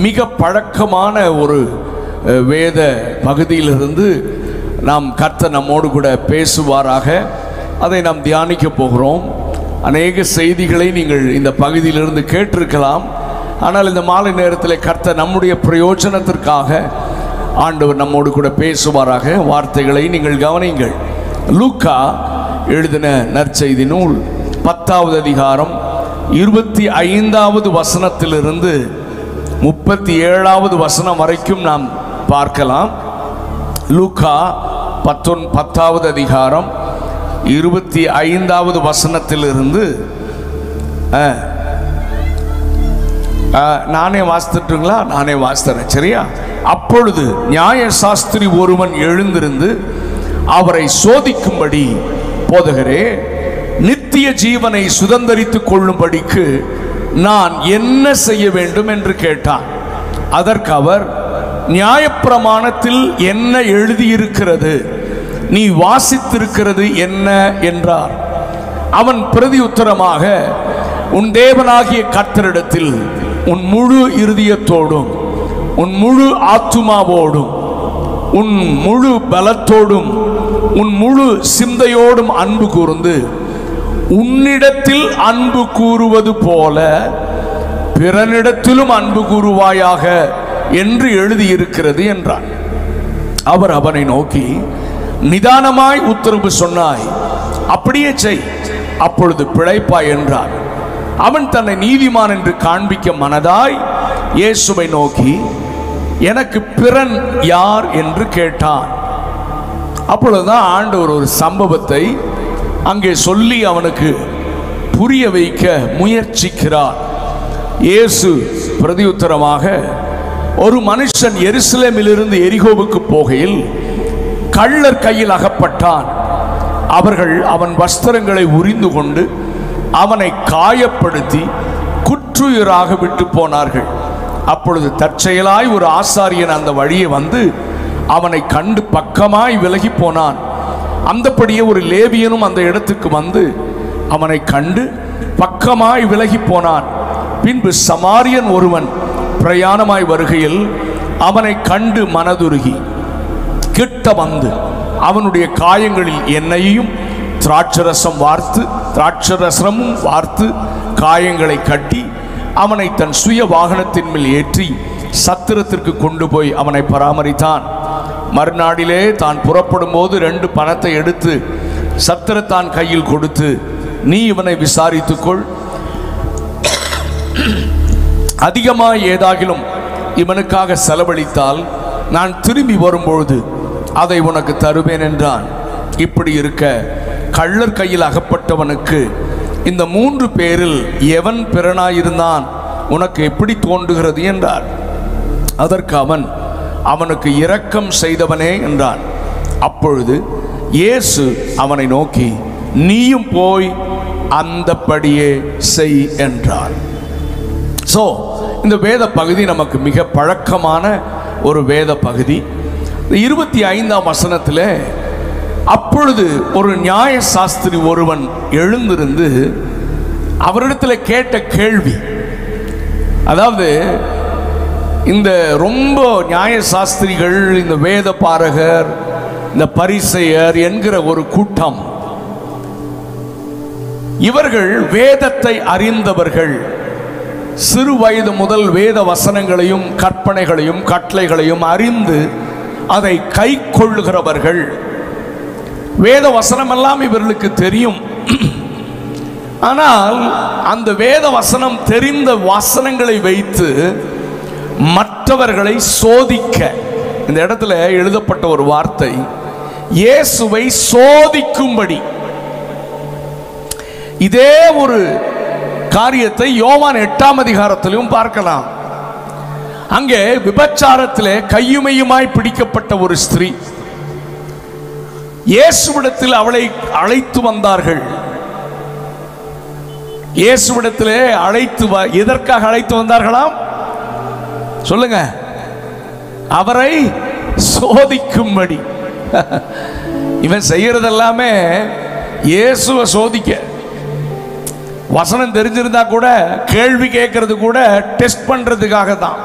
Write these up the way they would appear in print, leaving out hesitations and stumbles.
மிக பழக்கமான ஒரு வேத பகுதியிலிருந்து நாம் கர்த்தர் நம்மோடு கூட பேசுவாராக. அதை நாம் தியானிக்க போகிறோம். அநேக செய்திகளை நீங்கள் இந்த பகுதியிலிருந்து கேட்டிருக்கலாம். ஆனால் இந்த மாலை நேரத்தில் கர்த்தர் நம்முடைய பிரயோஜனத்திற்காக ஆண்டவர் நம்மோடு கூட பேசுவாராக. வார்த்தைகளை நீங்கள் கவனிங்கள். லூக்கா எழுதின நற்செய்தி நூல் 10வது அதிகாரம் 25வது வசனத்திலிருந்து 37வது வசனம் வரைக்கும் நாம் பார்க்கலாம். லூக்கா 10வது அதிகாரம் 25வது வசனத்திலிருந்து நானே வாசித்துட்டுங்களா? நானே வாசித்தேன், சரியா? அப்பொழுது நியாய சாஸ்திரி ஒருவன் எழுந்திருந்து அவரை சோதிக்கும்படி, போதகரே, நித்திய ஜீவனை சுதந்தரித்துக் கொள்ளும்படிக்கு நான் என்ன செய்ய வேண்டும் என்று கேட்டான். அதற்கு அவர், நியாயப்பிரமாணத்தில் என்ன எழுதியிருக்கிறது, நீ வாசித்திருக்கிறது என்ன என்றார். அவன் பிரதியுத்தரமாக, உன் தேவனாகிய கர்த்தரிடத்தில் உன் முழு இருதயத்தோடும் உன் முழு ஆத்துமாவோடும் உன் முழு பலத்தோடும் உன் முழு சிந்தையோடும் அன்பு கூர்ந்து உன்னிடத்தில் அன்பு கூறுவது போல பிறனிடத்திலும் அன்பு கூறுவாயாக என்று எழுதியிருக்கிறது என்றான். அவர் அவனை நோக்கி, நிதானமாய் உத்தரவு சொன்னாய், அப்படியே செய், அப்பொழுது பிழைப்பாய் என்றார். அவன் தன்னை நீதிமான் என்று காண்பிக்க மனதாய் இயேசுவை நோக்கி, எனக்கு பிறன் யார் என்று கேட்டான். அப்பொழுதுதான் ஆண்டவர் ஒரு சம்பவத்தை அங்கே சொல்லி அவனுக்கு புரிய வைக்க முயற்சிக்கிறார். இயேசு பிரதியுத்தரமாக, ஒரு மனுஷன் எருசலேமிலிருந்து எரிகோவுக்கு போகையில் கள்ளர் கையில் அகப்பட்டான். அவர்கள் அவன் வஸ்திரங்களை உரிந்து கொண்டு அவனை காயப்படுத்தி குற்றுயிராக விட்டு போனார்கள். அப்பொழுது தற்செயலாய் ஒரு ஆசாரியன் அந்த வழியே வந்து அவனை கண்டு பக்கமாய் விலகி போனான். அந்தபடியே ஒரு லேவியனும் அந்த இடத்துக்கு வந்து அவனை கண்டு பக்கமாய் விலகி போனான். பின்பு சமாரியன் ஒருவன் பிரயாணமாய் வருகையில் அவனை கண்டு மனதுருகி கிட்ட வந்து அவனுடைய காயங்களில் எண்ணெயையும் திராட்சரசமும் வார்த்து காயங்களை கட்டி அவனை தன் சுய வாகனத்தின் மேல் ஏற்றி சத்திரத்திற்கு கொண்டு போய் அவனை பராமரித்தான். மறுநாளிலே தான் புறப்படும் போது 2 பணத்தை எடுத்து சத்திரத்தான் கையில் கொடுத்து, நீ இவனை விசாரித்துக்கொள், அதிகமாக ஏதாகிலும் இவனுக்காக செலவழித்தால் நான் திரும்பி வரும்பொழுது அதை உனக்கு தருவேன் என்றான். இப்படி இருக்க கள்ளர் கையில் அகப்பட்டவனுக்கு இந்த 3 பேரில் எவன் பிறனாயிருந்தான் உனக்கு எப்படி தோன்றுகிறது என்றார். அதற்கு அவன், அவனுக்கு இரக்கம் செய்தவனே என்றான். அப்பொழுது இயேசு அவனை நோக்கி, நீயும் போய் அந்தபடியே செய் என்றார். இந்த வேத பகுதி நமக்கு மிக பழக்கமான ஒரு வேத பகுதி. 25ஆம் வசனத்தில், அப்பொழுது ஒரு நியாய சாஸ்திரி ஒருவன் எழுந்திருந்து அவரிடத்தில் கேட்ட கேள்வி, அதாவது இந்த ரொம்ப நியாய சாஸ்திரிகள், இந்த வேத பாரகர், இந்த பரிசேயர் என்கிற ஒரு கூட்டம், இவர்கள் வேதத்தை அறிந்தவர்கள். சிறு வயது முதல் வேத வசனங்களையும் கற்பனைகளையும் கட்டளைகளையும் அறிந்து அதை கை கொள்ளுகிறவர்கள். வேத வசனமெல்லாம் இவர்களுக்கு தெரியும். ஆனால் அந்த வேத வசனம் தெரிந்த வசனங்களை வைத்து மற்றவர்களை சோதிக்க, இந்த இடத்துல எழுதப்பட்ட ஒரு வார்த்தை, இயேசுவை சோதிக்கும்படி. இதே ஒரு காரியத்தை யோவான் 8ஆம் அதிகாரத்திலும் பார்க்கலாம். அங்கே விபச்சாரத்திலே கையுமையுமாய் பிடிக்கப்பட்ட ஒரு ஸ்திரீ, இயேசுவிடத்தில் அவளை அழைத்து வந்தார்கள். இயேசுவிடத்திலே எதற்காக அழைத்து வந்தார்களாம் சொல்லுங்க? அவரை சோதிக்கும்படி. இவன் செய்யறதெல்லாமே இயேசுவை சோதிக்க. வசனம் தெரிஞ்சிருந்தா கூட கேள்வி கேட்கறது கூட டெஸ்ட் பண்றதுக்காக தான்.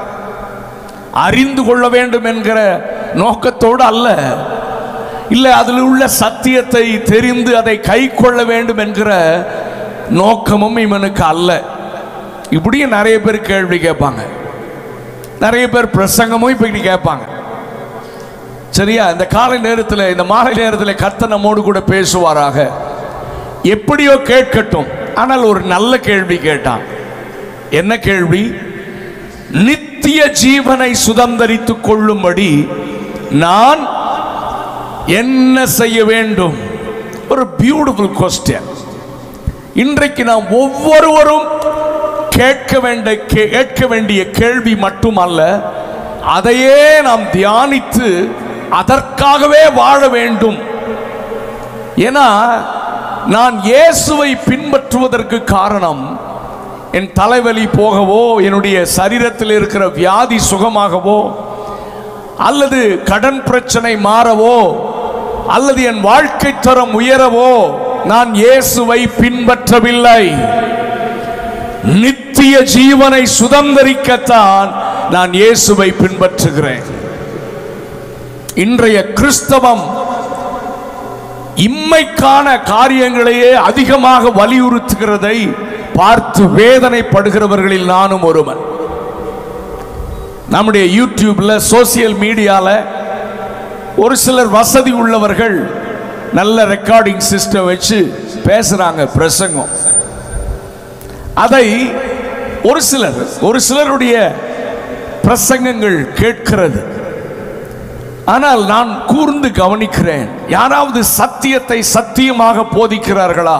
அறிந்து கொள்ள வேண்டும் என்கிற நோக்கத்தோடு அல்ல, இல்லை அதில் உள்ள சத்தியத்தை தெரிந்து அதை கை கொள்ள வேண்டும் என்கிற நோக்கமும் இவனுக்கு அல்ல. இப்படியும் நிறைய பேர் கேள்வி கேட்பாங்க, நிறைய பேர் பிரசங்கமும் இப்படி கேட்பாங்க. சரியா? இந்த காலை நேரத்தில், இந்த மாலை நேரத்தில் கர்த்தர் நம்மோடு கூட பேசுவாராக. எப்படியோ கேட்கட்டும், ஆனால் ஒரு நல்ல கேள்வி கேட்டான். என்ன கேள்வி? நித்திய ஜீவனை சுதந்தரித்துக் கொள்ளும்படி நான் என்ன செய்ய வேண்டும்? ஒரு பியூட்டிஃபுல் கொஸ்டின். இன்றைக்கு நாம் ஒவ்வொருவரும் கேட்க வேண்டிய கேள்வி மட்டுமல்ல, அதையே நாம் தியானித்து அதற்காகவே வாழ வேண்டும். ஏன்னா நான் இயேசுவை பின்பற்றுவதற்கு காரணம் என் தலைவலி போகவோ, என்னுடைய சரீரத்தில் இருக்கிற வியாதி சுகமாகவோ, அல்லது கடன் பிரச்சனை மாறவோ, அல்லது என் வாழ்க்கை தரம் உயரவோ நான் இயேசுவை பின்பற்றவில்லை. நித்திய ஜீவனை சுதந்தரிக்கத்தான் நான் இயேசுவை பின்பற்றுகிறேன். இன்றைய கிறிஸ்தவம் இம்மைக்கான காரியங்களையே அதிகமாக வலியுறுத்துகிறதை பார்த்து வேதனைப்படுகிறவர்களில் நானும் ஒருவன். நம்முடைய யூடியூப்ல, சோசியல் மீடியால ஒரு சிலர் வசதி உள்ளவர்கள் நல்ல ரெக்கார்டிங் சிஸ்டம் வச்சு பேசுறாங்க, பிரசங்கம். அதை ஒரு சிலருடைய பிரசங்கங்கள் கேட்கிறது. ஆனால் நான் கூர்ந்து கவனிக்கிறேன், யாராவது சத்தியத்தை சத்தியமாக போதிக்கிறார்களா?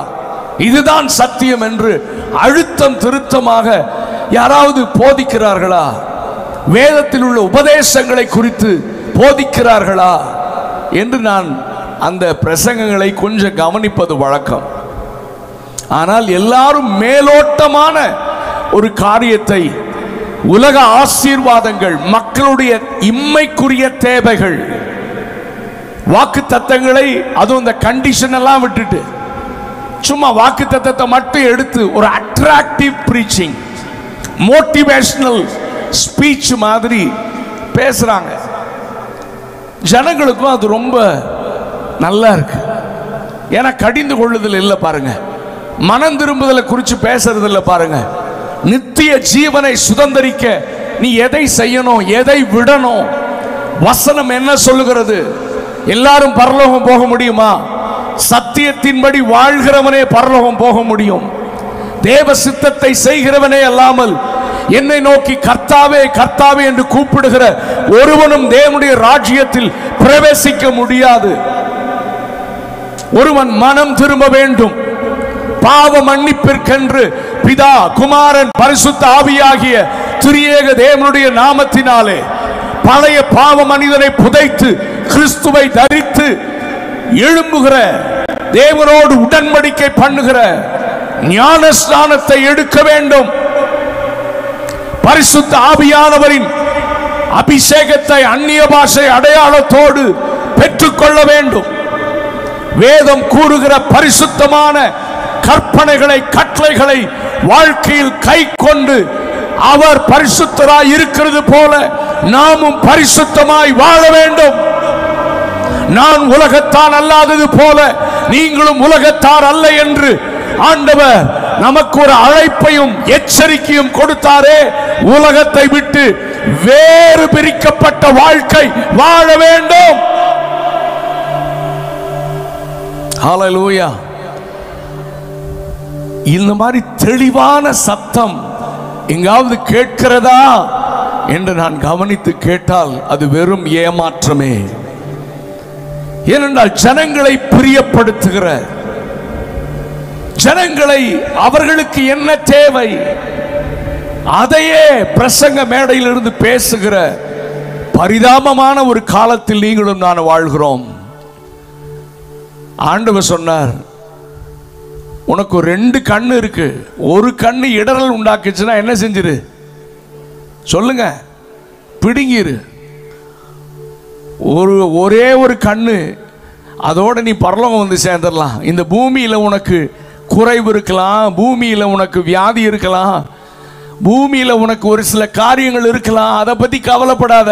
இதுதான் சத்தியம் என்று அழுத்தம் திருத்தமாக யாராவது போதிக்கிறார்களா? வேதத்தில் உள்ள உபதேசங்களை குறித்து போதிக்கிறார்களா என்று நான் அந்த பிரசங்கங்களை கொஞ்சம் கவனிப்பது வழக்கம். ஆனால் எல்லாரும் மேலோட்டமான ஒரு காரியத்தை, உலக ஆசீர்வாதங்கள், மக்களுடைய இம்மைக்குரிய தேவைகள், வாக்கு தத்தங்களை, அதுவும் இந்த கண்டிஷன் எல்லாம் விட்டுட்டு சும்மா வாக்கு தத்தத்தை மட்டும் எடுத்து ஒரு அட்ராக்டிவ் பிரீச்சிங், மோட்டிவேஷனல் ஸ்பீச் மாதிரி பேசுறாங்க. ஜனங்களுக்கும் அது ரொம்ப நல்லா இருக்கு. ஏன்னா கடிந்து கொள்ளுதல் இல்லை பாருங்க, மனம் திரும்புதலை குறித்து பேசுறது இல்லை பாருங்க. நித்திய ஜீவனை சுதந்தரிக்க நீ எதை செய்யணும், எதை விடணும்? வசனம் என்ன சொல்லுகிறது? எல்லாரும் பரலோகம் போக முடியுமா? சத்தியத்தின்படி வாழ்கிறவனே பரலோகம் போக முடியும். தேவ சித்தத்தை செய்கிறவனே அல்லாமல் என்னை நோக்கி கர்த்தாவே கர்த்தாவே என்று கூப்பிடுகிற ஒருவனும் தேவனுடைய ராஜ்யத்தில் பிரவேசிக்க முடியாது. ஒருவன் மனம் திரும்ப வேண்டும், பாவ மன்னிப்பிற்கென்று பிதா, குமாரன், பரிசுத்த ஆவியாகிய திரியேக தேவனுடைய நாமத்தினாலே பழைய பாவ மனிதனை புதைத்து கிறிஸ்துவை தரித்து எழும்புகிற, தேவனோடு உடன்படிக்கை பண்ணுகிற ஞானஸ்நானத்தை எடுக்க வேண்டும். பரிசுத்த ஆவியானவரின் அபிஷேகத்தை அந்நிய பாஷை அடையாளத்தோடு பெற்றுக்கொள்ள வேண்டும். வேதம் கூறுகிற பரிசுத்தமான கற்பனைகளை, கட்டளைகளை வாழ்க்கையில் கை கொண்டு அவர் பரிசுத்தராய் இருக்கிறது போல நாமும் பரிசுத்தமாய் வாழ வேண்டும். நான் உலகத்தான் அல்லாதது போல நீங்களும் உலகத்தார் அல்ல என்று ஆண்டவர் நமக்கு ஒரு அழைப்பையும் எச்சரிக்கையும் கொடுத்தாரே. உலகத்தை விட்டு வேறு பிரிக்கப்பட்ட வாழ்க்கை வாழ வேண்டும். ஹல்லேலூயா. இந்த மாதிரி தெளிவான சத்தம் எங்காவது கேட்கிறதா என்று நான் கவனித்து கேட்டால் அது வெறும் ஏமாற்றமே. ஏனென்றால் ஜனங்களை பிரியப்படுத்துகிற, ஜனங்களை அவர்களுக்கு என்ன தேவை அதையே பிரசங்க மேடையிலிருந்து பேசுகிற பரிதாபமான ஒரு காலத்தில் நீங்களும் நான் வாழ்கிறோம். ஆண்டவர் சொன்னார், உனக்கு 2 கண்ணு இருக்கு, ஒரு கண்ணு இடரல் உண்டாக்குச்சுன்னா என்ன செஞ்சிரு சொல்லுங்க? பிடுங்கிரு. ஒரே ஒரு கண்ணு, அதோட நீ பரலோகம் வந்து சேர்ந்துடலாம். இந்த பூமியில் உனக்கு குறைவு இருக்கலாம், பூமியில் உனக்கு வியாதி இருக்கலாம், பூமியில உனக்கு ஒரு சில காரியங்கள் இருக்கலாம், அதை பத்தி கவலைப்படாத.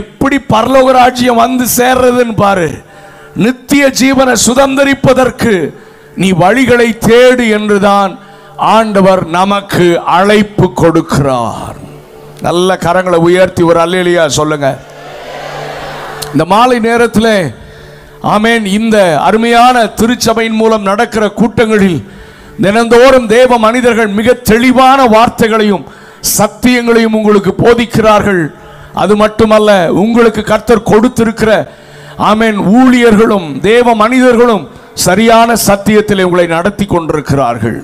எப்படி பரலோக ராஜ்யம் வந்து சேர்றதுன்னு பாரு. நித்திய ஜீவனை சுதந்தரிப்பதற்கு நீ வழிகளை தேடு என்றுதான் ஆண்டவர் நமக்கு அழைப்பு கொடுக்கிறார். நல்ல கரங்களை உயர்த்தி ஒரு அல்லேலூயா சொல்லுங்க. இந்த மாலை நேரத்தில் ஆமென், இந்த அருமையான திருச்சபையின் மூலம் நடக்கிற கூட்டங்களில் தினந்தோறும் தேவ மனிதர்கள் மிக தெளிவான வார்த்தைகளையும் சத்தியங்களையும் உங்களுக்கு போதிக்கிறார்கள். அது மட்டுமல்ல, உங்களுக்கு கர்த்தர் கொடுத்திருக்கிற ஆமென் ஊழியர்களும் தேவ மனிதர்களும் சரியான சத்தியத்தில் உங்களை நடத்தி கொண்டிருக்கிறார்கள்.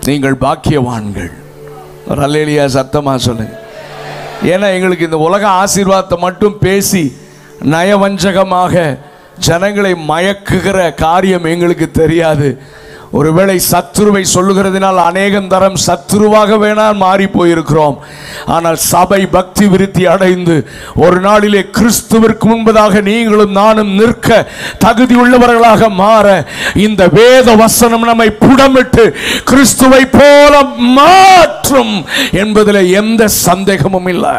நீங்கள் பாக்கியவான்கள். அல்லேலூயா சத்தமா சொல்லுங்க. ஏன்னா எங்களுக்கு இந்த உலக ஆசீர்வாதத்தை மட்டும் பேசி நயவஞ்சகமாக ஜனங்களை மயக்குகிற காரியம் எங்களுக்கு தெரியாது. ஒருவேளை சத்துருவை சொல்லுகிறதுனால் அநேகம் தரம் சத்துருவாக வேணால் மாறி போயிருக்கிறோம். ஆனால் சபை பக்தி விருத்தி அடைந்து ஒரு நாளிலே கிறிஸ்துவிற்கு முன்பதாக நீங்களும் நானும் நிற்க தகுதி உள்ளவர்களாக மாற இந்த வேத வசனம் நம்மை புடமிட்டு கிறிஸ்துவை போல மாற்றும் என்பதில் எந்த சந்தேகமும் இல்லை.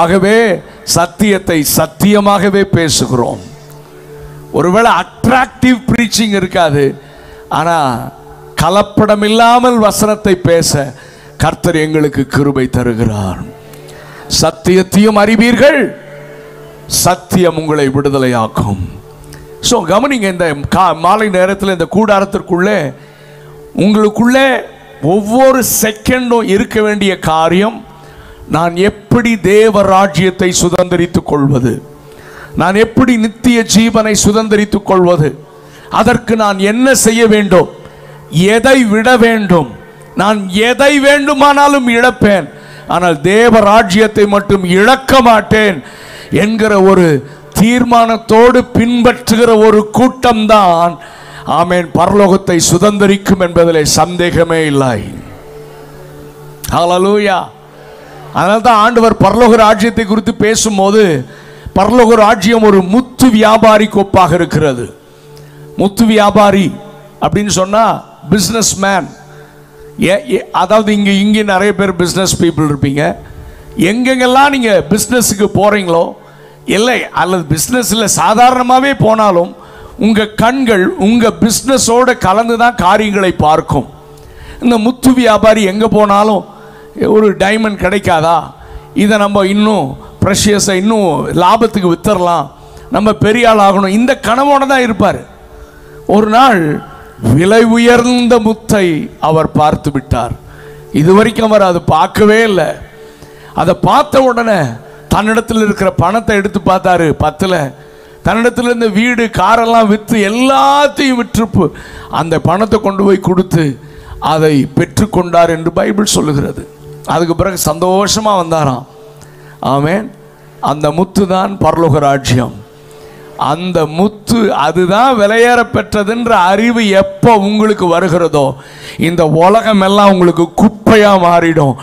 ஆகவே சத்தியத்தை சத்தியமாகவே பேசுகிறோம். ஒருவேளை அட்ராக்டிவ் பிரீச்சிங் இருக்காது, ஆனால் கலப்படம் இல்லாமல் வசனத்தை பேச கர்த்தர் எங்களுக்கு கிருபை தருகிறார். சத்தியத்தையும் அறிவீர்கள், சத்தியம் உங்களை விடுதலையாக்கும். ஸோ கவனிங்க, இந்த மாலை நேரத்தில் இந்த கூடாரத்திற்குள்ளே உங்களுக்குள்ளே ஒவ்வொரு செகண்டும் இருக்க வேண்டிய காரியம், நான் எப்படி தேவ ராஜ்யத்தை சுதந்தரித்துக் கொள்வது, நான் எப்படி நித்திய ஜீவனை சுதந்தரித்துக் கொள்வது, அதற்கு நான் என்ன செய்ய வேண்டும், எதை விட வேண்டும். நான் எதை வேண்டுமானாலும் இழப்பேன், ஆனால் தேவ ராஜ்யத்தை மட்டும் இழக்க மாட்டேன் என்கிற ஒரு தீர்மானத்தோடு பின்பற்றுகிற ஒரு கூட்டம்தான் ஆமென் பரலோகத்தை சுதந்தரிக்கும் என்பதிலே சந்தேகமே இல்லை. ஹல்லேலூயா. அதனால தான் ஆண்டவர் பரலோக ராஜ்யத்தை குறித்து பேசும்போது பரலோக ராஜ்யம் ஒரு முத்து வியாபாரிக்கு ஒப்பாக இருக்கிறது. முத்து வியாபாரி அப்படின்னு சொன்னா பிஸ்னஸ் மேன். அதாவது இங்கே நிறைய பேர் பிஸ்னஸ் பீப்புள் இருப்பீங்க. எங்கெங்கெல்லாம் நீங்கள் பிஸ்னஸுக்கு போகிறீங்களோ இல்லை, அல்லது பிஸ்னஸில் சாதாரணமாகவே போனாலும் உங்கள் கண்கள் உங்கள் பிஸ்னஸோடு கலந்து தான் காரியங்களை பார்க்கும். இந்த முத்து வியாபாரி எங்கே போனாலும் ஒரு டைமண்ட் கிடைக்காதா, இதை நம்ம இன்னும் ப்ரெஷியஸை இன்னும் லாபத்துக்கு வித்தரலாம், நம்ம பெரிய ஆள் ஆகணும், இந்த கனவோடு தான் இருப்பார். ஒரு நாள் விலை உயர்ந்த முத்தை அவர் பார்த்து விட்டார். இதுவரைக்கும் அவர் அதை பார்க்கவே இல்லை. அதை பார்த்த உடனே தன்னிடத்தில் இருக்கிற பணத்தை எடுத்து பார்த்தாரு, பத்தில். தன்னிடத்தில் இருந்த வீடு காரெல்லாம் விற்று எல்லாத்தையும் விற்றுப்பு அந்த பணத்தை கொண்டு போய் கொடுத்து அதை பெற்றுக்கொண்டார் என்று பைபிள் சொல்லுகிறது. அதுக்கு பிறகு சந்தோஷமாக வந்தாராம். ஆமென். அந்த முத்து தான் பரலோக ராஜ்யம். அந்த முத்து அதுதான் விலையேற பெற்றதுன்ற அறிவு எப்போ உங்களுக்கு வருகிறதோ இந்த உலகம் எல்லாம் உங்களுக்கு குப்பையா மாறிடும்.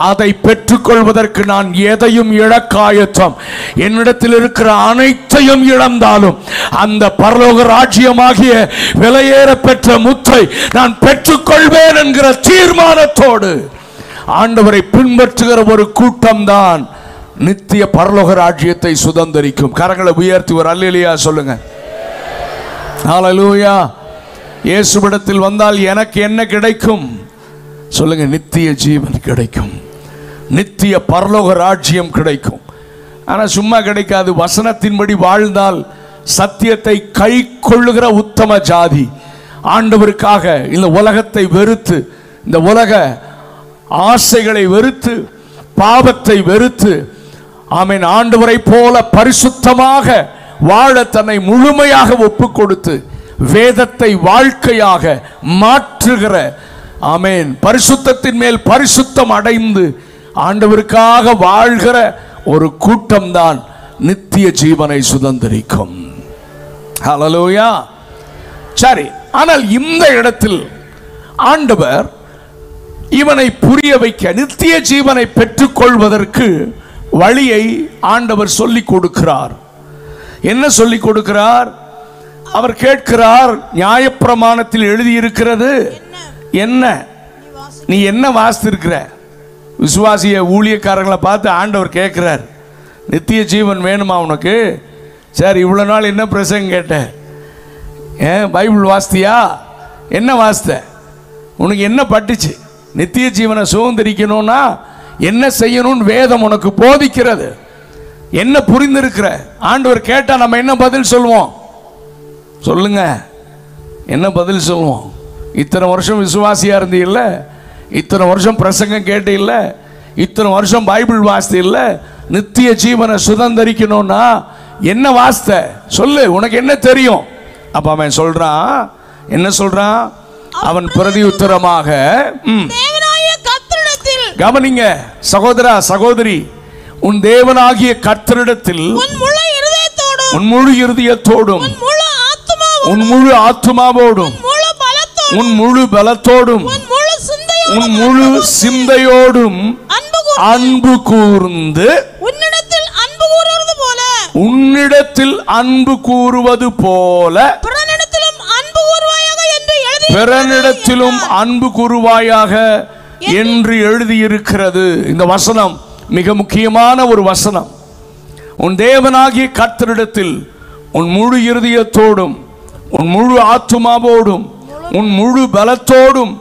அதை பெற்றுக்கொள்வதற்கு நான் எதையும் இழக்காயத்தம், என்னிடத்தில் இருக்கிற அனைத்தையும் இழந்தாலும் அந்த பரலோக ராஜ்யமாகிய விலையேற பெற்ற முத்தை நான் பெற்றுக்கொள்வேன் என்கிற தீர்மானத்தோடு ஆண்டவரை பின்பற்றுகிற ஒரு கூட்டம்தான் நித்திய பரலோக ராஜ்யத்தை சுதந்தரிக்கும். கரங்களை உயர்த்தி ஒரு அல்லேலூயா சொல்லுங்க. ஹல்லேலூயா. இயேசுவிடத்தில் வந்தால் எனக்கு என்ன கிடைக்கும் சொல்லுங்க? நித்திய ஜீவன் கிடைக்கும், நித்திய பரலோக ராஜ்யம் கிடைக்கும். ஆனால் சும்மா கிடைக்காது. வசனத்தின்படி வாழ்ந்தால் சத்தியத்தை கை கொள்ளுகிற உத்தம ஜாதி, ஆண்டவருக்காக இந்த உலகத்தை வெறுத்து, இந்த உலக ஆசைகளை வெறுத்து, பாவத்தை வெறுத்து, ஆமென், ஆண்டவரை போல பரிசுத்தமாக வாழ தன்னை முழுமையாக ஒப்பு கொடுத்து வேதத்தை வாழ்க்கையாக மாற்றுகிற, ஆமென், பரிசுத்தத்தின் மேல் பரிசுத்தம் அடைந்து ஆண்டவருக்காக வாழ்கிற ஒரு கூட்டம்தான் நித்திய ஜீவனை சுதந்தரிக்கும். ஹல்லேலூயா. சரி, ஆனால் இந்த இடத்தில் ஆண்டவர் இவனை புரிய வைக்க, நித்திய ஜீவனை பெற்றுக்கொள்வதற்கு வழியை ஆண்டவர் சொல்லிக் கொடுக்கிறார். என்ன சொல்லிக் கொடுக்கிறார்? அவர் கேட்கிறார், நியாயப்பிரமாணத்தில் எழுதியிருக்கிறது என்ன? நீ என்ன வாசித்திருக்கிற? விசுவாசிய ஊழியக்காரங்களை பார்த்து ஆண்டவர் கேட்குறார், நித்திய ஜீவன் வேணுமா உனக்கு? சரி, இவ்வளோ நாள் என்ன பிரசங்கம் கேட்ட? பைபிள் வாசித்தியா? என்ன வாசித்த? உனக்கு என்ன பட்டுச்சு? நித்திய ஜீவனை சுதந்திரிக்கணும்னா என்ன செய்யணும்னு வேதம் உனக்கு போதிக்கிறது. என்ன புரிந்திருக்கிற? ஆண்டவர் கேட்டால் நம்ம என்ன பதில் சொல்லுவோம்? சொல்லுங்க, என்ன பதில் சொல்லுவோம்? இத்தனை வருஷம் விசுவாசியா இருந்தீ இல்ல, இத்தனை வருஷம் பிரசங்கம் கேட்டு இல்ல, இத்தனை வருஷம் பைபிள் வாசித்து இல்ல, நித்திய ஜீவனை சுதந்திரிக்கணும்னா என்ன வாசித்த சொல்லு, உனக்கு என்ன தெரியும்? அப்ப அவன் சொல்றான், என்ன சொல்றான்? அவன் பிரதி உத்தரமாக, கவனிங்க சகோதரா சகோதரி, உன் தேவனாகிய கர்த்தரிடத்தில் உன் முழு இருதயத்தோடும் உன் முழு ஆத்துமாவோடும் உன் முழு பலத்தோடும் உன் முழு சிந்தையோடும் அன்பு கூர்ந்து உன்னிடத்தில் அன்பு கூறுவது போல பிறனிடத்திலும் அன்பு கூறுவாயாக என்று எழுதியிருக்கிறது. இந்த வசனம் மிக முக்கியமான ஒரு வசனம். உன் தேவனாகிய கர்த்தரிடத்தில் உன் முழு இருதயத்தோடும் உன் முழு ஆத்துமாவோடும் உன் முழு பலத்தோடும்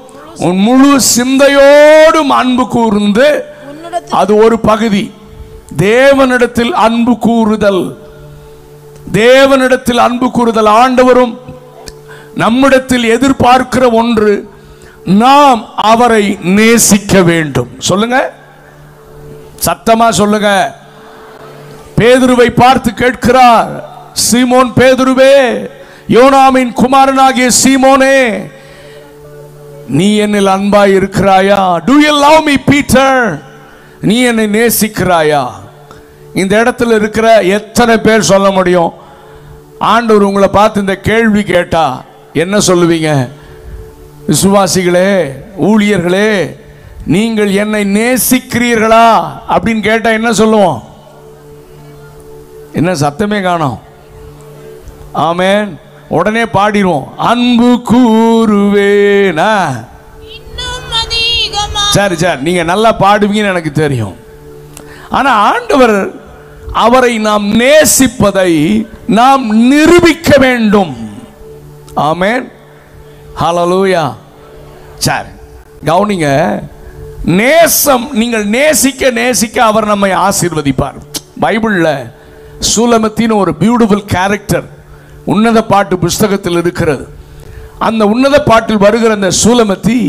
உன் முழு சிந்தையோடும் அன்பு கூர்ந்து, அது ஒரு பகுதி. தேவனிடத்தில் அன்பு கூறுதல், தேவனிடத்தில் அன்பு கூறுதல் ஆண்டவரும் நம்மிடத்தில் எதிர்பார்க்கிற ஒன்று. நாம் அவரை நேசிக்க வேண்டும். சொல்லுங்க, சத்தமா சொல்லுங்க. பேதுருவை பார்த்து கேட்கிறார், சீமோன் பேதுருவே, யோனாமின் குமாரனாகிய சீமோனே, நீ என்னில் அன்பாய் இருக்கிறாயா? Do you love me Peter? நீ என்னை நேசிக்கிறாயா? இந்த இடத்துல இருக்கிற எத்தனை பேர் சொல்ல முடியும்? ஆண்டவர் உங்களை பார்த்து இந்த கேள்வி கேட்டா என்ன சொல்லுவீங்க? விசுவாசிகளே, ஊழியர்களே, நீங்கள் என்னை நேசிக்கிறீர்களா அப்படின்னு கேட்டா என்ன சொல்லுவோம்? என்ன சத்தமே காணோம்? ஆமென். உடனே பாடிடுவோம், அன்பு கூறுவேனா. சரி சரி, நீங்க நல்லா பாடுவீங்கன்னு எனக்கு தெரியும். ஆனா ஆண்டவர் அவரை நாம் நேசிப்பதை நாம் நிரூபிக்க வேண்டும். ஆமென், ஹல்லேலூயா. சரி, கவனிங்க. நேசம், நீங்கள் நேசிக்க நேசிக்க அவர் நம்மை ஆசீர்வதிப்பார். பைபிள்ல சூலமத்தின் ஒரு பியூட்டிஃபுல் கேரக்டர் உன்னத பாட்டு புஸ்தகத்தில் இருக்கிறது. அந்த உன்னத பாட்டில் வருகிற அந்த சூலமத்தி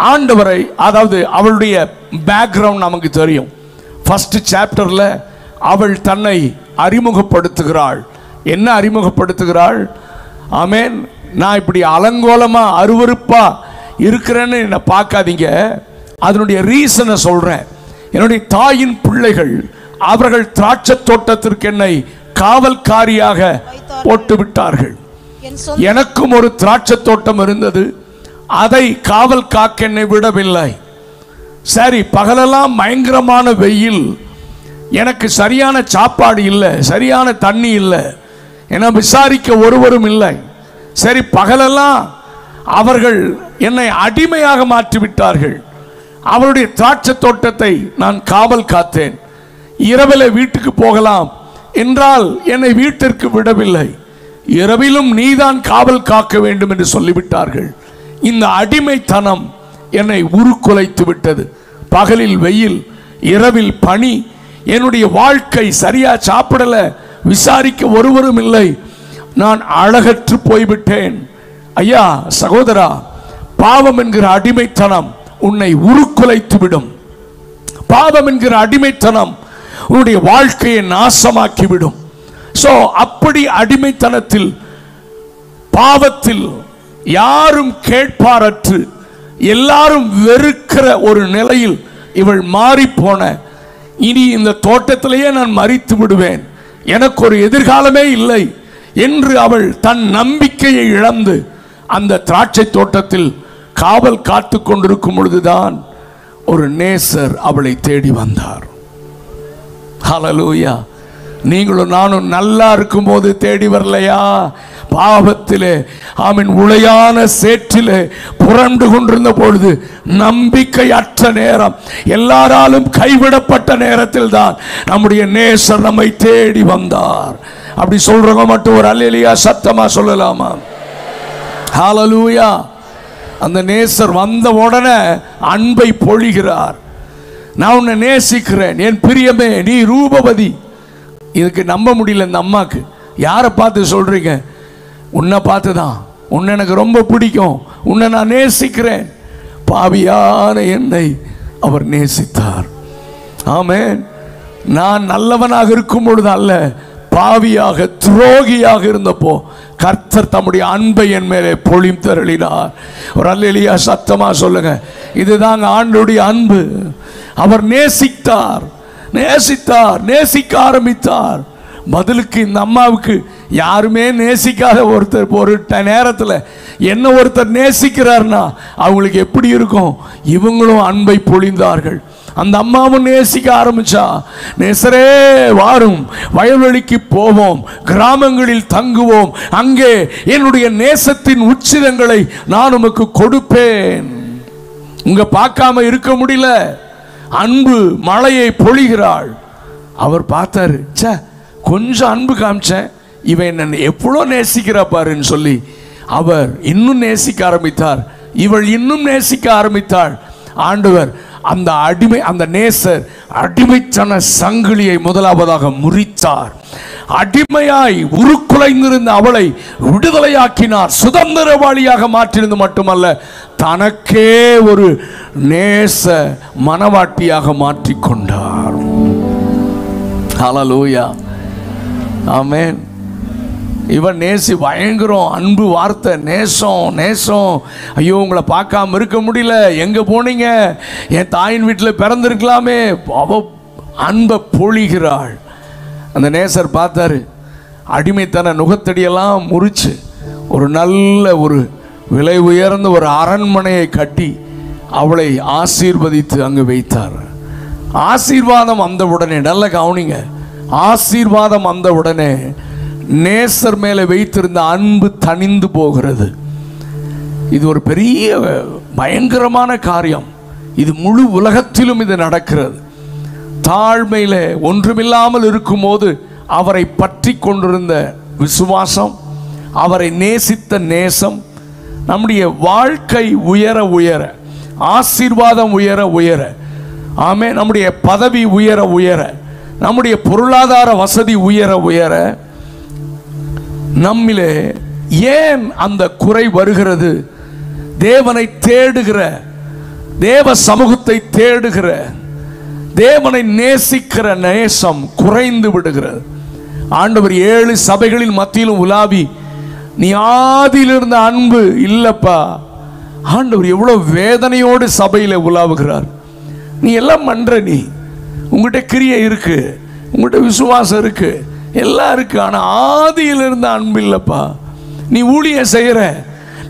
ஆண்டவரை, அதாவது அவளுடைய பேக்ரவுண்ட் நமக்கு தெரியும். ஃபர்ஸ்ட் சாப்டர்ல அவள் தன்னை அறிமுகப்படுத்துகிறாள். என்ன அறிமுகப்படுத்துகிறாள்? ஆமென். நான் இப்படி அலங்கோலமா அருவருப்பா இருக்கிறேன்னு என்னை பார்க்காதீங்க, அதனுடைய ரீசனை சொல்றேன். என்னுடைய தாயின் பிள்ளைகள் அவர்கள் திராட்சை தோட்டத்திற்கு என்னை காவல்காரியாக போட்டு விட்டார்கள். எனக்கும் ஒரு திராட்சை தோட்டம் இருந்தது, அதை காவல் காக்க என்னை விடவில்லை. சரி, பகலெல்லாம் பயங்கரமான வெயில், எனக்கு சரியான சாப்பாடு இல்லை, சரியான தண்ணி இல்லை, என விசாரிக்க ஒருவரும் இல்லை. சரி, பகலெல்லாம் அவர்கள் என்னை அடிமையாக மாற்றிவிட்டார்கள். அவருடைய திராட்சை தோட்டத்தை நான் காவல் காத்தேன். இரவில் வீட்டுக்கு போகலாம் என்றால் என்னை வீட்டிற்கு விடவில்லை. இரவிலும் நீதான் காவல் காக்க வேண்டும் என்று சொல்லிவிட்டார்கள். இந்த அடிமைத்தனம் என்னை உருக்குலைத்து விட்டது. பகலில் வெயில், இரவில் பனி, என்னுடைய வாழ்க்கை சரியா சாப்பிடல, விசாரிக்க ஒருவரும் இல்லை. நான் அழகற்று போய்விட்டேன். ஐயா சகோதரா, பாவம் என்கிற அடிமைத்தனம் உன்னை உருக்குலைத்து விடும். பாவம் என்கிற அடிமைத்தனம் உன்னுடைய வாழ்க்கையை நாசமாக்கிவிடும். சோ அப்படி அடிமைத்தனத்தில், பாவத்தில் யாரும் கேட்பாரற்று எல்லாரும் வெறுக்கிற ஒரு நிலையில் இவள் மாறி போன, இனி இந்த தோட்டத்திலேயே நான் மரித்து விடுவேன், எனக்கு ஒரு எதிர்காலமே இல்லை என்று அவள் தன் நம்பிக்கையை இழந்து அந்த திராட்சை தோட்டத்தில் காவல் காத்து கொண்டிருக்கும் பொழுதுதான் ஒரு நேசர் அவளை தேடி வந்தார். ஹல்லேலூயா. நீங்களும் நானும் நல்லா இருக்கும்போது தேடி வரலையா? பாவத்திலே ஆமீன் உளையான சேற்றிலே புரண்டு கொண்டிருந்த பொழுது, நம்பிக்கை அற்ற நேரம், எல்லாராலும் கைவிடப்பட்ட நேரத்தில் தான் நம்முடைய நேசர் நம்மை தேடி வந்தார். அப்படி சொல்றவங்க மட்டும் ஒரு அல்லேலூயா சத்தமா சொல்லலாமா? ஹல்லேலூயா. அந்த நேசர் வந்த உடனே அன்பை பொழிகிறார். நான் உன்னை நேசிக்கிறேன், என் பிரியமே, நீ ரூபவதி. இதுக்கு நம்ப முடியல இந்த அம்மாக்கு. யாரை பார்த்து சொல்றீங்க? உன்னை பார்த்து தான். உன்னை எனக்கு ரொம்ப பிடிக்கும், உன்னை நான் நேசிக்கிறேன். பாவியான என்னை அவர் நேசித்தார். ஆமென். நான் நல்லவனாக இருக்கும் பொழுது அல்ல, பாவியாக துரோகியாக இருந்தப்போ கர்த்தர் தம்முடைய அன்பை என் மேலே பொழிந்தருளினார். ஒரு அல்லேலூயா சத்தமா சொல்லுங்க. இதுதாங்க ஆண்டவருடைய அன்பு. அவர் நேசித்தார், நேசித்தார், நேசிக்க ஆரம்பித்தார். பதிலுக்கு இந்த அம்மாவுக்கு யாருமே நேசிக்காத ஒருத்தர் ஒரு நேரத்தில் என்ன ஒருத்தர் நேசிக்கிறார்னா அவங்களுக்கு எப்படி இருக்கும்? இவங்களும் அன்பை பொழிந்தார்கள். அந்த அம்மாவும் நேசிக்க ஆரம்பிச்சா. நேசரே வாரும், வயல்வெளிக்கு போவோம், கிராமங்களில் தங்குவோம், அங்கே என்னுடைய நேசத்தின் உச்சிதங்களை நான் உமக்கு கொடுப்பேன். உங்க பார்க்காம இருக்க முடியல. அன்பு மழையை பொழிகிறாள். அவர் பார்த்தாரு, சே கொஞ்சம் அன்பு காமிச்சேன், இவன் என்ன எவ்வளோ நேசிக்கிறா பாருன்னு சொல்லி அவர் இன்னும் நேசிக்க ஆரம்பித்தார். இவள் இன்னும் நேசிக்க ஆரம்பித்தாள். ஆண்டவர் அந்த நேசர் அடிமைத்தன சங்கிலியை முதலாவதாக முறித்தார். அடிமையாய் உருக்குலைந்திருந்த அவளை விடுதலையாக்கினார். சுதந்திரவாளியாக மாற்றினது மட்டுமல்ல, தனக்கே ஒரு நேச மனவாட்டியாக மாற்றிக்கொண்டார். ஹல்லேலூயா. ஆமென். இவன் நேசி பயங்கரம் அன்பு வார்த்தை, நேசம் நேசம். ஐயோ உங்களை பார்க்காம இருக்க முடியல, எங்கே போனீங்க, என் தாயின் வீட்டில் பிறந்திருக்கலாமே. அவ அன்பை பொழிகிறாள். அந்த நேசர் பார்த்தாரு, அடிமைத்தன நுகத்தடியெல்லாம் முறிச்சு ஒரு நல்ல ஒரு விலை உயர்ந்த ஒரு அரண்மனையை கட்டி அவளை ஆசீர்வதித்து அங்கு வைத்தார். ஆசீர்வாதம் வந்த உடனே, நல்ல கவனிங்க, ஆசீர்வாதம் வந்த உடனே நேசர் மேலே வைத்திருந்த அன்பு தணிந்து போகிறது. இது ஒரு பெரிய பயங்கரமான காரியம். இது முழு உலகத்திலும் இது நடக்கிறது. தாழ்மையில ஒன்றுமில்லாமல் இருக்கும்போது அவரை பற்றி கொண்டிருந்த விசுவாசம், அவரை நேசித்த நேசம், நம்முடைய வாழ்க்கை உயர உயர, ஆசீர்வாதம் உயர உயர, ஆமே, நம்முடைய பதவி உயர உயர, நம்முடைய பொருளாதார வசதி உயர உயர, நம்மிலே ஏன் அந்த குறை வருகிறது? தேவனை தேடுகிற, தேவ சமூகத்தை தேடுகிற, தேவனை நேசிக்கிற நேசம் குறைந்து விடுகிறது. ஆண்டவர் 7 சபைகளின் மத்தியிலும் உலாவி, நீ ஆதியிலிருந்த அன்பு இல்லப்பா. ஆண்டவர் எவ்வளவு வேதனையோடு சபையில உலாவுகிறார். நீ எல்லாம் பண்ற, நீ உங்கள்கிட்ட கிரியை இருக்கு, உங்கள்கிட்ட விசுவாசம் இருக்கு, எல்லாம் இருக்கு, ஆனா ஆதியில் இருந்த அன்பு இல்லப்பா. நீ ஊழியம் செய்யற,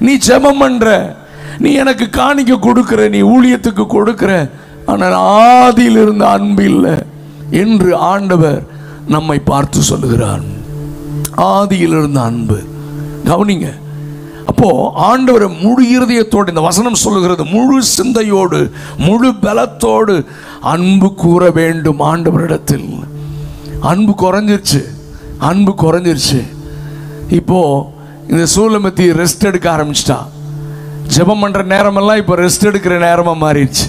நீ ஜெபம் பண்ற, நீ எனக்கு காணிக்க கொடுக்கிற, நீ ஊழியத்துக்கு கொடுக்கிற, ஆனால் ஆதியில் இருந்த அன்பு இல்லை என்று ஆண்டவர் நம்மை பார்த்து சொல்லுகிறார். ஆதியில் இருந்த அன்பு. கவனிங்க. அப்போ ஆண்டவரை முழு இருதயத்தோடு, இந்த வசனம் சொல்லுகிறது, முழு சிந்தையோடு முழு பலத்தோடு அன்பு கூற வேண்டும் ஆண்டவரிடத்தில். அன்பு குறைஞ்சிருச்சு, அன்பு குறைஞ்சிருச்சு. இப்போ இந்த சூலமத்தி ரெஸ்ட் எடுக்க ஆரம்பிச்சிட்டா. ஜெபம் பண்ற நேரமெல்லாம் இப்போ ரெஸ்ட் எடுக்கிற நேரமா மாறிடுச்சு.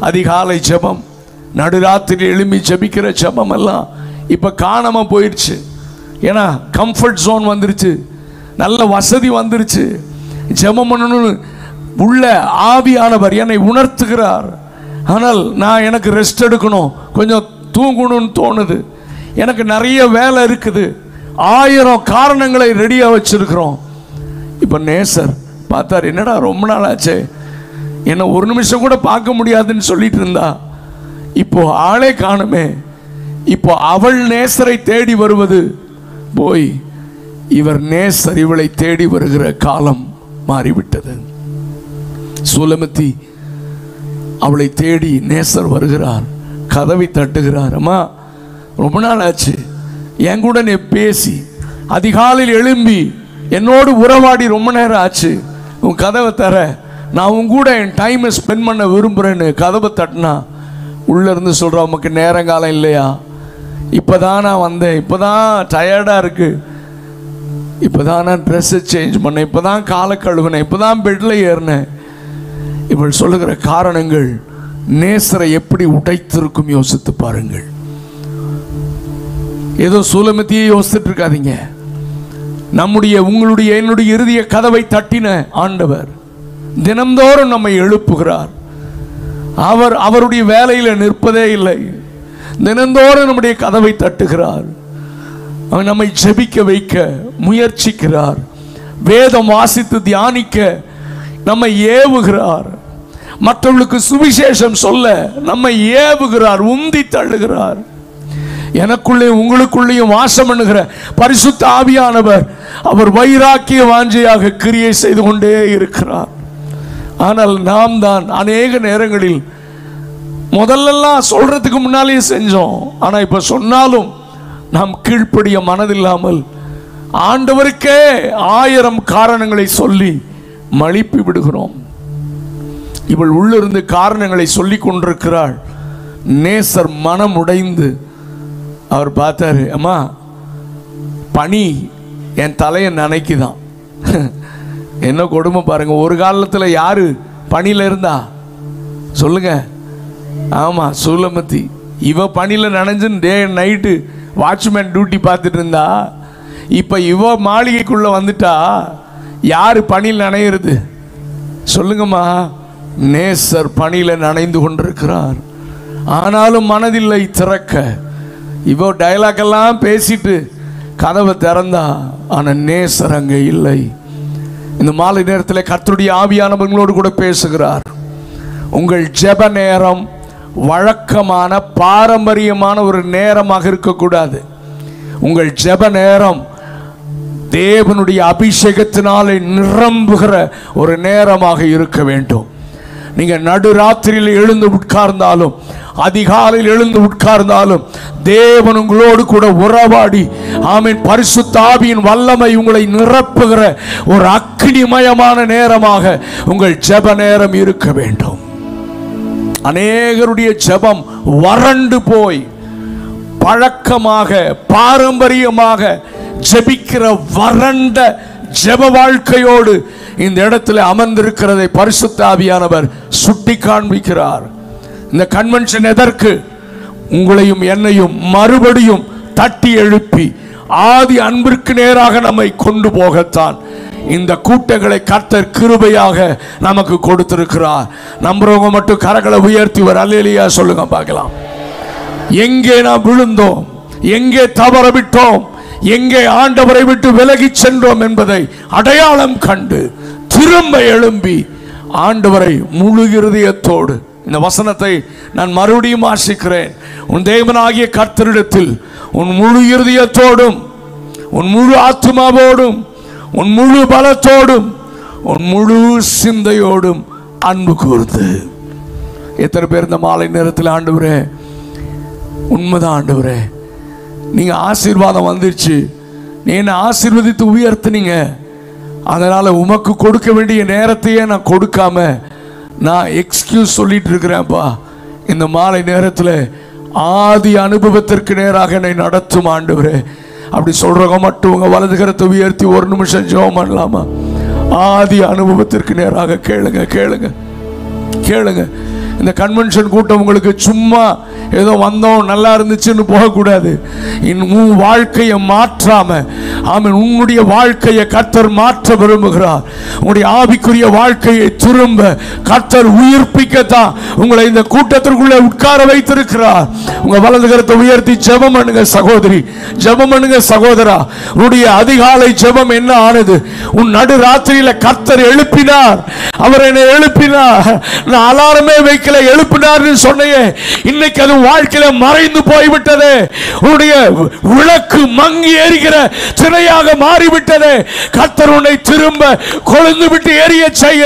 அதிகாலை ஜெபம், நடுராத்திரி எழும்பி ஜெபிக்கிற ஜெபம் எல்லாம் இப்போ காணாம போயிடுச்சு. ஏன்னா கம்ஃபர்ட் ஜோன் வந்துருச்சு, நல்ல வசதி வந்துருச்சு. ஜெபம் பண்ணணும்னு உள்ள ஆவியானவர் என்னை உணர்த்துகிறார். ஆனால் நான் எனக்கு ரெஸ்ட் எடுக்கணும், கொஞ்சம் தூங்கணும்னு தோணுது, எனக்கு நிறைய வேலை இருக்குது, 1000 காரணங்களை ரெடியாக வச்சிருக்கிறோம். இப்போ நேசர் பார்த்தார், என்னடா ரொம்ப நாள் ஆச்சு, என்னை ஒரு நிமிஷம் கூட பார்க்க முடியாதுன்னு சொல்லிட்டு இருந்தா, இப்போ ஆளே காணுமே. இப்போ அவள் நேசரை தேடி வருவது போய் இவர் நேசர் இவளை தேடி வருகிற காலம் மாறிவிட்டது. சூலமத்தி அவளை தேடி நேசர் வருகிறார், கதவை தட்டுகிறார். அம்மா ரொம்ப நாள் ஆச்சு, என் கூட நீ பேசி அதிகாலையில் எழும்பி என்னோடு உறவாடி ரொம்ப நேரம் ஆச்சு, உன் கதவை தர, நான் உன் கூட என் டைமை ஸ்பெண்ட் பண்ண விரும்புகிறேன்னு கதவை தட்டினா உள்ளேருந்து சொல்கிற, உமக்கு நேரங்காலம் இல்லையா? இப்போ தான் நான் வந்தேன், இப்போ தான் டயர்டாக இருக்குது, இப்போ தான் நான் ட்ரெஸ்ஸை சேஞ்ச் பண்ணேன், இப்போ தான் காலை கழுவினேன், இப்போ தான் பெட்டில் ஏறினேன். இவள் சொல்லுகிற காரணங்கள் நேசரை எப்படி உடைத்திருக்கும் யோசித்து பாருங்கள். ஏதோ சூலமத்தியே யோசிச்சுட்டு இருக்காதீங்க. உங்களுடைய என்னுடைய இறுதிய கதவை தட்டின ஆண்டவர் தினம்தோறும் நம்மை எழுப்புகிறார். அவருடைய வேலையில் நிற்பதே இல்லை, தினந்தோறும் நம்முடைய கதவை தட்டுகிறார். அவர் நம்மை ஜெபிக்க வைக்க முயற்சிக்கிறார். வேதம் வாசித்து தியானிக்க நம்மை ஏவுகிறார். மற்றவர்களுக்கு சுவிசேஷம் சொல்ல நம்மை ஏவுகிறார், உந்தி தள்ளுகிறார். எனக்குள்ளே உங்களுக்குள்ளேயும் வாசம் பண்ணுகிற பரிசுத்த ஆவியானவர் அவர் வைராக்கிய வாஞ்சையாக கிரியை செய்து கொண்டே இருக்கிறார். ஆனால் நாம் தான் அநேக நேரங்களில் முதல்லலாம் சொல்றதுக்கு முன்னாலே செஞ்சோம், ஆனால் இப்ப சொன்னாலும் நாம் கீழ்ப்படிய மனதில்லாமல் ஆண்டவருக்கே 1000 காரணங்களை சொல்லி மழுப்பி விடுகிறோம். இவள் உள்ளிருந்து காரணங்களை சொல்லி கொண்டிருக்கிறாள். நேசர் மனம் உடைந்து அவர் பார்த்தாரு, அம்மா பனி என் தலையை நனைக்குதான். என்ன கொடுமை பாருங்க. ஒரு காலத்தில் யாரு பனியில் இருந்தா சொல்லுங்க? ஆமா, சூலமத்தி. இவ பனியில் நனைஞ்சுன்னு டே நைட்டு வாட்ச்மேன் டியூட்டி பார்த்துட்டு இருந்தா, இப்போ இவ மாளிகைக்குள்ள வந்துட்டா யாரு பனியில் நனையிறது சொல்லுங்கம்மா? நேசர் பனியில் நனைந்து கொண்டிருக்கிறார். ஆனாலும் மனதில்லை திறக்க. இவோ டயலாக் எல்லாம் பேசிட்டு கதவை திறந்தா, ஆனால் நேசர் அங்கே இல்லை. இந்த மாலை நேரத்தில் கர்த்தருடைய ஆவியானவர்களோடு கூட பேசுகிறார். உங்கள் ஜெப நேரம் வழக்கமான பாரம்பரியமான ஒரு நேரமாக இருக்கக்கூடாது. உங்கள் ஜெப நேரம் தேவனுடைய அபிஷேகத்தினாலே நிரம்புகிற ஒரு நேரமாக இருக்க வேண்டும். நீங்க நடுராத்திரியில் எழுந்து உட்கார்ந்தாலும் அதிகாலையில் எழுந்து உட்கார்ந்தாலும் தேவன் உங்களோடு கூட உறவாடி ஆமென் பரிசுத்த ஆவியின் வல்லமை உங்களை நிரப்புகிற ஒரு அக்கினிமயமான நேரமாக உங்கள் ஜெப நேரம் இருக்க வேண்டும். அநேகருடைய ஜெபம் வறண்டு போய் பழக்கமாக பாரம்பரியமாக ஜெபிக்கிற வறண்ட ஜெப வாழ்க்கையோடு இந்த இடத்துல அமர்ந்திருக்கிறதை பரிசுத்த ஆவியானவர் சுட்டி காண்பிக்கிறார். இந்த கன்வென்ஷன் எதற்கு? உங்களையும் என்னையும் மறுபடியும் தட்டி எழுப்பி ஆதி அன்பிற்கு நேராக நம்மை கொண்டு போகத்தான் இந்த கூட்டங்களை கர்த்தர் கிருபையாக நமக்கு கொடுத்திருக்கிறார். நம்புறவங்க மட்டும் கரங்களை உயர்த்தி ஒரு அல்லேலூயா சொல்லுங்க பார்க்கலாம். எங்கே நாம் விழுந்தோம், எங்கே தவற விட்டோம், எங்கே ஆண்டவரை விட்டு விலகி சென்றோம் என்பதை அடையாளம் கண்டு திரும்ப எழும்பி ஆண்டவரை முழு இருதயத்தோடு, இந்த வசனத்தை நான் மறுபடியும் வாசிக்கிறேன், உன் தேவனாகிய கர்த்தரிடத்தில் உன் முழு இருதயத்தோடும் உன் முழு ஆத்மாவோடும் உன் முழு பலத்தோடும் உன் முழு சிந்தையோடும் அன்பு கூர்ந்து. எத்தனை பேர் இந்த மாலை நேரத்தில் ஆண்டவரே, உண்மைதான் ஆண்டவரே, நீங்க ஆசீர்வாதம் வந்துருச்சு, நீ என்ன ஆசீர்வதித்து உயர்த்தினீங்க, அதனால உமக்கு கொடுக்க வேண்டிய நேரத்தையே நான் கொடுக்காம நான் எக்ஸ்கியூஸ் சொல்லிட்டு இருக்கிறேன்ப்பா. இந்த மாலை நேரத்தில் ஆதி அனுபவத்திற்கு நேராக என்னை நடத்தும் ஆண்டவரே. அப்படி சொல்றவங்க மட்டும் உங்க வலது கரத்தை உயர்த்தி ஒரு நிமிஷம் ஜெபம் பண்ணலாமா? ஆதி அனுபவத்திற்கு நேராக கேளுங்க கேளுங்க கேளுங்க. இந்த கன்வென்ஷன் கூட்டம் உங்களுக்கு சும்மா ஏதோ வந்தோம் நல்லா இருந்துச்சுன்னு போகக்கூடாது. உன் வாழ்க்கையை மாற்றாம ஆமென் உன்னுடைய வாழ்க்கையை கர்த்தர் மாற்ற விரும்புகிறார். உங்களுடைய ஆவிக்குரிய வாழ்க்கையை திரும்ப கர்த்தர் உயிர்ப்பிக்கத்தான் உங்களை இந்த கூட்டத்திற்குள்ளே உட்கார வைத்திருக்கிறார். உங்க வலது கரத்தை உயர்த்தி ஜெபம் பண்ணுங்க சகோதரி, ஜெபம் பண்ணுங்க சகோதரா. உன்னுடைய அதிகாலை ஜெபம் என்ன ஆனது? உன் நடு ராத்திரியில கர்த்தர் எழுப்பினார், அவர் என்னை எழுப்பினார், நான் அலாரமே வைக்கல, எழுப்பினார் சொன்னையே, இன்னைக்கு அது வாழ்க்கையில மறைந்து போய்விட்டது. உன்னுடைய விளக்கு மங்கி எரிகிற திரையாக மாறிவிட்டது. கர்த்தர் உன்னை திரும்ப கொழுந்து விட்டு எரிய செய்ய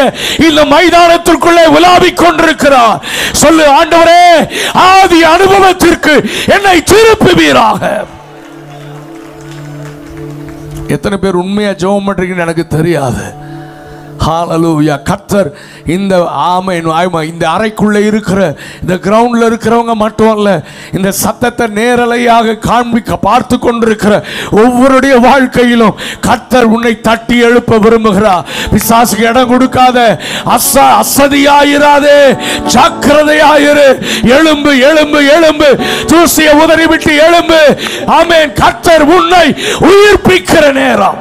இந்த மைதானத்திற்குள்ளே உலாவிக் கொண்டிருக்கிறார். சொல்லு, ஆண்டவரே ஆதி அனுபவத்திற்கு என்னை திருப்புவீராக. எத்தனை பேர் உண்மையா ஜெபம் பண்றீங்கன்னு எனக்கு தெரியாது. ஹalleluya. கர்த்தர் இந்த இந்த அறைக்குள்ள இருக்கிற இந்த கிரவுண்ட்ல இருக்கிறவங்க மட்டும் அல்ல, இந்த சத்தத்தை நேரலையாக காண்பிக்க பார்த்து கொண்டிருக்கிற ஒவ்வொருடைய வாழ்க்கையிலும் கர்த்தர் உன்னை தட்டி எழுப்ப விரும்புகிறார். பிசாசுக்கு இடம் கொடுக்காத, அசதியாயிராதே, ஜாக்கிரதையாயிரு. எழும்பு எழும்பு எழும்பு, தூசியை உதறிவிட்டு எழும்பு. ஆமென். கர்த்தர் உன்னை உயிர்ப்பிக்கிற நேரம்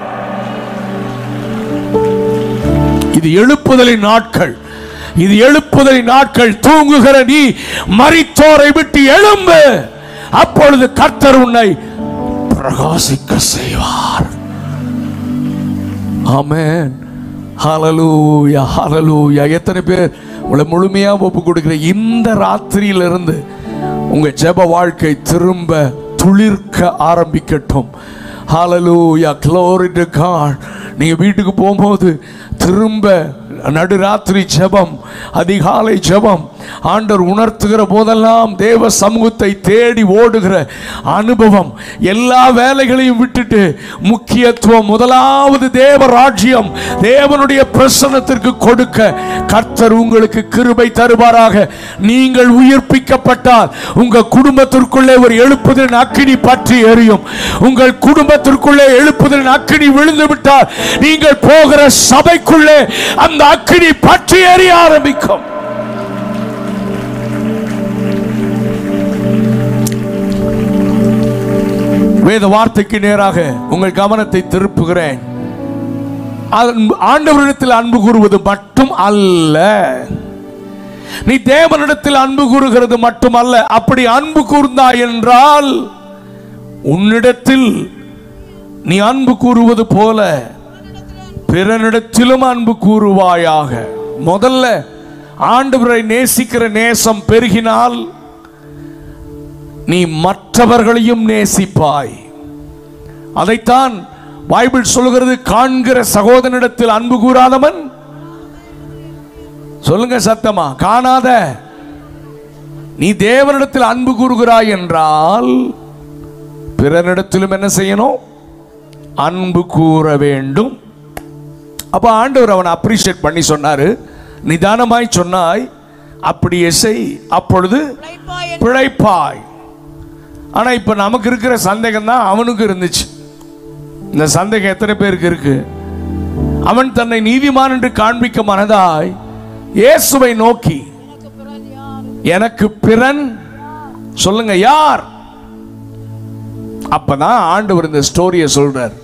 இது. எழுப்புதலின் நாட்கள், இது எழுப்புதலின் நாட்கள். தூங்குகிற நீ மரித்தோரை விட்டு எழும்பு, அப்பொழுது கர்த்தர் உன்னை பிரகாசிக்க செய்வார். ஆமென். ஹalleluya ஹalleluya. எத்தனை பேர் உங்களை முழுமையா ஒப்பு கொடுக்கிற இந்த ராத்திரியிலிருந்து உங்க ஜெப வாழ்க்கை திரும்ப துளிர்க்க ஆரம்பிக்கட்டும். ஹalleluya. glory to God. நீங்க வீட்டுக்கு போகும்போது திரும்ப நடுராத்திரி ஜெபம், அதிகாலை ஜெபம், ஆண்டவர் உணர்த்துகிற போதெல்லாம் தேவ சமூகத்தை தேடி ஓடுகிற அனுபவம், எல்லா வேலைகளையும் விட்டுட்டு முக்கியத்துவம் முதலாவது தேவ ராஜ்யம், தேவனுடைய பிரசன்னத்திற்கு கொடுக்க கர்த்தர் உங்களுக்கு கிருபை தருவாராக. நீங்கள் உயிர்ப்பிக்கப்பட்டால் உங்க குடும்பத்திற்குள்ளே ஒரு எழுப்புதலின் அக்கினி பற்றி எரியும். உங்கள் குடும்பத்திற்குள்ளே எழுப்புதலின் அக்கினி விழுந்து விட்டால் நீங்கள் போகிற சபைக்குள்ளே அந்த அக்கினி பற்றி எரிய ஆரம்பிக்கும். வேத வார்த்தைக்கு நேராக உங்கள் கவனத்தை திருப்புகிறேன். ஆண்டவரிடத்தில் அன்பு கூறுவது மட்டும் அல்ல, நீ தேவனிடத்தில் அன்பு கூறுகிறது மட்டுமல்ல. அப்படி அன்பு கூர்ந்தாய் என்றால் உன்னிடத்தில் நீ அன்பு கூறுவது போல பிறனிடத்திலும் அன்பு கூறுவாயாக. முதல்ல ஆண்டவரை நேசிக்கிற நேசம் பெருகினால் நீ மற்றவர்களையும் நேசிப்பாய். அதைத்தான் பைபிள் சொல்கிறது, காண்கிற சகோதரனிடத்தில் அன்பு கூறாதவன், சொல்லுங்க சத்தமா, காணாத. நீ தேவனிடத்தில் அன்பு கூறுகிறாய் என்றால் பிறனிடத்திலும் என்ன செய்யணும்? அன்பு கூற வேண்டும். அப்ப ஆண்டவர் அவனை அப்ரிஷியேட் பண்ணி சொன்னாரு, நிதானமாய் சொன்னாய், அப்படியே செய், அப்பொழுது பிழைப்பாய். ஆனா இப்ப நமக்கு இருக்கிற சந்தேகம் தான் அவனுக்கு இருந்துச்சு. இந்த சந்தேகம் எத்தனை பேருக்கு இருக்கு? அவன் தன்னை நீதிமான் என்று காண்பிக்க மனதாய் இயேசுவை நோக்கி, எனக்கு பிறன் சொல்லுங்க யார்? அப்பதான் ஆண்டவர் இந்த ஸ்டோரியை சொல்றார்.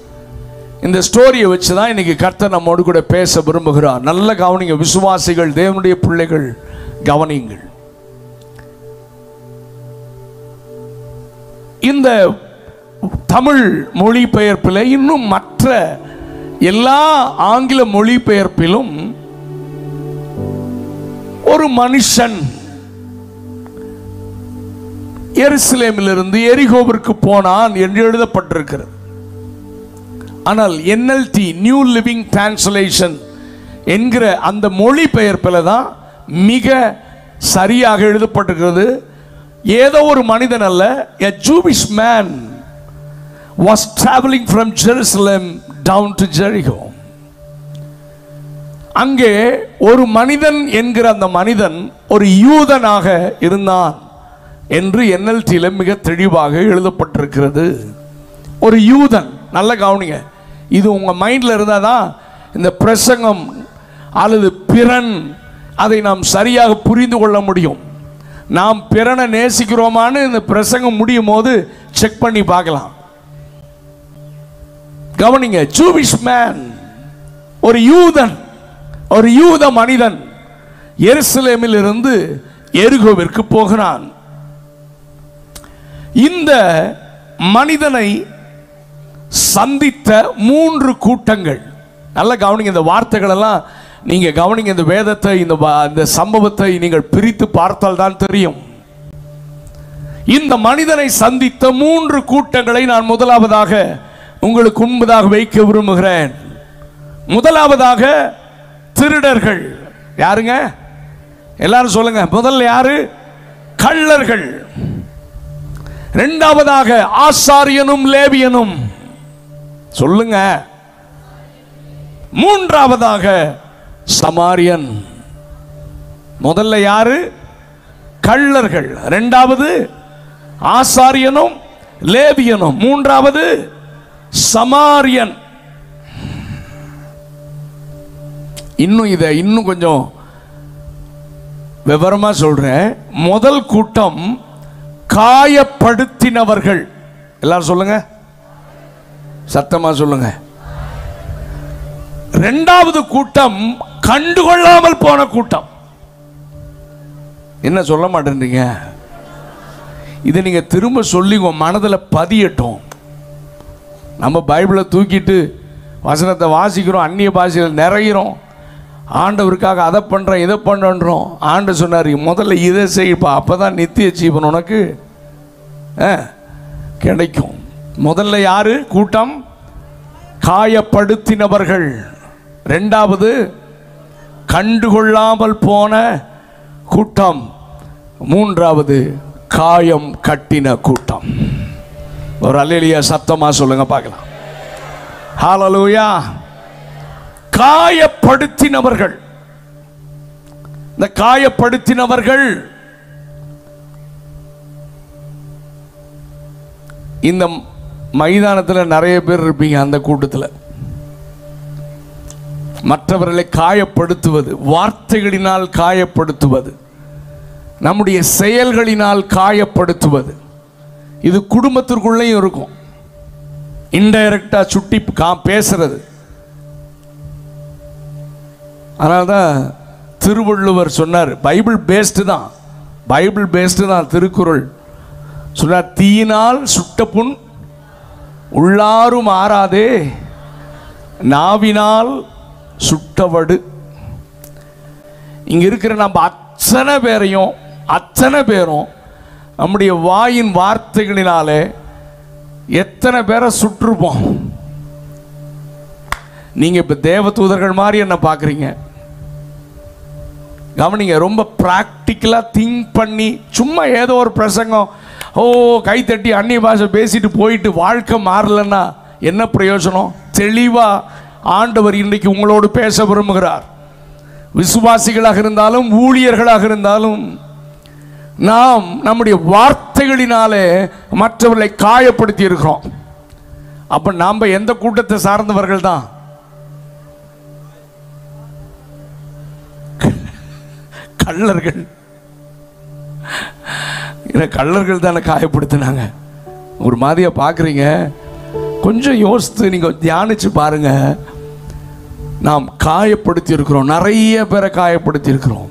இந்த ஸ்டோரியை வச்சுதான் இன்னைக்கு கர்த்தர் நம்மோடு கூட பேச விரும்புகிறார். நல்ல கவனிங்க விசுவாசிகள், தேவனுடைய பிள்ளைகள், கவனிங்கள். இந்த தமிழ் மொழிபெயர்ப்பில், இன்னும் மற்ற எல்லா ஆங்கில மொழிபெயர்ப்பிலும் ஒரு மனுஷன் எருசலேமிலிருந்து எரிகோவிற்கு போனான் என்று எழுதப்பட்டிருக்கிறது. ஆனால் NLT நியூ லிவிங் டிரான்ஸ்லேஷன் என்கிற அந்த மொழிபெயர்ப்பில் தான் மிக சரியாக எழுதப்பட்டிருக்கிறது. ஏதோ ஒரு மனிதன் அல்ல, a Jewish man was traveling from Jerusalem down to Jericho. அங்கே ஒரு மனிதன் என்கிற அந்த மனிதன் ஒரு யூதனாக இருந்தான் என்று NLTல மிக தெளிவாக எழுதப்பட்டிருக்கிறது. ஒரு யூதன். நல்ல கவனிங்க, இது உங்க மைண்ட்ல இருந்தாதான் இந்த பிரசங்கம் அல்லது பிறன் அதை நாம் சரியாக புரிந்து கொள்ள முடியும். நாம் பிறனை நேசிக்கிறோமான்னு இந்த பிரசங்கம் முடியும் போது செக் பண்ணி பார்க்கலாம். கவனிங்க, ஜூவிஷ் மேன், ஒரு யூதன், ஒரு யூத மனிதன் எருசலேமில் இருந்து எரிகோவிற்கு போகிறான். இந்த மனிதனை சந்தித்த 3 கூட்டங்கள். நல்ல கவனிங்க, இந்த வார்த்தைகள் எல்லாம் நீங்க கவனிங்க. இந்த வேதத்தை, இந்த சம்பவத்தை நீங்கள் பிரித்து பார்த்தால் தான் தெரியும். இந்த மனிதனை சந்தித்த 3 கூட்டங்களை நான் முதலாவதாக உங்களுக்கு முன்பதாக வைக்க விரும்புகிறேன். முதலாவதாக திருடர்கள். யாருங்க? எல்லாரும் சொல்லுங்க. முதல்ல யாரு? கள்ளர்கள். இரண்டாவதாக ஆசாரியனும் லேவியனும். சொல்லுங்க. மூன்றாவதாக சமாரியன். முதல்ல யாரு? கள்ளர்கள். இரண்டாவது ஆசாரியனும் லேவியனும். மூன்றாவது சமாரியன். இன்னும் கொஞ்சம் விவரமா சொல்றேன். முதல் கூட்டம் காயப்படுத்தினவர்கள். எல்லாரும் சொல்லுங்க, சத்தமா சொல்லுங்க. இரண்டாவது கூட்டம் கண்டுகொள்ளாமல் போன கூட்டம். என்ன சொல்ல மாட்டேன்றீங்க? இதை நீங்க திரும்ப சொல்லி உங்க மனதில் பதியட்டும். நம்ம பைபிளை தூக்கிட்டு வசனத்தை வாசிக்கிறோம், அந்நிய பாஷையில் நிறைகிறோம், ஆண்டவருக்காக அதை பண்ணுறோம் இதை பண்ணுறோம். ஆண்டவர் சொன்னார், முதல்ல இதை செய்ப்பா, அப்போ தான் நித்திய ஜீவன் உனக்கு கிடைக்கும். முதல்ல யாரு கூட்டம்? காயப்படுத்தினவர்கள். இரண்டாவது கண்டுகொள்ளாமல் போன கூட்டம். மூன்றாவது காயம் கட்டின கூட்டம். ஒரு அல்லேலூயா சத்தமா சொல்லுங்க பார்க்கலாம். ஹல்லேலூயா. காயப்படுத்தினவர்கள். இந்த காயப்படுத்தினவர்கள் இந்த மைதானத்தில் நிறைய பேர் இருப்பீங்க. அந்த கூட்டத்தில் மற்றவர்களை காயப்படுத்துவது, வார்த்தைகளினால் காயப்படுத்துவது, நம்முடைய செயல்களினால் காயப்படுத்துவது, இது குடும்பத்திற்குள்ளேயும் இருக்கும். இன்டைரக்டா சுட்டி பேசுறது. அதனால்தான் திருவள்ளுவர் சொன்னார், பைபிள் பேஸ்டு தான் திருக்குறள் சொன்னார், தீயினால் சுட்ட புண் உள்ளாரும் ஆறாதே, நாவினால் சுட்டவடு. இங்க இருக்கிற நம்ம அத்தனை பேரும் நம்முடைய வாயின் வார்த்தைகளினாலே எத்தனை பேரை சுற்றுப்போம். நீங்க இப்ப தேவதூதர்கள் மாதிரி என்ன பார்க்குறீங்க? கவனிங்க, ரொம்ப பிராக்டிக்கலா திங்க் பண்ணி சும்மா ஏதோ ஒரு பிரசங்கம் கைத்தட்டி அந்நிய பாஷை பேசிட்டு போயிட்டு வாழ்க்கை மாறலன்னா என்ன பிரயோஜனம்? தெளிவா ஆண்டவர் இன்றைக்கு உங்களோடு பேச விரும்புகிறார். விசுவாசிகளாக இருந்தாலும் ஊழியர்களாக இருந்தாலும் நாம் நம்முடைய வார்த்தைகளினாலே மற்றவர்களை காயப்படுத்தி இருக்கிறோம். அப்ப நாம எந்த கூட்டத்தை சார்ந்தவர்கள் தான்? கள்ளர்கள். கள்ளர்கள் தானே காயப்படுத்தினாங்க. ஒரு மாதிரியா பார்க்குறீங்க? கொஞ்சம் யோசித்து நீங்க தியானிச்சு பாருங்க. நாம் காயப்படுத்தி இருக்கிறோம், நிறைய பேரை காயப்படுத்தி இருக்கிறோம்.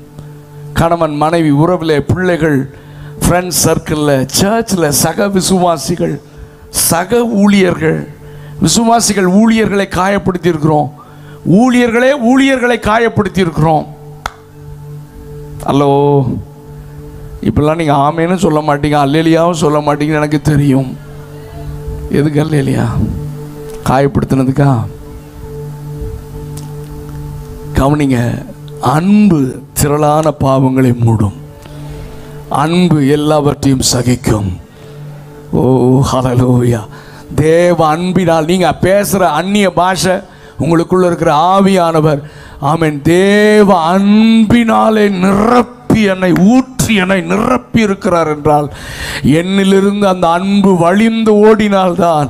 கணவன் மனைவி உறவில், பிள்ளைகள், ஃப்ரெண்ட்ஸ் சர்க்கிளில், சர்ச்சில், சக விசுவாசிகள், சக ஊழியர்கள், விசுவாசிகள் ஊழியர்களை காயப்படுத்தி இருக்கிறோம். ஊழியர்களை காயப்படுத்தி இருக்கிறோம். ஹலோ, இப்பெல்லாம் நீங்கள் ஆமேன்னு சொல்ல மாட்டீங்க, அல்லேலியாவும் சொல்ல மாட்டீங்கன்னு எனக்கு தெரியும். எதுக்கு அல்லேலியா? காயப்படுத்தினதுக்கா? கவனிங்க, அன்பு திரளான பாவங்களை மூடும், அன்பு எல்லாவற்றையும் சகிக்கும். ஓ ஹல்லேலூயா. தேவ அன்பினால் நீங்க பேசுற அந்நிய பாஷை, உங்களுக்குள்ள இருக்கிற ஆவியானவர் ஆமென் தேவ அன்பினாலே நிரப்பி என்னை ஊற்றி என்னை நிரப்பி இருக்கிறார் என்றால், என்னிலிருந்து அந்த அன்பு வழிந்து ஓடினால்தான்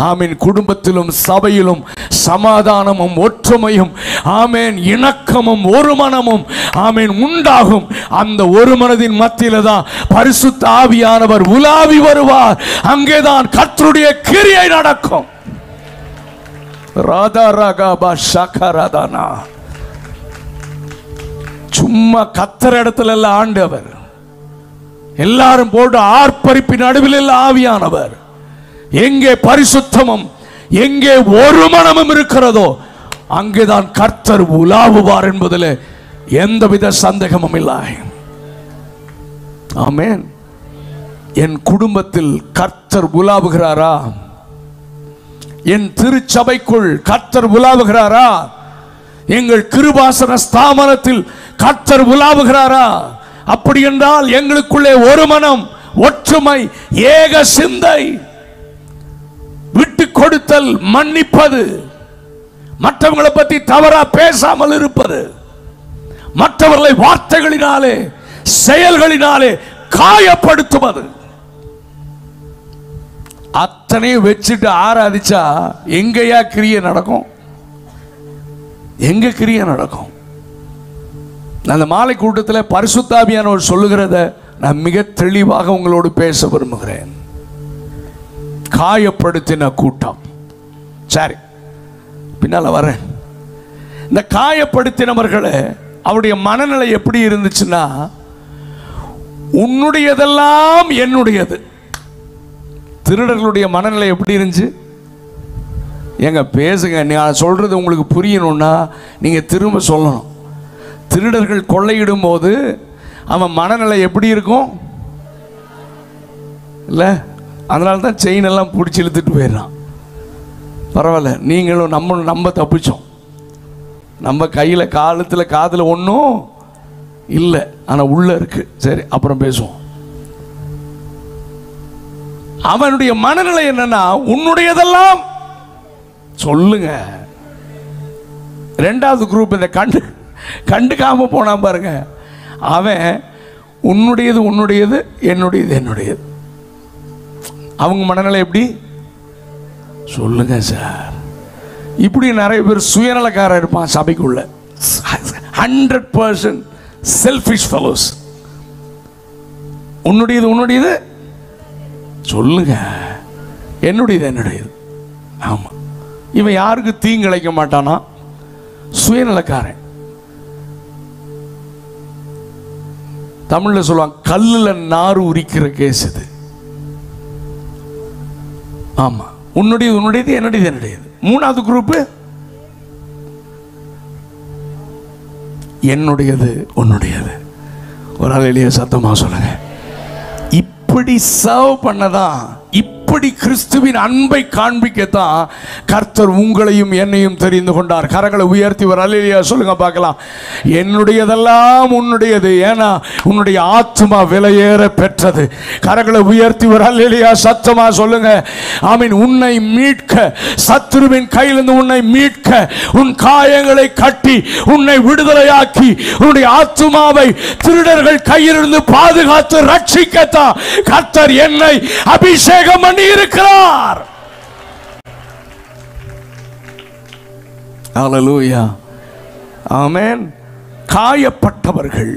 ஆமென் குடும்பத்திலும் சபையிலும் சமாதானமும் ஒற்றுமையும் ஆமென் இணக்கமும் ஒரு மனமும் ஆமென் உண்டாகும். அந்த ஒரு மனதின் மத்தியில தான் பரிசுத்த ஆவியானவர் உலாவி வருவார். அங்கேதான் கர்த்தருடைய கிரியை நடக்கும். ராதா ராகா ஷகராதானா. சும்மா கத்தர் இடத்துல எல்லாம் ஆண்டவர், எல்லாரும் போட்டு ஆர்ப்பரிப்பின் நடுவில் எல்லாம் ஆவியானவர். எங்கே பரிசுத்தமும் எங்கே ஒரு மனமும் இருக்கிறதோ அங்கேதான் கர்த்தர் உலாவுவார் என்பதில் எந்தவித சந்தேகமும் இல்லை. ஆமென். என் குடும்பத்தில் கர்த்தர் உலாவுகிறாரா? என் திருச்சபைக்குள் கர்த்தர் உலாவுகிறாரா? எங்கள் கிருபாசன ஸ்தாபனத்தில் கர்த்தர் உலாவுகிறாரா? அப்படி என்றால் எங்களுக்குள்ளே ஒரு மனம், ஒற்றுமை, ஏக சிந்தை, விட்டு கொடுத்தல், மன்னிப்பது, மற்றவங்களை பற்றி தவறா பேசாமல் இருப்பது, மற்றவர்களை வார்த்தைகளினாலே செயல்களினாலே காயப்படுத்துவது, அத்தனையும் வச்சுட்டு ஆராதிச்சா எங்கயா கிரியை நடக்கும்? எங்க கிரியை நடக்கும்? அந்த மாலை கூட்டத்தில் பரிசுத்த ஆவியானவர் சொல்லுகிறத நான் மிக தெளிவாக உங்களோடு பேச விரும்புகிறேன். காயப்படுத்தின கூட்டம். சரி, பின்னால வரேன். இந்த காயப்படுத்தினவர்களை அவருடைய மனநிலை எப்படி இருந்துச்சுன்னா, உன்னுடையதெல்லாம் என்னுடையது. திருடர்களுடைய மனநிலை எப்படி இருந்துச்சு? ஏங்க பேசுங்க, நான் சொல்றது உங்களுக்கு புரியணும்னா நீங்க திரும்ப சொல்லணும். திருடர்கள் கொள்ளையிடும் போது அவன் மனநிலை எப்படி இருக்கும்? இல்லை, அதனால தான் செயின் எல்லாம் பிடிச்சி இழுத்துட்டு போயிடறான். பரவாயில்ல, நீங்களும் நம்ம தப்பிச்சோம். நம்ம கையில் காலத்தில் காதில் ஒன்றும் இல்லை, ஆனால் உள்ள இருக்கு. சரி, அப்புறம் பேசுவோம். அவனுடைய மனநிலை என்னன்னா, உன்னுடையதெல்லாம் சொல்லுங்க. ரெண்டாவது குரூப் இந்த கண்டுக்காம போனா பாருங்க, அவன் உன்னுடையது உன்னுடையது, என்னுடையது என்னுடையது. அவங்க மனநிலை எப்படி? சொல்லுங்க சார். இப்படி நிறைய பேர் சுயநலக்காரர் இருப்பான் சபைக்குள்ள. 100% செல்ஃபிஷ் ஃபெலோஸ். உன்னுடையது உன்னுடையது சொல்லுங்க, என்னுடையது என்னுடையது. ஆமா, இவன் யாருக்கு தீங்கிழைக்க மாட்டானா? சுயநலக்காரன். தமிழ்ல சொல்லுவாங்க, கல்லுல நாறு உரிக்கிற கேஸ் இது. ஆமா, உன்னுடையது உன்னுடையது, என்னுடையது என்னுடையது. மூணாவது குரூப், என்னுடையது உன்னுடையது. ஒரு ஆள் எளிய சத்தமா சொல்லுங்க. இப்படி சர்வ் பண்ணதான், இப்படி கிறிஸ்துவின் அன்பை காண்பிக்கத்தான் கர்த்தர் உங்களையும் என்னையும் தெரிந்து கொண்டார். கரங்களை உயர்த்தி ஒரு அல்லேலூயா சொல்லுங்க பார்க்கலாம். என்னுடையதெல்லாம் உன்னுடையது, ஏன்னா உன்னுடைய ஆத்துமா விலையேற பெற்றது. கரங்களை உயர்த்தி ஒரு அல்லேலூயா சத்தமா சொல்லுங்க. ஆமீன். உன்னை மீட்க, சத்துருவின் கையிலிருந்து உன்னை மீட்க, உன் காயங்களை கட்டி உன்னை விடுதலையாக்கி உன்னுடைய ஆத்துமாவை திருடர்கள் கையிலிருந்து பாதுகாத்து ரட்சிக்கத்தான் கர்த்தர் என்னை அபிஷேகம் பண்ணி இருக்கிறார். ஹல்லேலூயா, ஆமென். காயப்பட்டவர்கள்,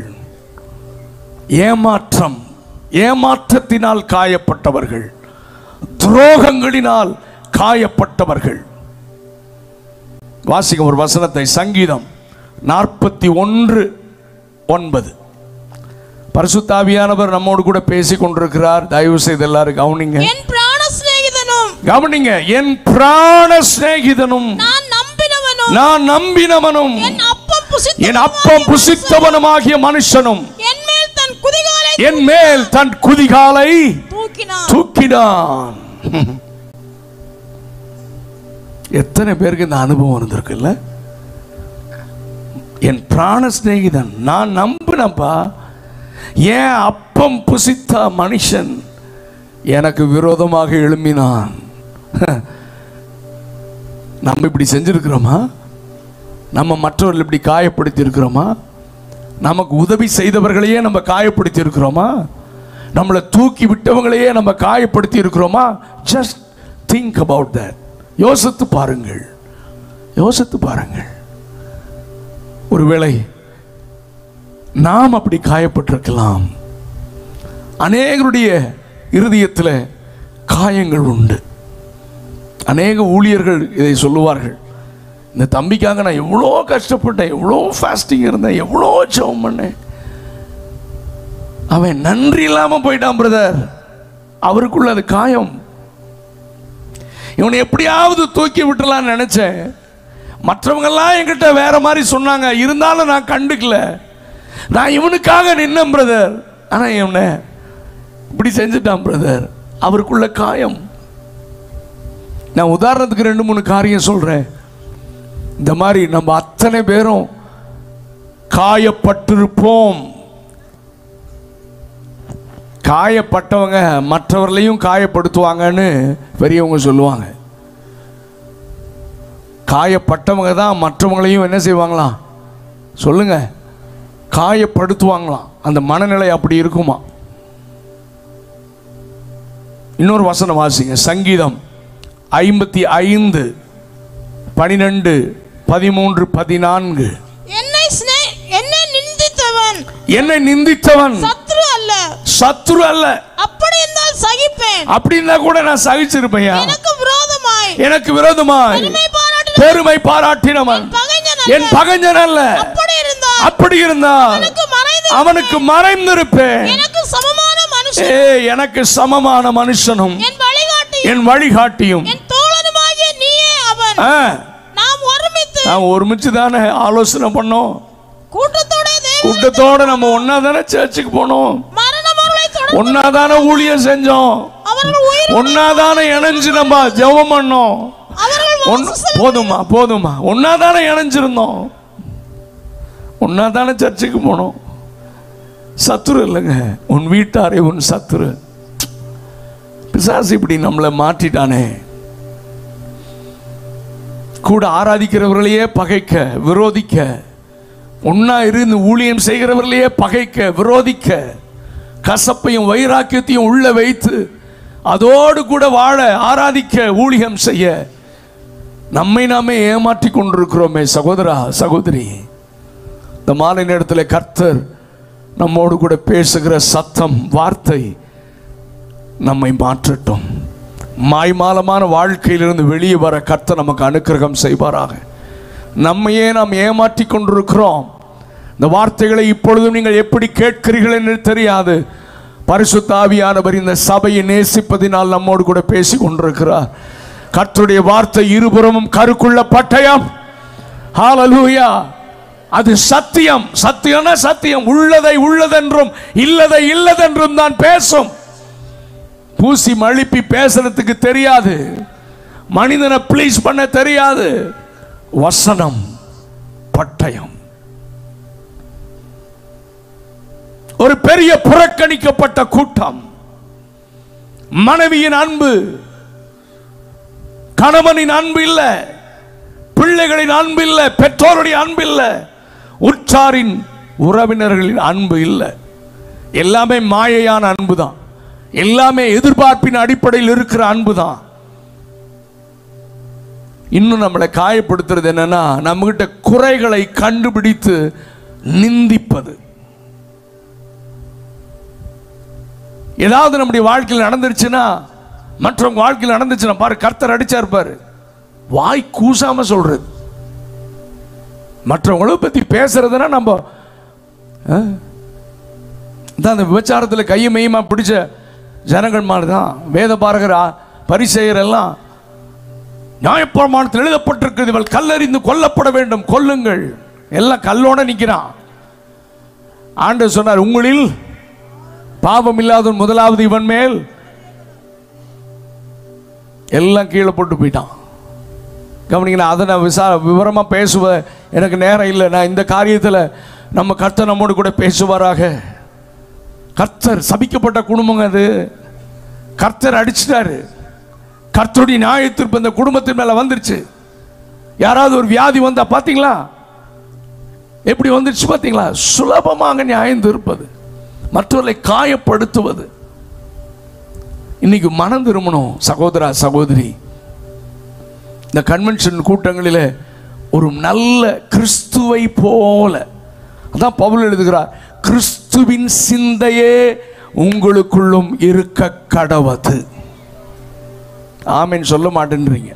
ஏமாற்றத்தினால் காயப்பட்டவர்கள், துரோகங்களினால் காயப்பட்டவர்கள். வாசிக்க ஒரு வசனத்தை, சங்கீதம் 41:9. பரிசுத்த ஆவியானவர் நம்மோடு கூட பேசிக் கொண்டிருக்கிறார். தயவு செய்து எல்லாரும் கவனிங்க. கவனிங்க. என் பிராண சிநேகிதனும் நான் நம்பினவனும் என் அப்பம் புசித்தவனுமாகிய மனுஷனும் என் மேல் தன் குதிகாலை தூக்கினான். எத்தனை பேருக்கு இந்த அனுபவம் இருந்திருக்குல்ல? என் பிராண சிநேகிதன், நான் நம்பினப்பா, ஏன் அப்பம் புசித்த மனுஷன் எனக்கு விரோதமாக எழும்பினான். நம்ம இப்படி செஞ்சிருக்கிறோமா? நம்ம மற்றவர்கள் இப்படி காயப்படுத்தி இருக்கிறோமா? நமக்கு உதவி செய்தவர்களையே நம்ம காயப்படுத்தி இருக்கிறோமா? நம்மளை தூக்கி விட்டவங்களையே நம்ம காயப்படுத்தி இருக்கிறோமா? Just think about that. யோசித்து பாருங்கள், யோசித்து பாருங்கள். ஒருவேளை நாம் அப்படி காயப்பட்டிருக்கலாம். அநேகருடைய இருதயத்தில் காயங்கள் உண்டு. அநேக ஊழியர்கள் இதை சொல்லுவார்கள். இந்த தம்பிக்காக நான் எவ்வளோ கஷ்டப்பட்டேன், எவ்வளோ ஃபாஸ்டிங் இருந்தேன், எவ்வளோ ஜெபம் பண்ணேன், அவன் நன்றி இல்லாமல் போயிட்டான் பிரதர். அவருக்குள்ள அது காயம். இவனை எப்படியாவது தூக்கி விட்டுலான்னு நினைச்சேன். மற்றவங்கெல்லாம் என்கிட்ட வேற மாதிரி சொன்னாங்க, இருந்தாலும் நான் கண்டுக்கல. நான் இவனுக்காக நின்னேன் பிரதர், ஆனா இவனை இப்படி செஞ்சுட்டான் பிரதர். அவருக்குள்ள காயம். நான் உதாரணத்துக்கு 2-3 காரியம் சொல்றேன். இந்த மாதிரி நம்ம அத்தனை பேரும் காயப்பட்டிருப்போம். காயப்பட்டவங்க மற்றவர்களையும் காயப்படுத்துவாங்கன்னு பெரியவங்க சொல்லுவாங்க. காயப்பட்டவங்க தான் மற்றவங்களையும் என்ன செய்வாங்களாம் சொல்லுங்க, காயப்படுத்துவாங்களாம். அந்த மனநிலை அப்படி இருக்குமா? இன்னொரு வசனம் வாசிங்க, சங்கீதம் 55 12 13 14. என்னை நிந்தித்தவன் சத்துரு அல்ல, அப்படி இருந்தா கூட நான் சகிச்சிருப்பேன். எனக்கு விரோதமாய் பெருமை பாராட்டினவன் என் பகைஞன் அல்ல, அப்படி இருந்தால் அவனுக்கு மறைந்திருப்பேன். எனக்கு சமமான மனுஷனும் என் வழிகாட்டியும் நாம் ஒருமிச்சு தானே ஆலோசனை பண்ணோம். கூட்டத்தோட நம்ம ஒன்னாதானே சர்ச்சுக்கு போனோம், ஒன்னாதானே ஊழியம் செஞ்சோம், ஒன்னாதானே இணைஞ்சு நம்ம ஜெபம் பண்ணோம். போதுமா போதுமா, ஒன்னாதானே இணைஞ்சிருந்தோம், ஒன்னாதானே சர்ச்சுக்கு போனோம். சத்துரு இல்லைங்க, உன் வீட்டாரே உன் சத்துரு. பிசாசு இப்படி நம்மளை மாற்றிட்டானே. கூட ஆராதிக்கிறவர்களையே பகைக்க விரோதிக்க, ஒன்னா இருந்து ஊழியம் செய்கிறவர்களையே பகைக்க விரோதிக்க, கசப்பையும் வைராக்கியத்தையும் உள்ள வைத்து அதோடு கூட வாழ ஆராதிக்க ஊழியம் செய்ய நம்மை நாமே ஏமாற்றி கொண்டிருக்கிறோமே சகோதரா சகோதரி. இந்த மாலை நேரத்தில் கர்த்தர் நம்மோடு கூட பேசுகிற சத்தம் வார்த்தை நம்மை மாற்றட்டும். மாய்மாலமான வாழ்க்கையிலிருந்து வெளியே வர கர்த்தர் நமக்கு அனுக்கிரகம் செய்வாராக. நம்மையே நாம் ஏமாற்றி கொண்டிருக்கிறோம். இந்த வார்த்தைகளை இப்பொழுதும் நீங்கள் எப்படி கேட்கிறீர்கள் என்று தெரியாது. பரிசுத்த ஆவியானவர் இந்த சபையை நேசிப்பதினால் நம்மோடு கூட பேசி கொண்டிருக்கிறார். கர்த்தருடைய வார்த்தை இருபுறமும் கருக்குள்ள பட்டயம். ஹல்லேலூயா. அது சத்தியம். சத்தியம்னா சத்தியம். உள்ளதை உள்ளதென்றும் இல்லதை இல்லதென்றும் தான் பேசும். பூசி மழுப்பி பேசுறதுக்கு தெரியாது, மனிதனை ப்ளீஸ் பண்ண தெரியாது. வசனம் பட்டயம். ஒரு பெரிய புறக்கணிக்கப்பட்ட கூட்டம். மனைவியின் அன்பு, கணவனின் அன்பு இல்ல, பிள்ளைகளின் அன்பு இல்ல, பெற்றோருடைய அன்பு இல்ல, உற்றாரின் உறவினர்களின் அன்பு இல்ல. எல்லாமே மாயையான அன்பு தான். எல்லாமே எதிர்பார்ப்பின் அடிப்படையில் இருக்கிற அன்பு தான். இன்னும் நம்மளை காயப்படுத்துறது என்னன்னா, நம்ம கிட்ட குறைகளை கண்டுபிடித்து நிந்திப்பது. ஏதாவது நம்முடைய வாழ்க்கையில் நடந்துருச்சுன்னா, மற்றவங்க வாழ்க்கையில் நடந்துச்சுன்னா, பாரு கர்த்தர் அடிச்சார் பாரு, வாய் கூசாம சொல்றது. மற்றவங்கள பத்தி பேசுறதுன்னா நம்ம அந்த விபச்சாரத்தில் கையை மெய்யமா பிடிச்ச ஜனங்கள் மாதிரி தான். வேத பாரகர் பரிசேயர் எல்லாம் நியாயப்பிரமாணத்தில் எழுதப்பட்டிருக்கிறது, இவள் கல்லறிந்து கொல்லப்பட வேண்டும், கொல்லுங்கள். எல்லாம் கல்லோட நிற்கிறான். ஆண்டவர் சொன்னார், உங்களில் பாவம் இல்லாத முதலாவது இவன் மேல். எல்லாம் கீழே போட்டு போயிட்டான். கவனிங்களா, அதை நான் விவரமாக பேசுவ எனக்கு நேரம் இல்லை. நான் இந்த காரியத்தில் நம்ம கர்த்தர் நம்மோடு கூட பேசுவாராக. கர்த்தர் சபிக்கப்பட்ட குடும்பங்க அது. கர்த்தர் அடிச்சிட்டாரு. கர்த்தருடைய நியாயத்தீர்ப்பு இந்த குடும்பத்தின் மேல வந்துருச்சு. யாராவது ஒரு வியாதி வந்தா பாத்தீங்களா எப்படி வந்துருச்சு பாத்தீங்களா? சுலபமாக நியாயம் தீர்ப்பது, மற்றவர்களை காயப்படுத்துவது. இன்னைக்கு மனம் திரும்பணும் சகோதரா சகோதரி. இந்த கன்வென்ஷன் கூட்டங்களில் ஒரு நல்ல கிறிஸ்துவை போல, அதான் பவுல் எழுதுகிறார், கிறிஸ்துவின் சிந்தையே உங்களுக்குள்ளும் இருக்க கடவது. ஆமென் சொல்ல மாட்டேன்றீங்க.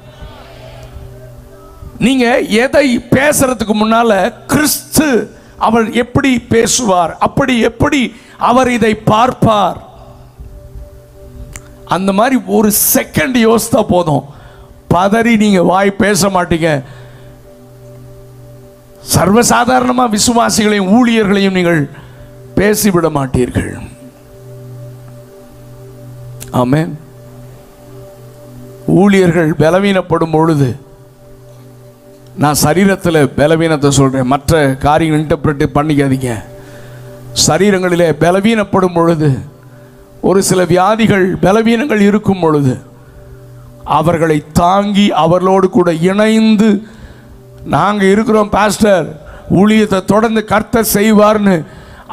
நீங்க எதை பேசுறதுக்கு முன்னால கிறிஸ்து அவர் எப்படி பேசுவார், அப்படி எப்படி அவர் இதை பார்ப்பார், அந்த மாதிரி ஒரு செகண்ட் யோசித்தா போதும். பதறி நீங்க வாய் பேச மாட்டீங்க. சர்வசாதாரணமா விசுவாசிகளையும் ஊழியர்களையும் நீங்கள் பேசிவிட மாட்டீர்கள். ஆமென். ஊழியர்கள் பலவீனப்படும் பொழுது, நான் சரீரத்தில் பலவீனத்தை சொல்றேன், மற்ற காரியங்கள் இன்டர்பிரேட் பண்ணிக்காதீங்க. சரீரங்களிலே பலவீனப்படும் பொழுது, ஒரு சில வியாதிகள் பலவீனங்கள் இருக்கும் பொழுது, அவர்களை தாங்கி அவர்களோடு கூட இணைந்து நாங்கள் இருக்கிறோம் பாஸ்டர், ஊழியத்தை தொடர்ந்து கர்த்தர் செய்வார்னு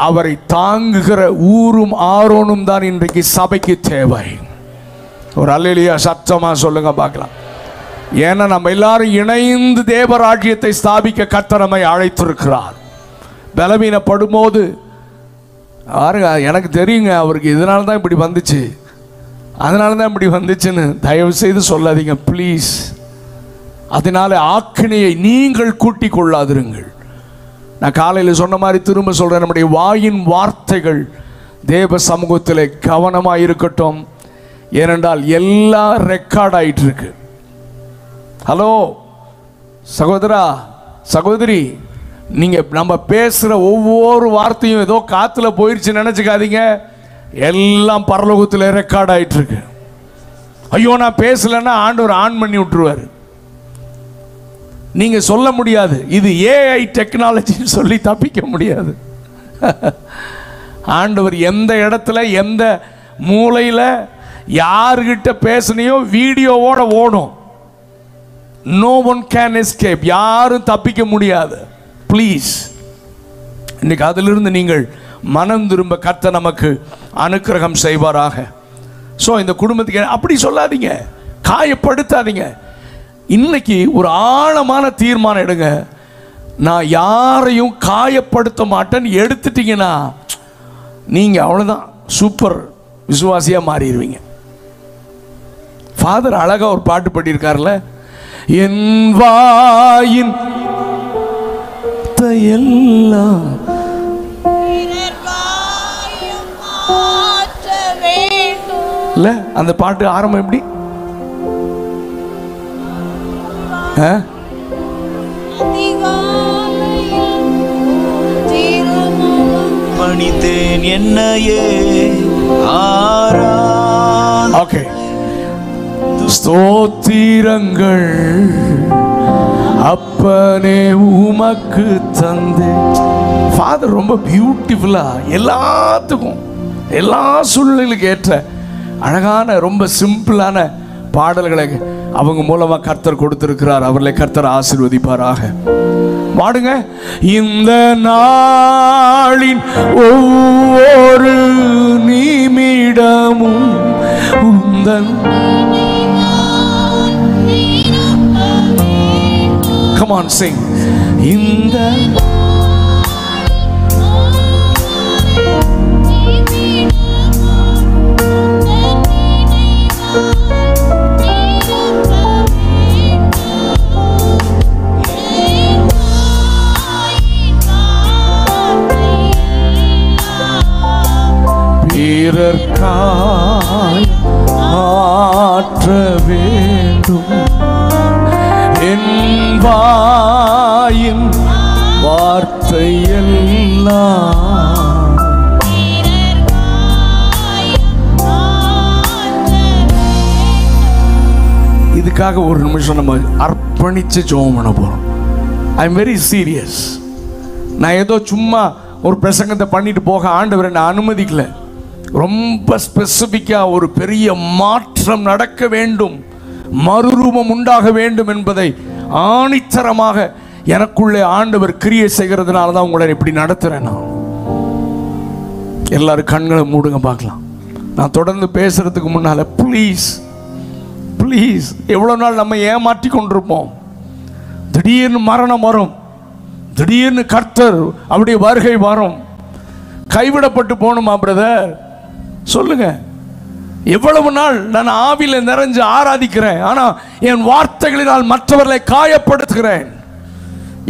அவரை தாங்குகிற ஊரும் ஆரோனும் தான் இன்றைக்கு சபைக்கு தேவை. ஒரு அல்லேலூயா சத்தமா சொல்லுங்க பார்க்கலாம். ஏன்னா நம்ம எல்லாரும் இணைந்து தேவராஜ்யத்தை ஸ்தாபிக்க கர்த்தர் நம்மை அழைத்திருக்கிறார். பலவீனப்படும் போது பாருங்க, எனக்கு தெரியுங்க அவருக்கு இதனால தான் இப்படி வந்துச்சு, அதனால தான் இப்படி வந்துச்சுன்னு தயவு செய்து சொல்லாதீங்க ப்ளீஸ். அதனால ஆக்கினையை நீங்கள் கூட்டிக் கொள்ளாதிருங்கள். நான் காலையில் சொன்ன மாதிரி திரும்ப சொல்றேன், நம்முடைய வாயின் வார்த்தைகள் தேவ சமூகத்தில் கவனமாக இருக்கட்டும். ஏனென்றால் எல்லாம் ரெக்கார்ட் ஆயிட்டு இருக்கு. ஹலோ சகோதரா சகோதரி, நீங்க நம்ம பேசுற ஒவ்வொரு வார்த்தையும் ஏதோ காத்துல போயிடுச்சு நினைச்சுக்காதீங்க. எல்லாம் பரலோகத்தில் ரெக்கார்ட் ஆயிட்டு இருக்கு. ஐயோ நான் பேசலன்னா ஆண்டவர் ஆன் பண்ணி விட்டுருவாரு. நீங்க சொல்ல முடியாது இது ஏஐ டெக்னாலஜின்னு சொல்லி தப்பிக்க முடியாது. ஆண்டவர் எந்த இடத்துல எந்த மூலையில் யார்கிட்ட பேசுனியோ வீடியோவோட ஓடும். No one can escape. யாரும் தப்பிக்க முடியாது. ப்ளீஸ் இன்னைக்கு அதிலிருந்து நீங்கள் மனம் திரும்ப கர்த்தர் நமக்கு அனுக்கிரகம் செய்வாராக. ஸோ இந்த குடும்பத்துக்கு அப்படி சொல்லாதீங்க, காயப்படுத்தாதீங்க. இன்னைக்கு ஒரு ஆழமான தீர்மானம் எடுங்க. நான் யாரையும் காயப்படுத்த மாட்டேன்னு எடுத்துட்டீங்கன்னா நீங்கள் அவ்வளோதான், சூப்பர் விசுவாசியாக மாறிடுவீங்க. ஃபாதர் அழகாக ஒரு பாட்டு பாடியிருக்கார்ல, என் வாயின் எல்லாம் இல்ல. அந்த பாட்டு ஆரம்பம் எப்படி? மணித்தேன் என்னையே ஓகே. ஸ்தோத்திரங்கள் அப்பனே உமக்கு தந்தே. ஃபாதர் ரொம்ப பியூட்டிஃபுல்லா எல்லாத்துக்கும் எல்லா சூழ்நிலைகளுக்கு ஏற்ற அழகான ரொம்ப சிம்பிளான பாடல்களை அவங்க மூலமா கர்த்தர் கொடுத்திருக்கிறார். அவர்களை கர்த்தர் ஆசீர்வதிப்பாராக. பாடுங்க. இந்த நாளின் ஒவ்வொரு நிமிடமும் உந்தன். Come on, sing. இந்த பிறர்க்காய் ஆற்ற வேண்டும் என் வாயின் வார்த்தை எல்லாம். இதுக்காக ஒரு நிமிஷம் நம்ம அர்ப்பணிச்சு ஜெபம் பண்ண போறோம். I am very serious. நான் ஏதோ சும்மா ஒரு பிரசங்கத்தை பண்ணிட்டு போக ஆண்டவரை நான் அனுமதிக்கல. ரொம்ப ஸ்பெசிபிக்கா ஒரு பெரிய மாற்றம் நடக்க வேண்டும், மறுரூபம் உண்டாக வேண்டும் என்பதை ஆணித்தரமாக எனக்குள்ளே ஆண்டவர் கிரியை செய்கிறதுனால தான் உங்களை இப்படி நடத்துறேன். நான் எல்லாரும் கண்களை மூடுங்க பார்க்கலாம். நான் தொடர்ந்து பேசுறதுக்கு முன்னால ப்ளீஸ் ப்ளீஸ், எவ்வளோ நாள் நம்ம ஏமாற்றி கொண்டிருப்போம். திடீர்னு மரணம் வரும், திடீர்னு கர்த்தர் அவருடைய வருகை வரும். கைவிடப்பட்டு போகணுமா பிரதர்? சொல்லுங்க. எவ்வளவு நாள் நான் ஆவில நிறைஞ்சு ஆராதிக்கிறேன், ஆனா என் வார்த்தைகளினால் மற்றவர்களை காயப்படுத்துகிறேன்.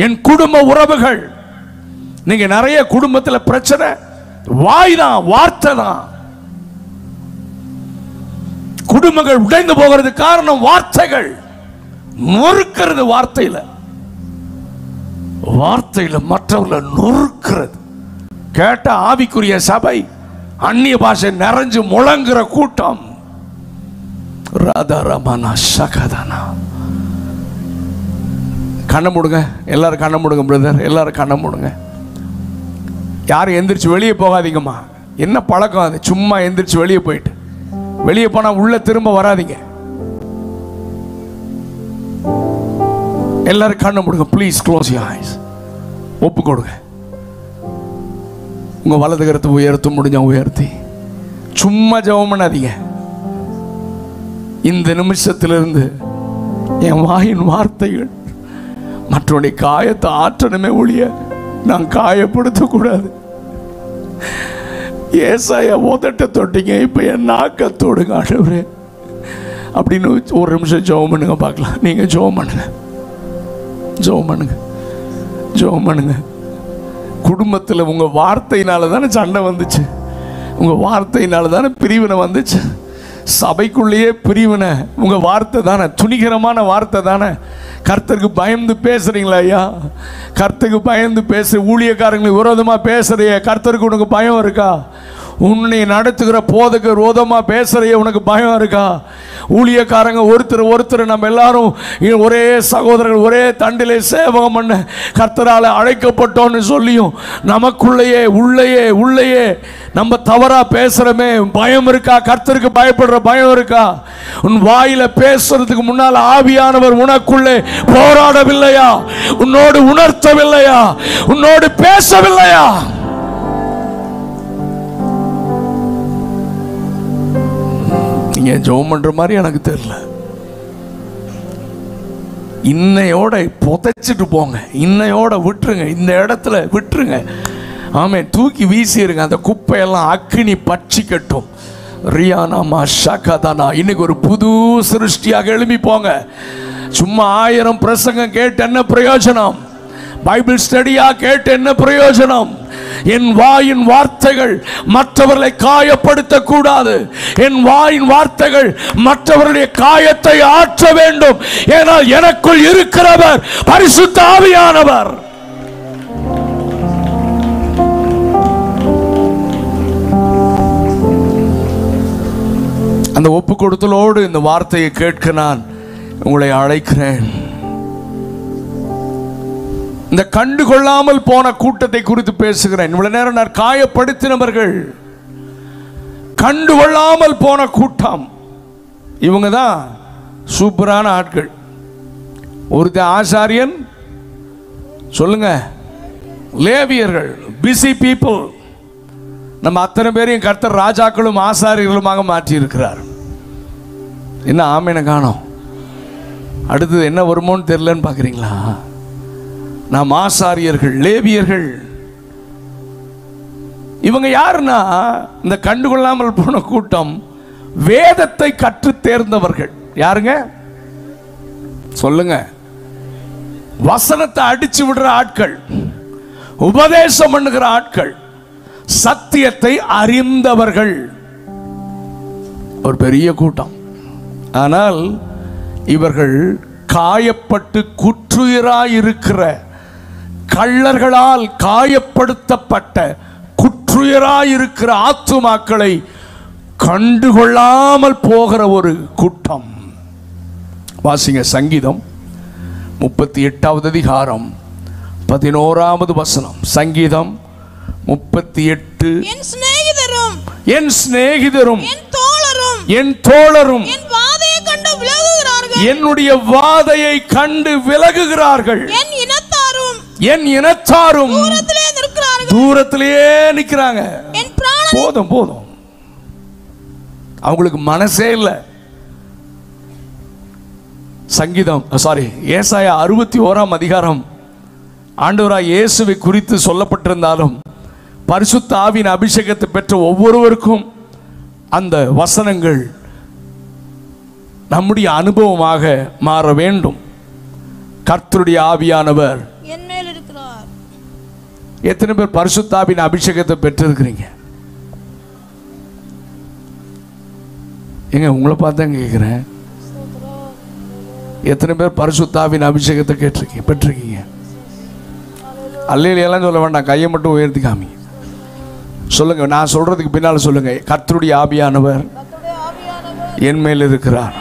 என் குடும்ப உறவுகள், நீங்க நிறைய குடும்பத்தில் பிரச்சனை வாய் தான், வார்த்தை தான். குடும்பங்கள் உடைந்து போகிறது காரணம் வார்த்தைகள். நொறுக்கிறது வார்த்தையில, வார்த்தையில மற்றவர்களை நொறுக்கிறது. கேட்ட ஆவிக்குரிய சபை அந்நிய பாஷை நிறைஞ்சு முழங்குற கூட்டம். ராதாரமனா சகதனா. கண்ணை மூடுங்க, எல்லாரும் கண்ணை மூடுங்க பிரதர், எல்லாரும் கண்ணை மூடுங்க. யாரும் எந்திரிச்சு வெளியே போகாதீங்கம்மா. என்ன பழக்கம் அது? சும்மா எந்திரிச்சு வெளியே போயிட்டு வெளியே போனா உள்ள திரும்ப வராதீங்க. எல்லாரும் கண்ணை மூடுங்க. Please close your eyes. ஒப்பு கொடுங்க. உங்க வலது கரத்தை உயர்த்த முடிஞ்ச உயர்த்தி சும்மா ஜெபம் பண்ணாதீங்க. இந்த நிமிஷத்திலிருந்து என் வாயின் வார்த்தைகள் மற்றவருடைய காயத்தை ஆற்றணுமே ஒழிய நான் காயப்படுத்தக்கூடாது. ஏசாயா உதட்ட தொட்டிங்க, இப்போ என் நாக்க தொடுங்க ஆண்டவரே அப்படின்னு ஒரு நிமிஷம் ஜெபம் பண்ணுங்க பார்க்கலாம். நீங்கள் ஜெபம் பண்ணுங்க, ஜெபம் பண்ணுங்க, ஜெபம் பண்ணுங்க. குடும்பத்தில் உங்கள் வார்த்தையினால தானே சண்டை வந்துச்சு, உங்கள் வார்த்தையினால தானே பிரிவினை வந்துச்சு. சபைக்குள்ளேயே பிரிவினை உங்கள் வார்த்தை தானே, துணிகரமான வார்த்தை தானே. கர்த்தருக்கு பயந்து பேசுறீங்களா ஐயா? கர்த்தருக்கு பயந்து பேச ஊழியக்காரங்களுக்கு விரோதமாக பேசுறிய, கர்த்தருக்கு உனக்கு பயம் இருக்கா? உன்னை நடத்துகிற போதக்கு விரோதமாக பேசுறிய, உனக்கு பயம் இருக்கா? ஊழியக்காரங்க ஒருத்தர் நம்ம எல்லாரும் ஒரே சகோதரர்கள், ஒரே தண்டிலே சேவகம் பண்ண கர்த்தரால் அழைக்கப்பட்டோன்னு சொல்லியும் நமக்குள்ளேயே உள்ளேயே நம்ம தவறா பேசுறமே, பயம் இருக்கா? கர்த்தருக்கு பயப்படுற பயம் இருக்கா? உன் வாயில பேசுறதுக்கு முன்னால் ஆவியானவர் உனக்குள்ளே போராடவில்லையா? உன்னோடு உணர்த்தவில்லையா? உன்னோடு பேசவில்லையா? நீங்க ஜெபம் பண்ற மாதிரி எனக்கு தெரியல. இன்னையோட புதைச்சிட்டு போங்க, இன்னையோட விட்டுருங்க, இந்த இடத்துல விட்டுருங்க. ஆமே, தூக்கி வீசிருங்க. அந்த குப்பையெல்லாம் அக்கினி பட்சிக்கட்டும். ரியானாமா ஷகதானா. இன்னைக்கு ஒரு புது சிருஷ்டியாக எழுப்பி போங்க. சும்மா 1000 பிரசங்கம் கேட்டு என்ன பிரயோஜனம்? பைபிள் ஸ்டடியா கேட்டு என்ன பிரயோஜனம்? என் வாயின் வார்த்தைகள் மற்றவர்களை காயப்படுத்த கூடாது. என் வாயின் வார்த்தைகள் மற்றவர்களுடைய காயத்தை ஆற்ற வேண்டும். ஏனால் எனக்குள் இருக்கிறவர் பரிசுத்த ஆவியானவர். அந்த ஒப்பு கொடுத்தலோடு இந்த வார்த்தையை கேட்க நான் உங்களை அழைக்கிறேன். இந்த கண்டுகொள்ளாமல் போன கூட்டத்தை குறித்து பேசுகிறேன். இவ்வளவு நேரம் நான் காயப்படுத்தினவர்கள், கண்டுகொள்ளாமல் போன கூட்டம். இவங்க தான் சூப்பரான ஆட்கள். ஒருத்தன் ஆசாரியன், சொல்லுங்க, லேவியர்கள், பிஸி பீப்புள். நம்ம அத்தனை பேரையும் கர்த்தர் ராஜாக்களும் ஆசாரியர்களுமாக மாற்றி இருக்கிறார். என்ன ஆமேன காணோம்? அடுத்தது என்ன வருமோன்னு தெரியலன்னு பார்க்குறீங்களா? நாம் ஆசாரியர்கள், லேவியர்கள். இவங்க யாருன்னா, இந்த கண்டுகொள்ளாமல் போன கூட்டம் வேதத்தை கற்று தேர்ந்தவர்கள். யாருங்க சொல்லுங்க? வசனத்தை அடிச்சு விடுற ஆட்கள், உபதேசம் பண்ணுகிற ஆட்கள், சத்தியத்தை அறிந்தவர்கள். ஒரு பெரிய கூட்டம். ஆனால் இவர்கள் காயப்பட்டு குற்றுயிராயிருக்கிற, கள்ளர்களால் காயப்படுத்தப்பட்ட குற்றுயிராயிருக்கிற ஆத்துமாக்களை கண்டுகொள்ளாமல் போகிற ஒரு கூட்டம். வாசிங்க சங்கீதம் 38வது அதிகாரம் 11வது வசனம். சங்கீதம் 38. என் சிநேகிதரும் என் தோழரும் என்னுடைய வாதையை கண்டு விலகுகிறார்கள். என் இனத்தாரும் தூரத்திலேயே நிற்கிறாங்க. போதும் போதும், அவங்களுக்கு மனசே இல்லை. சங்கீதம் ஏசாயா 61ஆம் அதிகாரம் ஆண்டவராய் இயேசுவை குறித்து சொல்லப்பட்டிருந்தாலும் பரிசுத்த ஆவியின் அபிஷேகத்தை பெற்ற ஒவ்வொருவருக்கும் அந்த வசனங்கள் நம்முடைய அனுபவமாக மாற வேண்டும். கர்த்தருடைய ஆவியானவர் என் மேல் இருக்கிறார். எத்தனை பேர் பரிசுத்த ஆவியின் அபிஷேகத்தை பெற்றிருக்கிறீங்க? எங்க உங்களை பார்த்தா கேட்கிறேன். எத்தனை பேர் பரிசுத்த ஆவியின் அபிஷேகத்தை பெற்றிருக்கீங்க? அல்லேலூயா சொல்ல வேண்டாம், கையை மட்டும் உயர்த்தி காமி சொல்லுங்க. நான் சொல்றதுக்கு பின்னால் சொல்லுங்க, கர்த்தருடைய ஆவியானவர் என் மேல் இருக்கிறார்.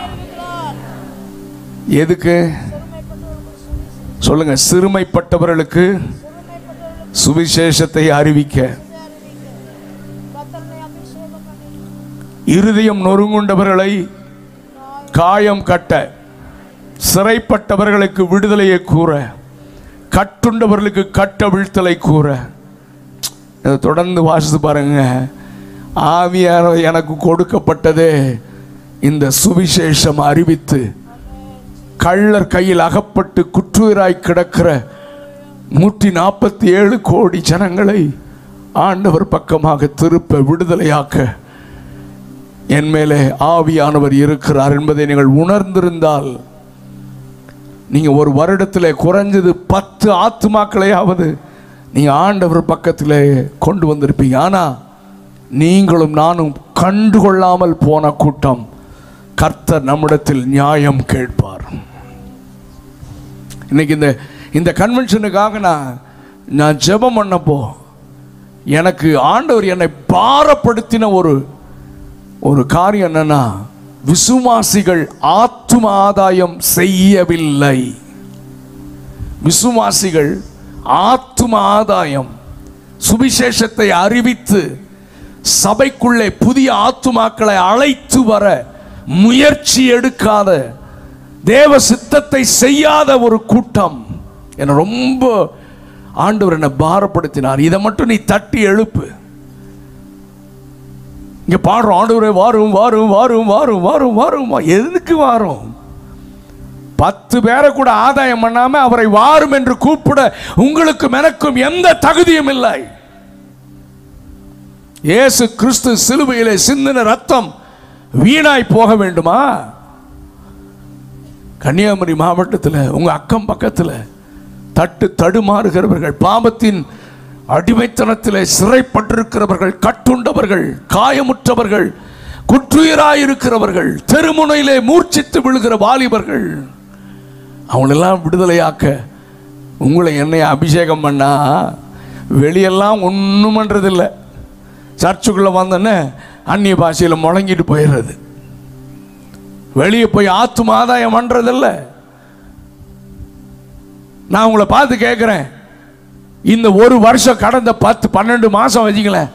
எதுக்கு சொல்லுங்க? சிறுமைப்பட்டவர்களுக்கு சுவிசேஷத்தை அறிவிக்க, இருதயம் நொறுங்குண்டவர்களை காயம் கட்ட, சிறைப்பட்டவர்களுக்கு விடுதலையை கூற, கட்டுண்டவர்களுக்கு கட்டவிழ்த்தலை கூற. தொடர்ந்து வாசித்து பாருங்க. ஆவியானவர் எனக்கு கொடுக்கப்பட்டதே இந்த சுவிசேஷம் அறிவித்து கள்ளர் கையில் அகப்பட்டு குற்றுயிராய் கிடக்கிற 147 கோடி ஜனங்களை ஆண்டவர் பக்கமாக திருப்ப, விடுதலையாக்க என் மேலே ஆவியானவர் இருக்கிறார் என்பதை நீங்கள் உணர்ந்திருந்தால், நீங்க ஒரு வருடத்தில் குறைஞ்சது 10 ஆத்துமாக்களையாவது நீங்க ஆண்டவர் பக்கத்தில் கொண்டு வந்திருப்பீங்க. ஆனா நீங்களும் நானும் கண்டுகொள்ளாமல் போன கூட்டம் கர்த்தர் நம்மிடத்தில் நியாயம் கேட்பார். இன்னைக்கு இந்த கன்வென்ஷனுக்காக நான் ஜெபம் பண்ணப்போ எனக்கு ஆண்டவர் என்னை பாரப்படுத்தின ஒரு காரியம் என்னன்னா, விசுவாசிகள் ஆத்தும ஆதாயம் செய்யவில்லை. விசுவாசிகள் ஆத்தும ஆதாயம், சுவிசேஷத்தை அறிவித்து சபைக்குள்ளே புதிய ஆத்துமாக்களை அழைத்து வர முயற்சி எடுக்காத, தேவ சித்தத்தை செய்யாத ஒரு கூட்டம். என்னை ரொம்ப ஆண்டவர் என்னை பாரப்படுத்தினார். இதை மட்டும் நீ தட்டி எழுப்பு. இங்க பாடுறோம், ஆண்டவரே வாரும் வாரும் வாரும் வாரும் வாரும் வாரும். எதுக்கு வாரும்? 10 பேரை கூட ஆதாயம் பண்ணாம அவரை வாரும் என்று கூப்பிட உங்களுக்கும் எனக்கும் எந்த தகுதியும் இல்லை. இயேசு கிறிஸ்து சிலுவையிலே சிந்தின ரத்தம் வீணாய் போக வேண்டுமா? கன்னியாகுமரி மாவட்டத்தில் உங்க அக்கம் பக்கத்தில் தடுமாறுகிறவர்கள், பாவத்தின் அடிமைத்தனத்தில் சிறைப்பட்டிருக்கிறவர்கள், கட்டுண்டவர்கள், காயமுற்றவர்கள், குற்றுயிராயிருக்கிறவர்கள், தெருமுனையிலே மூர்ச்சித்து விழுகிற வாலிபர்கள், அவங்களெல்லாம் விடுதலையாக்க உங்களை என்னை அபிஷேகம் பண்ணா வெளியெல்லாம் ஒன்றும் பண்ணுறதில்லை. சர்ச்சுக்குள்ளே வந்தோன்னே அந்நிய பாஷையில் முழங்கிட்டு போயிடுறது. வெளியே போய் ஆத்தும ஆதாயம் பண்ணுறதில்லை. நான் உங்களை பார்த்து கேட்குறேன், இந்த ஒரு வருஷம் கடந்த 10-12 மாதம் வச்சுங்களேன்,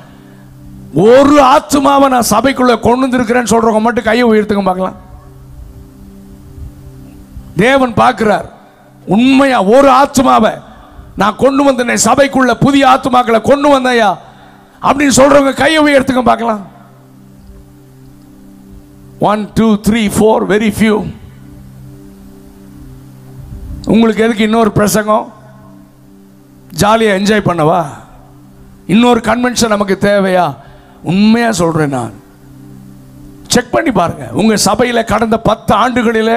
ஒரு ஆத்துமாவை நான் சபைக்குள்ளே கொண்டு வந்துருக்கிறேன்னு சொல்கிறவங்க மட்டும் கையை உயர்த்துங்க பார்க்கலாம். தேவன் பார்க்கிறார். உண்மையா ஒரு ஆத்துமாவை நான் கொண்டு வந்தேன், சபைக்குள்ள புதிய ஆத்துமாக்களை கொண்டு வந்தையா அப்படின்னு சொல்றவங்க கையை உயர்த்துங்க பார்க்கலாம். 1 2 3 4 வெரி ஃபியூ. உங்களுக்கு எதுக்கு இன்னொரு பிரசங்கம்? ஜாலியாக என்ஜாய் பண்ணவா? இன்னொரு கன்வென்ஷன் நமக்கு தேவையா? உண்மையா சொல்றேன், நான் செக் பண்ணி பாருங்க. உங்க சபையில் கடந்த 10 ஆண்டுகளில்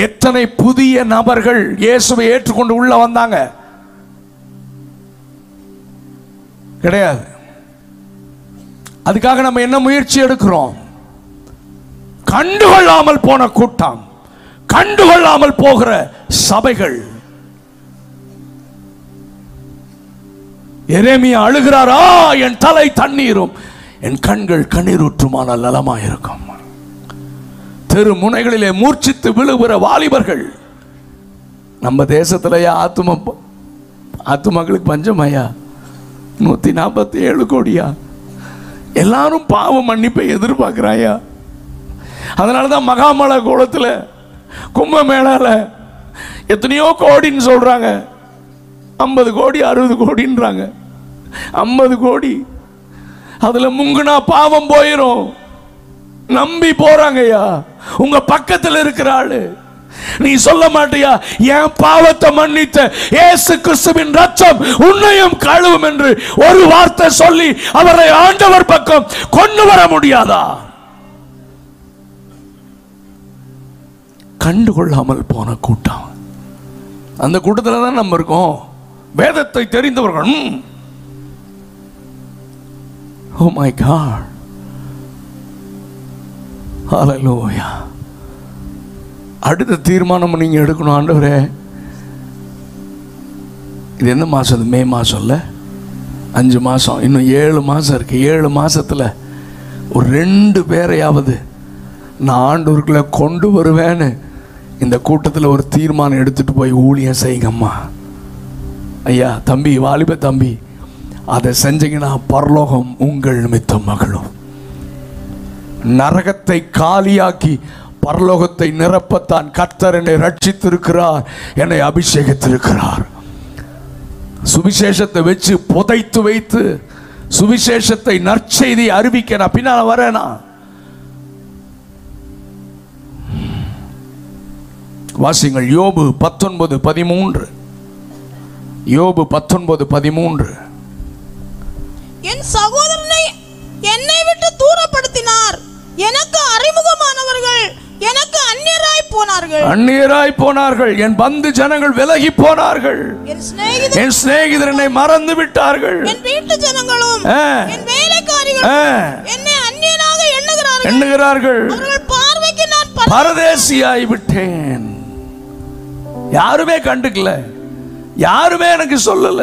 எத்தனை புதிய நபர்கள் இயேசுவை ஏற்றுக்கொண்டு உள்ள வந்தாங்க? கிடையாது. அதுக்காக நம்ம என்ன முயற்சி எடுக்கிறோம்? கண்டுகொள்ளாமல் போன கூட்டம், கண்டுகொள்ளாமல் போகிற சபைகள். எரேமியா அழுகிறாரா, என் தலை தண்ணீரும் என் கண்கள் கண்ணீரூற்றுமானால் நலமாயிருக்கும். தெரு முனைகளிலே மூர்ச்சித்து விழுகிற வாலிபர்கள். நம்ம தேசத்திலேயே ஆத்துமக்களுக்கு பஞ்சமையா? 147 கோடியா? எல்லாரும் பாவ மன்னிப்பை எதிர்பார்க்கிறாயா? அதனாலதான் மகாமல கோலத்தில் கும்பமேளால எத்தனையோ கோடின்னு சொல்றாங்க. 50 கோடி 60 கோடின்றாங்க. 50 கோடி அதுல முங்குனா பாவம் போயிரும் நம்பி போறாங்கய்யா. உங்க பக்கத்தில் இருக்கிற ஆளு நீ சொல்ல மாட்டியா, என் பாவத்தை மன்னித்த இயேசு கிறிஸ்துவின் ரத்தம் உன்னையும் கழுவும் என்று ஒரு வார்த்தை சொல்லி அவரை ஆண்டவர் பக்கம் கொண்டு வர முடியாதா? கண்டுகொள்ளாமல் போன கூட்டம். அந்த கூட்டத்தில் தான் நம்ம இருக்கோம். வேதத்தை தெரிந்தவர்கள். Oh my God. Hallelujah. அடுத்த தீர்மானம் நீங்க எடுக்கணும். ஆண்டவரே, இது என்ன மாசம்? மே மாசம் இல்ல, 5 மாசம், இன்னும் 7 மாசம் இருக்கு. 7 மாசத்துல ஒரு 2 பேரையாவது நான் ஆண்டவருக்குள்ள கொண்டு வருவேன்னு இந்த கூட்டத்தில் ஒரு தீர்மானம் எடுத்துட்டு போய் ஊழியம் செய்யுங்கம்மா. ஐயா, தம்பி, வாலிப தம்பி, அதை செஞ்சீங்கன்னா பரலோகம் உங்கள் நிமித்தம் மகளும். நரகத்தை காலியாக்கி பரலோகத்தை நிரப்பத்தான் கர்த்தர் என்னை ரட்சித்திருக்கிறார், என்னை அபிஷேகித்திருக்கிறார். சுவிசேஷத்தை வச்சு புதைத்து வைத்து சுவிசேஷத்தை நற்செய்தி அறிவிக்க நான் பின்னால வரேனா? வாசிங்கள் யோபு 19:13. யோபு 19:13. என் சகோதரனை என்னை விட்டு தூரப்படுத்தினார், எனக்கு அறிமுகமானவர்கள் எனக்கு அந்நியராய் போனார்கள். என் பந்து ஜனங்கள் விலகி போனார்கள். என் சிநேகிதரனை மறந்து விட்டார்கள். என் வீட்டு ஜனங்களும் என் வேலைக்காரிகளும் என்னை அந்நியனாக எண்ணுகிறார்கள். அவர்கள் பார்வைக்கு நான் பரதேசியாய் விட்டேன். யாருமே கண்டுக்கல, யாருமே எனக்கு சொல்லல.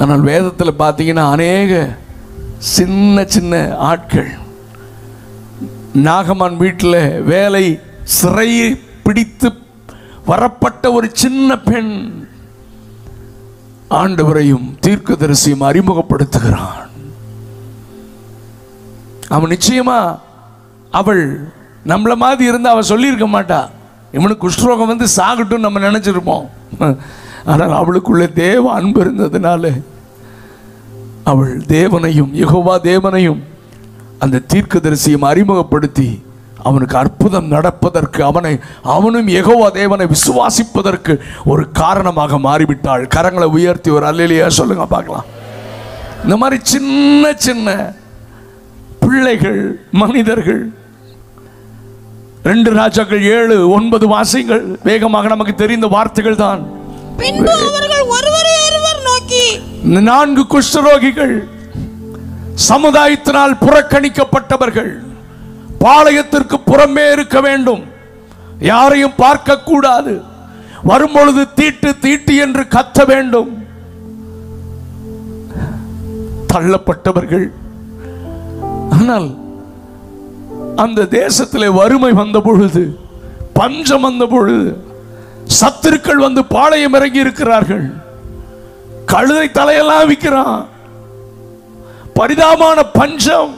ஆனால் வேதத்தில் பார்த்தீங்கன்னா அநேக சின்ன சின்ன ஆட்கள், நாகமான் வீட்டில் வேலை சிறை பிடித்து வரப்பட்ட ஒரு சின்ன பெண் ஆண்டவரையும் தீர்க்கதரிசியும் அறிமுகப்படுத்துகிறான். அவன் நிச்சயமா அவள் நம்மள மாதிரி இருந்து அவள் சொல்லியிருக்க மாட்டா, இவனுக்கு குஷ்டரோகம் வந்து சாகட்டும் நம்ம நினைச்சிருப்போம். ஆனால் அவளுக்குள்ள தேவ அன்பு இருந்ததுனால அவள் தேவனையும் யெகோவா தேவனையும் அந்த தீர்க்கதரிசியும் அறிமுகப்படுத்தி அவனுக்கு அற்புதம் நடப்பதற்கு அவனும் யெகோவா தேவனை விசுவாசிப்பதற்கு ஒரு காரணமாக மாறிவிட்டாள். கரங்களை உயர்த்தி ஒரு அல்லேலூயா சொல்லுங்க பார்க்கலாம். இந்த மாதிரி சின்ன சின்ன பிள்ளைகள், மனிதர்கள். 2 ராஜாக்கள் 7:9 வாசிங்கள். வேகமாக நமக்கு தெரிந்த வார்த்தைகள் தான். பின்பு அவர்கள் ஒருவரையொருவர் நோக்கி, 4 குஷ்டரோகிகள், சமுதாயத்தினால் புறக்கணிக்கப்பட்டவர்கள், பாளையத்திற்கு புறமே இருக்க வேண்டும், யாரையும் பார்க்க கூடாது, வரும்பொழுது தீட்டு தீட்டு என்று கத்த வேண்டும், தள்ளப்பட்டவர்கள். ஆனால் அந்த தேசத்திலே வறுமை வந்த பொழுது, பஞ்சம் வந்த பொழுது, சத்துருக்கள் வந்து பாளையம் இறங்கி இருக்கிறார்கள். கழுதை தலையெல்லாம் விற்கிறான். பரிதாபமான பஞ்சம்,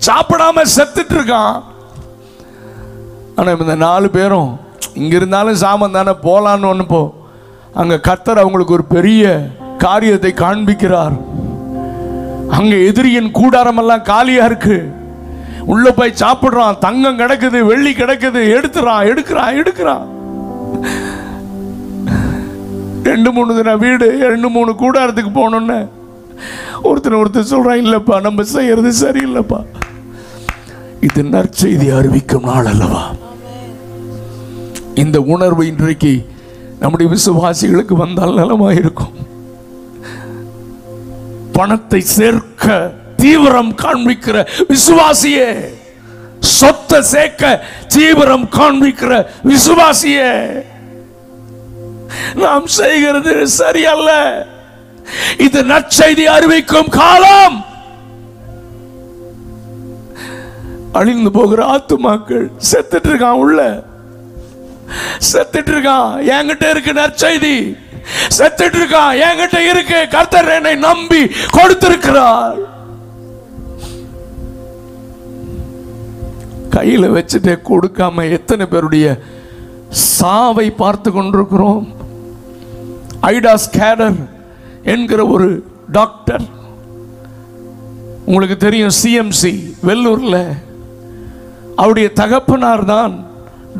சாப்பிடாம செத்துட்டு இருக்கான். ஆனா இந்த 4 பேரும் இங்க இருந்தாலும் சாமம் தானே போலான்னு ஒன்று போ. அங்க கர்த்தர் அவங்களுக்கு ஒரு பெரிய காரியத்தை காண்பிக்கிறார். அங்க எதிரியின் கூடாரம் எல்லாம் காலியா இருக்கு. உள்ள போய் சாப்பிடுறான். தங்கம் கிடக்குது, வெள்ளி கிடக்குது, எடுக்கிறான். 2-3 தின வீடு, 2-3 கூடாரத்துக்கு போகணுன்னு ஒருத்தர் சொல்றான், இல்லப்பா நம்ம செய்யறது சரியில்லைப்பா. இது நற்செய்தி அறிவிக்கும் நாள் அல்லவா? இந்த உணர்வு இன்றைக்கு நம்முடைய விசுவாசிகளுக்கு வந்தால் நலமாயிருக்கும். பணத்தை சேர்க்க தீவிரம் காண்பிக்கிற விசுவாசியே, சொத்தை சேர்க்க தீவிரம் காண்பிக்கிற விசுவாசியே, நாம் செய்கிறது சரியல்ல. இது நற்செய்தி அறிவிக்கும் காலம். அழிந்து போகிற ஆத்துமாக்கள் செத்துட்டு இருக்கான், உள்ள செத்துட்டு இருக்கான். என்கிட்ட இருக்கு நற்செய்தி, செத்துட்டு இருக்கான். என்கிட்ட இருக்கு, கர்த்தர் என்னை நம்பி கொடுத்திருக்கிறார். கையில வச்சுட்டு கொடுக்காம எத்தனை பேருடைய சாவை பார்த்து கொண்டிருக்கிறோம். ஐடா ஸ்கேடர் என்கிற ஒரு டாக்டர், உங்களுக்கு தெரியும், சிஎம்சி வெள்ளூர்ல, அவருடைய தகப்பனார் தான்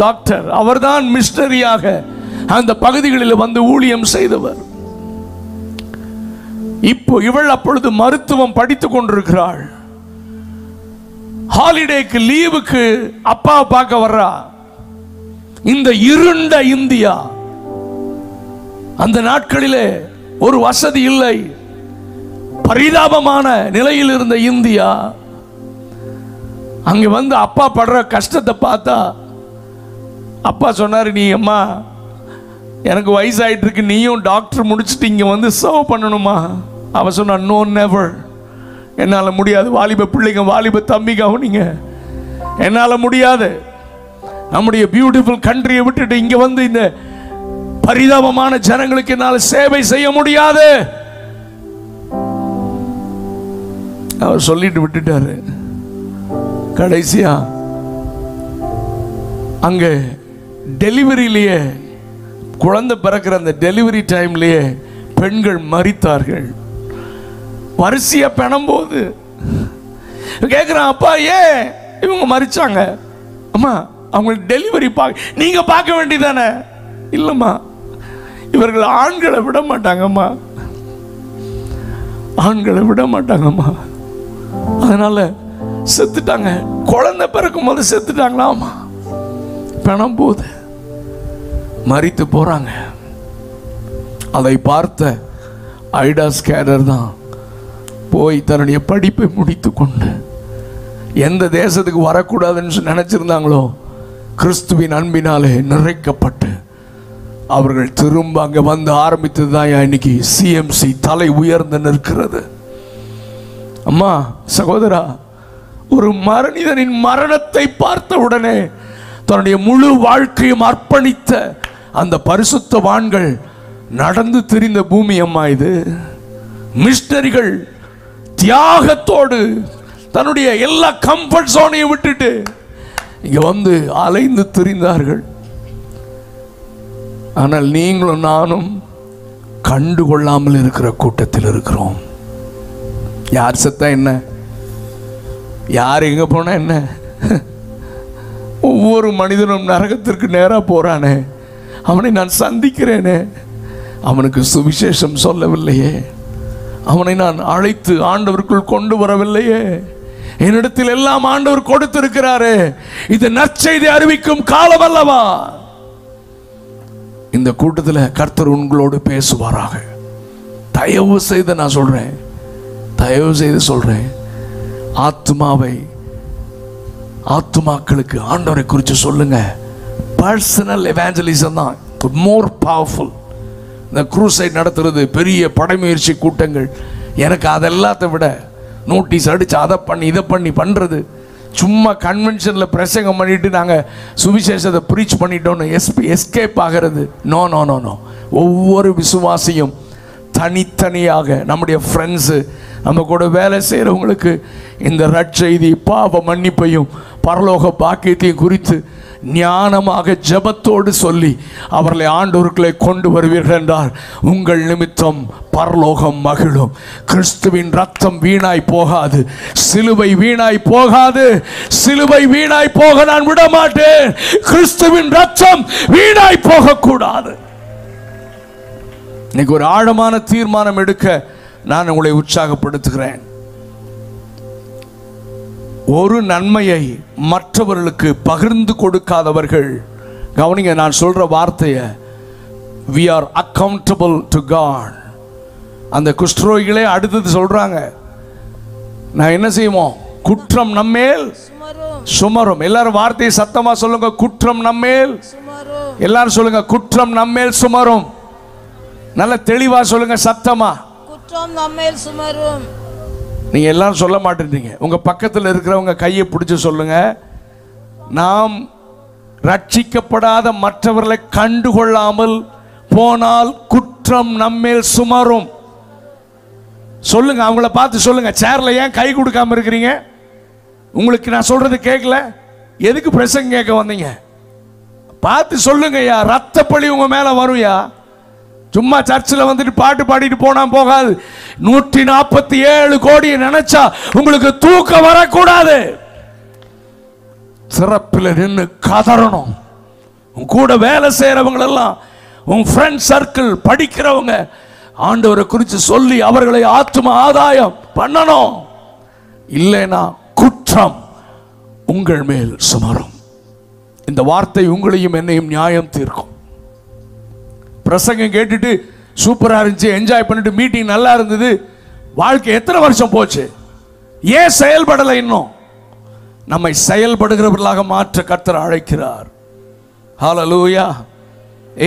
டாக்டர். அவர்தான் மிஷனரியாக அந்த பகுதிகளில் வந்து ஊழியம் செய்தவர். இப்போ இவள் அப்பொழுது மருத்துவம் படித்துக் கொண்டிருக்கிறாள். ஹாலிடேக்கு, லீவுக்கு அப்பா பார்க்க வர்றா. இந்த இருண்ட இந்தியா, அந்த நாட்களிலே ஒரு வசதி இல்லை, பரிதாபமான நிலையில் இருந்த இந்தியா. அங்க வந்து அப்பா படுற கஷ்டத்தை பார்த்தா அப்பா சொன்னாரு, நீ அம்மா எனக்கு வயசாயிட்டு இருக்கு, நீயும் டாக்டர் முடிச்சுட்டு இங்க வந்து சர்வ் பண்ணணுமா? அவ சொன்னா, நோ நெவர், என்னால முடியாது. வாலிப பிள்ளைங்க, வாலிப தம்பிங்க அவனிங்க, என்னால முடியாது. நம்முடைய பியூட்டிஃபுல் கண்ட்ரியை விட்டுட்டு இங்க வந்து இந்த பரிதாபமான ஜனங்களுக்கு என்னால் சேவை செய்ய முடியாது. அவர் சொல்லிட்டு விட்டுட்டாரு. கடைசியா அங்கே டெலிவரியிலேயே, குழந்தை பிறக்கிற அந்த டெலிவரி டைம்லேயே பெண்கள் மரித்தார்கள். வரிசையா பெணும்போது கேட்குறான், அப்பா ஏன் இவங்க மரிச்சாங்க? அம்மா அவங்களுக்கு டெலிவரி நீங்க பார்க்க வேண்டியதானே? இல்லைம்மா, இவர்கள் ஆண்களை விட மாட்டாங்கம்மா, ஆண்களை விட மாட்டாங்கம்மா, அதனால செத்துட்டாங்க. குழந்தை பிறக்கும் போது செத்துட்டாங்களாமா. பணம் போது மரித்து போறாங்க. அதை பார்த்த ஐடா ஸ்கேரர் தான் போய் தன்னுடைய படிப்பை முடித்து கொண்டு எந்த தேசத்துக்கு வரக்கூடாதுன்னு நினைச்சிருந்தாங்களோ கிறிஸ்துவின் அன்பினாலே நிறைக்கப்பட்டு அவர்கள் திரும்ப அங்கே வந்து ஆரம்பித்தது தான் இன்னைக்கு சிஎம்சி தலை உயர்ந்து நிற்கிறது. அம்மா சகோதரா, ஒரு மனிதனின் மரணத்தை பார்த்த உடனே தன்னுடைய முழு வாழ்க்கையும் அர்ப்பணித்த அந்த பரிசுத்தவான்கள் நடந்து திரிந்த பூமி அம்மா இது. மிஷனரிகள் தியாகத்தோடு தன்னுடைய எல்லா கம்ஃபர்ட் ஜோனையும் விட்டுட்டு இங்க வந்து அலைந்து திரிந்தார்கள். ஆனால் நீங்களும் நானும் கண்டுகொள்ளாமல் இருக்கிற கூட்டத்தில் இருக்கிறோம். யார் செத்தா என்ன, யார் எங்க போனா என்ன? ஒவ்வொரு மனிதனும் நரகத்திற்கு நேரா போறானே, அவனை நான் சந்திக்கிறேனே, அவனுக்கு சுவிசேஷம் சொல்லவில்லையே, அவனை நான் அழைத்து ஆண்டவருக்குள் கொண்டு வரவில்லையே. என்னிடத்தில் எல்லாம் ஆண்டவர் கொடுத்திருக்கிறாரு. இது நற்செய்தி அறிவிக்கும் காலம் அல்லவா? இந்த கூட்டத்தில் கர்த்தர் உங்களோடு பேசுவாராக. தயவு செய்து நான் சொல்றேன், தயவு செய்து சொல்றேன், ஆத்துமாக்களுக்கு ஆண்டவரை குறித்து சொல்லுங்க. பர்சனல் எவாஞ்சலிசம் தான் மோர் பவர்ஃபுல். இந்த க்ரூசைட் நடத்துறது, பெரிய படைமுயற்சி கூட்டங்கள், எனக்கு அதெல்லாத்தை விட நோட்டீஸ் அடித்து அதை பண்ணி இதை பண்ணி பண்ணுறது, சும்மா கன்வென்ஷனில் பிரசங்கம் பண்ணிட்டு நாங்கள் சுவிசேஷத்தை ப்ரீச் பண்ணிட்டோன்னு எஸ்கேப் ஆகிறது. No no no no. ஒவ்வொரு விசுவாசியும் தனித்தனியாக, நம்முடைய ஃப்ரெண்ட்ஸு, நம்ம கூட வேலை செய்கிறவங்களுக்கு இந்த நற்செய்தி பாவ மன்னிப்பையும் பரலோக பாக்கியத்தையும் குறித்து ஞானமாக ஜெபத்தோடு சொல்லி அவர்களை ஆண்டவர்களை கொண்டு வருவீர்கள் என்றால் உங்கள் நிமித்தம் பரலோகம் மகிழும். கிறிஸ்துவின் ரத்தம் வீணாய் போகாது, சிலுவை வீணாய் போகாது. சிலுவை வீணாய் போக நான் விட மாட்டேன். கிறிஸ்துவின் ரத்தம் வீணாய் போகக்கூடாது. இன்னைக்கு ஒரு ஆழமான தீர்மானம் எடுக்க நான் உங்களை உற்சாகப்படுத்துகிறேன். ஒரு நன்மையை மற்றவர்களுக்கு பகிர்ந்து கொடுக்காதவர்கள், கவனிங்க நான் சொல்ற வார்த்தையை, we are accountable to God. அந்த குஷ்டரோகிகளே அடுத்தது சொல்றாங்க, நான் என்ன செய்வோம்? குற்றம் நம்மேல் சுமரும். எல்லாரும் வார்த்தையை சத்தமா சொல்லுங்க, குற்றம் நம்மேல் சுமரும். எல்லாரும் சொல்லுங்க, குற்றம் நம்மேல் சுமரும். நல்ல தெளிவா சொல்லுங்க, சத்தமா, குற்றம் நம்மேல் சுமரும். நீங்க எல்லாரும் சொல்ல மாட்டேன்றீங்க. உங்க பக்கத்தில் இருக்கிறவங்க கையை பிடிச்சு சொல்லுங்க, நாம் ரட்சிக்கப்படாத மற்றவர்களை கண்டுகொள்ளாமல் போனால் குற்றம் நம்மேல் சுமரும். சொல்லுங்க, அவங்கள பார்த்து சொல்லுங்க. சேர்ல ஏன் கை கொடுக்காம இருக்கிறீங்க? உங்களுக்கு நான் சொல்றது கேட்கல? எதுக்கு பிரசங்க கேட்க வந்தீங்க? பார்த்து சொல்லுங்க. யா ரத்த பழி உங்க மேல வரும். யா சும்மா சர்ச்சில் வந்துட்டு பாட்டு பாடிட்டு போனா போகாது. 147 கோடியை நினைச்சா உங்களுக்கு தூக்கம் வரக்கூடாது. சிறப்பில் நின்று கதறணும். உன் கூட வேலை செய்யறவங்களெல்லாம், உன் ஃப்ரெண்ட் சர்க்கிள், படிக்கிறவங்க, ஆண்டவரை குறித்து சொல்லி அவர்களை ஆத்தும ஆதாயம் பண்ணணும். இல்லைனா குற்றம் உங்கள் மேல் சுமரும். இந்த வார்த்தை உங்களையும் என்னையும் நியாயம் தீர்க்கும். பிரசங்கம் கேட்டுட்டு சூப்பரா இருந்துச்சு, என்ஜாய் பண்ணிட்டு மீட்டிங் நல்லா இருந்தது, வாழ்க்கை எத்தனை வருஷம் போச்சு? ஏன் செயல்படலை? இன்னும் நம்மை செயல்படுகிறவர்களாக மாற்ற கர்த்தர் அழைக்கிறார். ஹல்லேலூயா,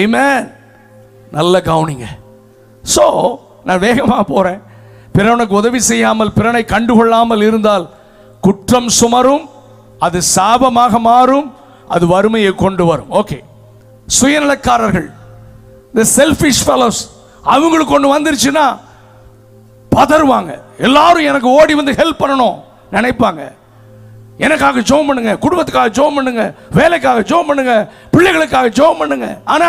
ஆமென். நல்ல கவனிங்க. சோ நான் வேகமா போறேன். பிறனுக்கு உதவி செய்யாமல், பிறனை கண்டுகொள்ளாமல் இருந்தால் குற்றம் சுமரும், அது சாபமாக மாறும், அது வறுமையை கொண்டு வரும். ஓகே, சுயநலக்காரர்கள், the selfish fellows, அவங்களுக்கு ஒன்று வந்துருச்சுன்னா பதறுவாங்க. எல்லாரும் எனக்கு ஓடி வந்து ஹெல்ப் பண்ணணும் நினைப்பாங்க. எனக்காக ஜெபம் பண்ணுங்க, குடும்பத்துக்காக ஜெபம் பண்ணுங்க, வேலைக்காக ஜெபம் பண்ணுங்க, பிள்ளைகளுக்காக ஜெபம் பண்ணுங்க. ஆனா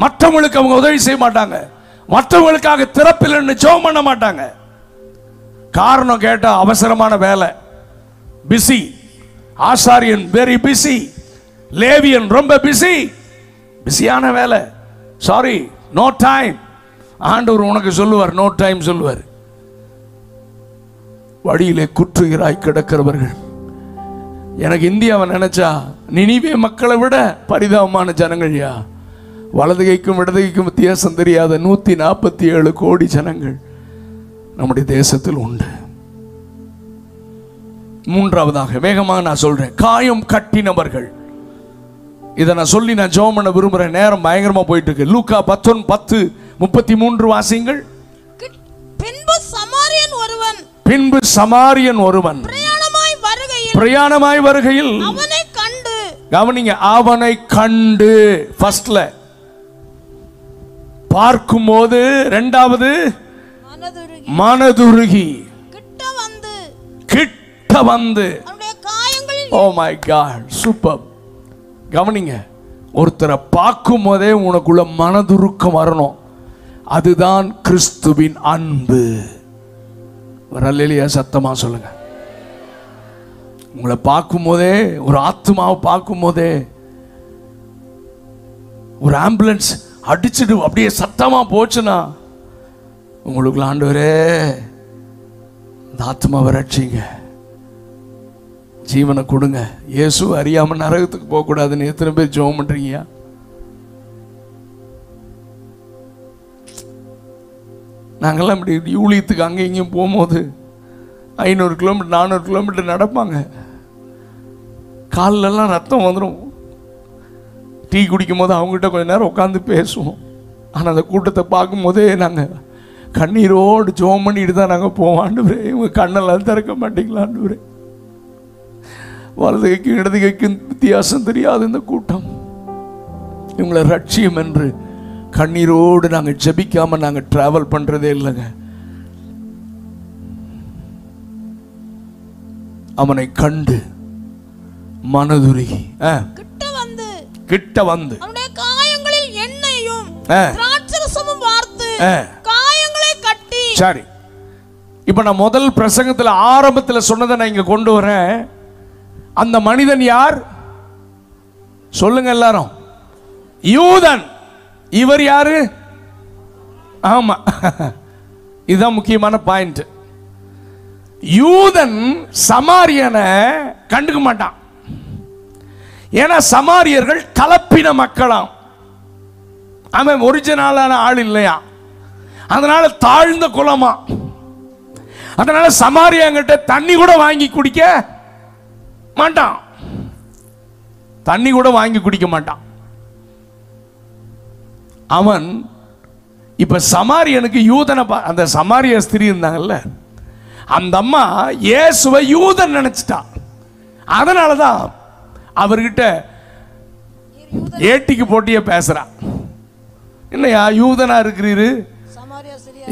மற்றவங்களுக்கு அவங்க உதவி செய்ய மாட்டாங்க, மற்றவங்களுக்காக திறப்பில்லைன்னு ஜெபம் பண்ண மாட்டாங்க. காரணம் கேட்டா அவசரமான வேலை, பிஸி. ஆசாரியன் வெரி பிஸி, லேவியன் ரொம்ப பிஸி, பிஸியான வேலை. Sorry, no time. ஆண்டவர் உனக்கு சொல்லுவார், நோ டைம் சொல்லுவார். வழியிலே குற்றுகிறாய் கிடக்கிறவர்கள். எனக்கு இந்தியாவை நினைச்சா நினிவே மக்களை விட பரிதாபமான ஜனங்கள்யா. வலதுகைக்கும் இடதுகைக்கும் வித்தியாசம் தெரியாத 147 கோடி ஜனங்கள் நம்முடைய தேசத்தில் உண்டு. மூன்றாவதாக வேகமாக நான் சொல்றேன், காயம் கட்டினவர்கள். இதை நான் சொல்லி நான் ஜெபம் பண்ண விரும்புறேன். நேரம் பயங்கரமா போயிட்டு இருக்கு. லூக்கா 10:33 வாசிங்கள். பின்பு சமாரியன் ஒருவன் பிரயாணமாய் வருகையில் அவனை கண்டு, கவனிங்க, அவனை கண்டு ஃபர்ஸ்ட்ல பார்க்கும்போது, இரண்டாவது மனதுருகி கிட்ட வந்து, ஓ மை காட், சூப்பர். கவனிங்க, ஒருத்தரை பார்க்கும் போதே உனக்குள்ள மனதுருக்கம் வரணும். அதுதான் கிறிஸ்துவின் அன்பு. வரலையா? சத்தமா சொல்லுங்க. உங்களை பார்க்கும் போதே, ஒரு ஆத்மாவை பார்க்கும் போதே, ஒரு ஆம்புலன்ஸ் அடிச்சுட்டு அப்படியே சத்தமா போச்சுன்னா உங்களுக்குள்ள ஆண்டவரே இந்த ஆத்மாவை ரட்சிங்க, ஜீவனை கொடுங்க, இயேசு அறியாம நரகத்துக்கு போக கூடாதுன்னு எத்தனை பேர் ஜெபம் பண்றீங்க? நாங்கெல்லாம் இப்படி ஊழியத்துக்கு அங்கே இங்கேயும் போகும்போது 500 கிலோமீட்டர் 400 கிலோமீட்டர் நடப்பாங்க. காலிலெல்லாம் ரத்தம் வந்துடும். டீ குடிக்கும் போது அவங்ககிட்ட கொஞ்ச நேரம் உட்காந்து பேசுவோம். ஆனால் அந்த கூட்டத்தை பார்க்கும் போதே நாங்கள் கண்ணீரோடு ஜெபம் பண்ணிட்டு தான் நாங்கள் போவோம். ஆண்டவரே, இவங்க கண்ணெல்லாம் திறக்க மாட்டீங்களா ஆண்டவரே? வலது கைக்கும் இடது கைக்கும் வித்தியாசம் தெரியாது இந்த கூட்டம். இவங்களை ரட்சியம் என்று கண்ணீரோடு நாங்கள் ஜெபிக்காம நாங்கள் டிராவல் பண்றதே இல்லைங்க. அவனை கண்டு மனதுருகி கிட்ட வந்து அவனுடைய காயங்களில் எண்ணெயும் திராட்சரசமும் வார்த்து காயங்களை கட்டி. சரி, இப்ப நான் முதல் பிரசங்கத்தில் ஆரம்பத்தில் சொன்னதை நான் இங்க கொண்டு வரேன். அந்த மனிதன் யார் சொல்லுங்க எல்லாரும்? யூதன். இவர் யாரு? ஆமா, இதுதான் முக்கியமான பாயிண்ட். யூதன் சமாரியனை கண்டுக்க மாட்டான். ஏன்னா சமாரியர்கள் கலப்பின மக்களாம். அவன் ஒரிஜினலான ஆள் இல்லையா, அதனால தாழ்ந்த குலமா. அதனால சமாரியங்கிட்ட தண்ணி கூட வாங்கி குடிக்க மாட்டான். தண்ணி கூட வாங்கி குடிக்க மாட்டான் அவன். இப்ப சமாரியனுக்கு யூதனை, அந்த சமாரிய ஸ்திரீ இருந்தாங்கல்ல, அந்த அம்மா இயேசுவை யூதன் நினைச்சிட்டான். அதனாலதான் அவர்கிட்ட ஏட்டிக்கு போட்டிய பேசுறான். என்னையா யூதனா இருக்கிறீரு,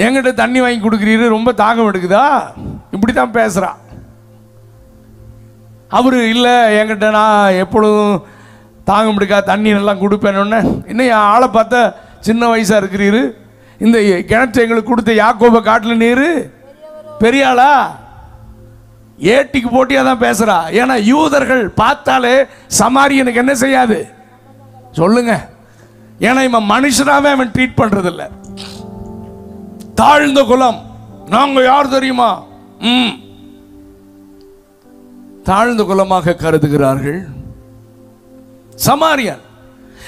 என்கிட்ட தண்ணி வாங்கி கொடுக்கிறீரு, ரொம்ப தாகம் எடுக்குதா, இப்படித்தான் பேசுறான். அவரு இல்ல, என்கிட்ட நான் எப்பொழுதும் தாகம் எடுக்கா, தண்ணி நல்லா கொடுப்பேன்னு. இன்னும் ஆளை பார்த்தா சின்ன வயசா இருக்கிறீரு, இந்த கிணற்று எங்களுக்கு கொடுத்த யாக்கோபை காட்டுல நீரு பெரிய ஆளா? ஏட்டிக்கு போட்டியா தான் பேசுறா. ஏன்னா யூதர்கள் பார்த்தாலே சமாரியனுக்கு என்ன செய்யாது சொல்லுங்க. ஏன்னா இவன் மனுஷனாவே அவன் ட்ரீட் பண்றது இல்ல. தாழ்ந்த குலம், நாங்க யார் தெரியுமா, தாழ்ந்த குலமாக கருதுகிறார்கள் சமாரியன்.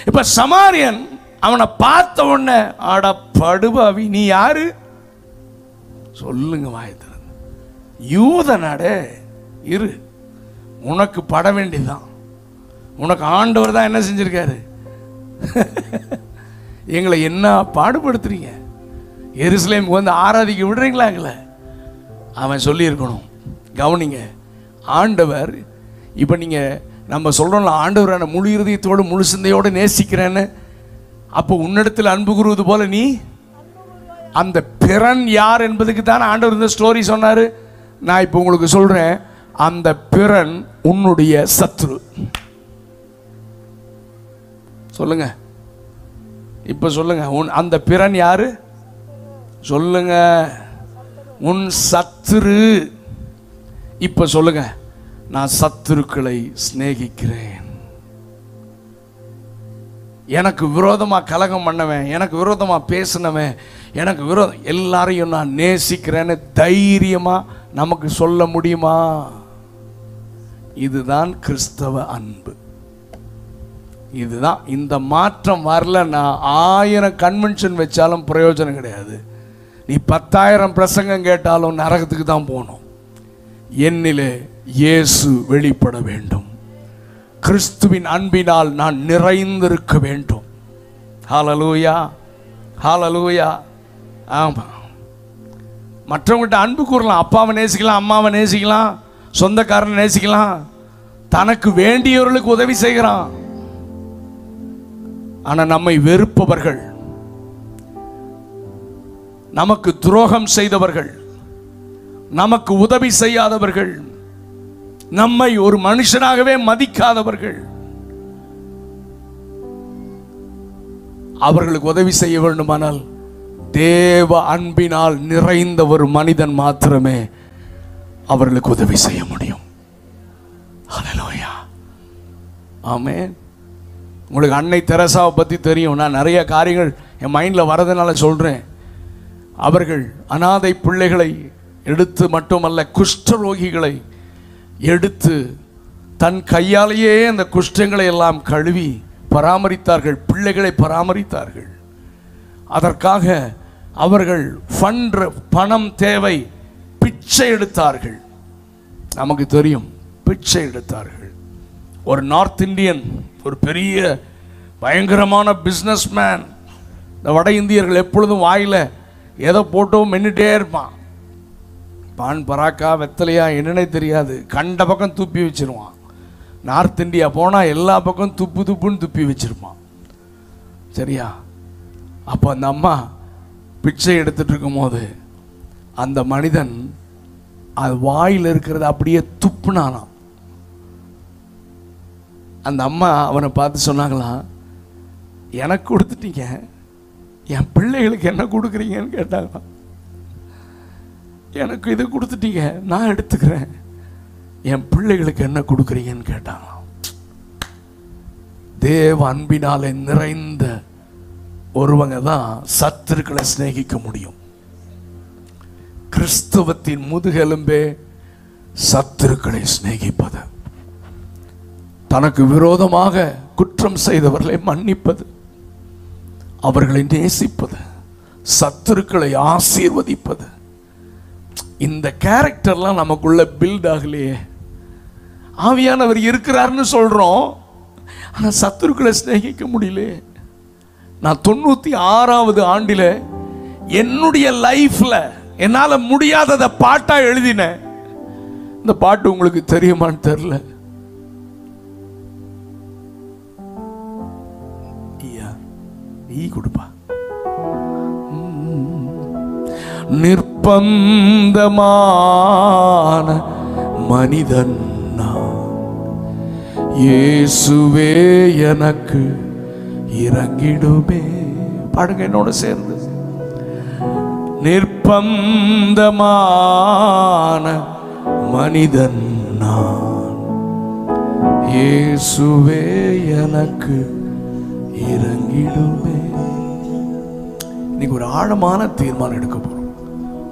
இப்ப சமாரியன் அவனை பார்த்த உடனே, ஆடா படுபாவி, நீ யாரு சொல்லுங்க வாய்த்து, யூதனாடே இரு, உனக்கு பட வேண்டியதுதான். உனக்கு ஆண்டவர் தான் என்ன செஞ்சிருக்காரு, எங்களை என்ன பாடுபடுத்துறீங்க, எருசலேமுக்கு வந்து ஆராதிக்க விடுறீங்களா எங்களை? அவன் சொல்லியிருக்கணும். கவனிங்க, ஆண்டவர் இப்போ நீங்கள் நம்ம சொல்கிறோம்ல, ஆண்டவரான முழு இருதயத்தோடு முழு சிந்தையோடு நேசிக்கிறேன்னு. அப்போ உன்னிடத்தில் அன்பு கூறுவது போல நீ அந்த பிறன் யார் என்பதுக்கு தானே ஆண்டவர் இந்த ஸ்டோரி சொன்னார். நான் இப்போ உங்களுக்கு சொல்கிறேன், அந்த பிறன் உன்னுடைய சத்துரு. சொல்லுங்க, இப்ப சொல்லுங்க, அந்த பிறன் யாரு? சொல்லுங்க, உன் சத்துரு. இப்ப சொல்லுங்க, நான் சத்துருக்களை சிநேகிக்கிறேன். எனக்கு விரோதமா கலகம் பண்ணவன், எனக்கு விரோதமா பேசினவன், எனக்கு விரோதம் எல்லாரையும் நான் நேசிக்கிறேன்னு தைரியமா நமக்கு சொல்ல முடியுமா? இதுதான் கிறிஸ்தவ அன்பு. இதுதான். இந்த மாற்றம் வரலன்னா 1000 கன்வென்ஷன் வச்சாலும் பிரயோஜனம் கிடையாது. நீ 10,000 பிரசங்கம் கேட்டாலும் நரகத்துக்கு தான் போகணும். என்னிலே இயேசு வெளிப்பட வேண்டும். கிறிஸ்துவின் அன்பினால் நான் நிறைந்திருக்க வேண்டும். ஹல்லேலூயா, ஹல்லேலூயா. ஆமா, மற்றவங்கள்ட்ட அன்பு கூறலாம். அப்பாவை நேசிக்கலாம், அம்மாவை நேசிக்கலாம், சொந்தக்காரனை நேசிக்கலாம், தனக்கு வேண்டியவர்களுக்கு உதவி செய்கிறான். ஆனா நம்மை வெறுப்பவர்கள், நமக்கு துரோகம் செய்தவர்கள், நமக்கு உதவி செய்யாதவர்கள், நம்மை ஒரு மனுஷனாகவே மதிக்காதவர்கள், அவர்களுக்கு உதவி செய்ய வேண்டுமானால் தேவ அன்பினால் நிறைந்த ஒரு மனிதன் மாத்திரமே அவர்களுக்கு உதவி செய்ய முடியும். ஹல்லேலூயா, ஆமென். உங்களுக்கு அன்னை தெரசாவை பற்றி தெரியும். நான் நிறைய காரியங்கள் என் மைண்டில் வரதுனால சொல்கிறேன். அவர்கள் அனாதை பிள்ளைகளை எடுத்து மட்டுமல்ல, குஷ்டரோகிகளை எடுத்து தன் கையாலேயே அந்த குஷ்டங்களை எல்லாம் கழுவி பராமரித்தார்கள், பிள்ளைகளை பராமரித்தார்கள். அதற்காக அவர்கள் பணம் தேவை, பிச்சை எடுத்தார்கள். நமக்கு தெரியும், பிச்சை எடுத்தார்கள். ஒரு நார்த் இந்தியன், ஒரு பெரிய பயங்கரமான பிஸ்னஸ் மேன். இந்த வட இந்தியர்கள் எப்பொழுதும் வாயில் எதை போட்டோம் மென்னுட்டே இருப்பான். பான் பராக்கா வெத்தலையா என்னன்னே தெரியாது, கண்ட பக்கம் துப்பி வச்சிருவான். நார்த் இந்தியா போனால் எல்லா பக்கம் துப்பு துப்புன்னு துப்பி வச்சிருப்பான். சரியா? அப்போ அந்த அம்மா பிச்சை எடுத்துட்டு இருக்கும் போது அந்த மனிதன் அது வாயில் இருக்கிறது அப்படியே துப்புனானாம். அந்த அம்மா அவனை பார்த்து சொன்னாங்களாம், எனக்கு கொடுத்துட்டீங்க, என் பிள்ளைகளுக்கு என்ன கொடுக்குறீங்கன்னு கேட்டாங்களாம். எனக்கு இது கொடுத்துட்டீங்க, நான் எடுத்துக்கிறேன், என் பிள்ளைகளுக்கு என்ன கொடுக்குறீங்கன்னு கேட்டாங்களாம். தேவ அன்பினாலே நிறைந்த ஒருவங்க தான் சத்துருக்களை சிநேகிக்க முடியும். கிறிஸ்தவத்தின் முதுகெலும்பே சத்துருக்களை சிநேகிப்பது, தனக்கு விரோதமாக குற்றம் செய்தவர்களை மன்னிப்பது, அவர்களை நேசிப்பது, சத்துருக்களை ஆசீர்வதிப்பது. இந்த கேரக்டர்லாம் நமக்குள்ள பில்ட் ஆகலையே. ஆவியானவர் இருக்கிறார்னு சொல்றோம், ஆனா சத்துருக்களை சிநேகிக்க முடியல. நான் 96வது ஆண்டில் என்னுடைய லைஃப்ல என்னால முடியாததை பாட்டா எழுதினேன். இந்த பாட்டு உங்களுக்கு தெரியுமான்னு தெரியல. கொடுப்பா. நிர்பந்தமான மனிதன் நான், இயேசுவே எனக்கு இறங்கிடுமே. பாடுங்க என்னோட சேர்ந்து. நிர்பந்தமான மனிதன் நான், இயேசுவே எனக்கு இறங்கிடுமே. இன்னைக்கு ஒரு ஆழமான தீர்மானம் எடுக்க போறோம்.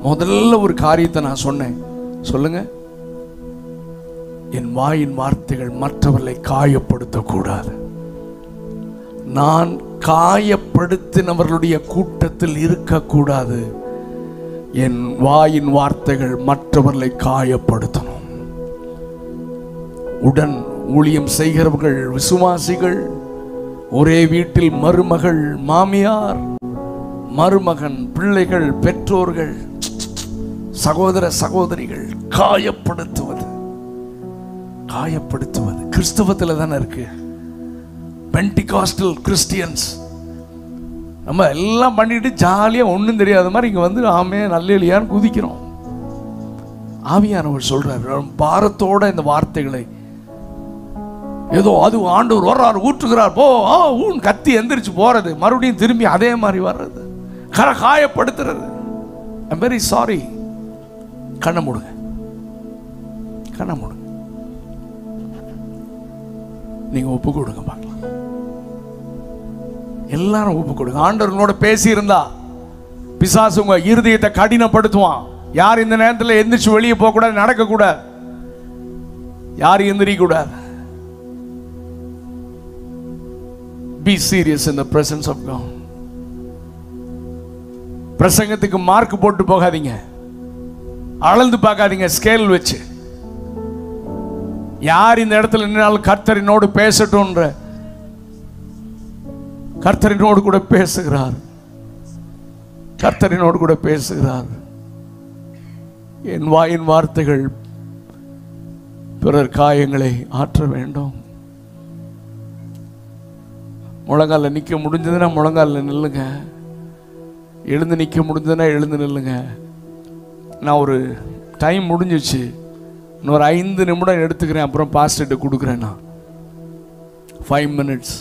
முதல்ல ஒரு காரியத்தை நான் சொன்னேன், சொல்லுங்க. என் வாயின் வார்த்தைகள் மற்றவர்களை காயப்படுத்தக்கூடாது. நான் காயப்படுத்தினவர்களுடைய கூட்டத்தில் இருக்கக்கூடாது. என் வாயின் வார்த்தைகள் மற்றவர்களை காயப்படுத்தணும். உடன் ஊழியம் செய்கிறவர்கள், விசுவாசிகள், ஒரே வீட்டில் மருமகள், மாமியார், மருமகன், பிள்ளைகள், பெற்றோர்கள், சகோதர சகோதரிகள் காயப்படுத்துவது கிறிஸ்தவத்தில் தானே இருக்கு. பென்டிகாஸ்டல் கிறிஸ்டியன்ஸ் நம்ம எல்லாம் பண்ணிட்டு ஜாலியா ஒன்றும் தெரியாத மாதிரி இங்க வந்து ஆமே நல்ல குதிக்கிறோம். ஆவியானவர் சொல்றாரு, பாரத்தோட இந்த வார்த்தைகளை ஏதோ அது ஆண்டவர் வர்றாரு, ஊற்றுகிறார், போ ஊன் கத்தி எந்திரிச்சு போறது, மறுபடியும் திரும்பி அதே மாதிரி வர்றது, காயப்படுத்துறது. I'm very sorry. கண்ணை மூடுங்க, கண்ணை மூடுங்க. நீங்க ஒப்பு கொடுங்க பார்க்கலாம். எல்லாரும் ஒப்பு கொடுங்க. ஆண்டவர்களோட பேசி இருந்தா பிசாசு உங்க இருதயத்தை கடினப்படுத்துவான். யார் இந்த நேரத்தில் எந்திரிச்சு வெளியே போக கூடாது, நடக்க கூடாது, யாரும் எந்திரிக்க கூடாது. Be serious in the presence of God. பிரசங்கத்துக்கு மார்க் போட்டு போகாதீங்க, அளந்து பார்க்காதீங்க ஸ்கேல் வச்சு. யார் இந்த இடத்துல நின்னாலும் கர்த்தரினோடு பேசட்டும்ன்ற, கர்த்தரினோடு கூட பேசுகிறார், கர்த்தரினோடு கூட பேசுகிறார். என் வாயின் வார்த்தைகள் பிறர் காயங்களை ஆற்ற வேண்டும். முழங்கால நிற்க முடிஞ்சதுன்னா முழங்கால நில்லுங்க, எழுந்து நிற்க முடிஞ்சதுன்னா எழுந்து நில்லுங்க. நான் ஒரு டைம் முடிஞ்சிச்சு, இன்னொரு 5 நிமிடம் எடுத்துக்கிறேன், அப்புறம் பாஸ்டர்கிட்ட கொடுக்குறேன். நான் 5 minutes.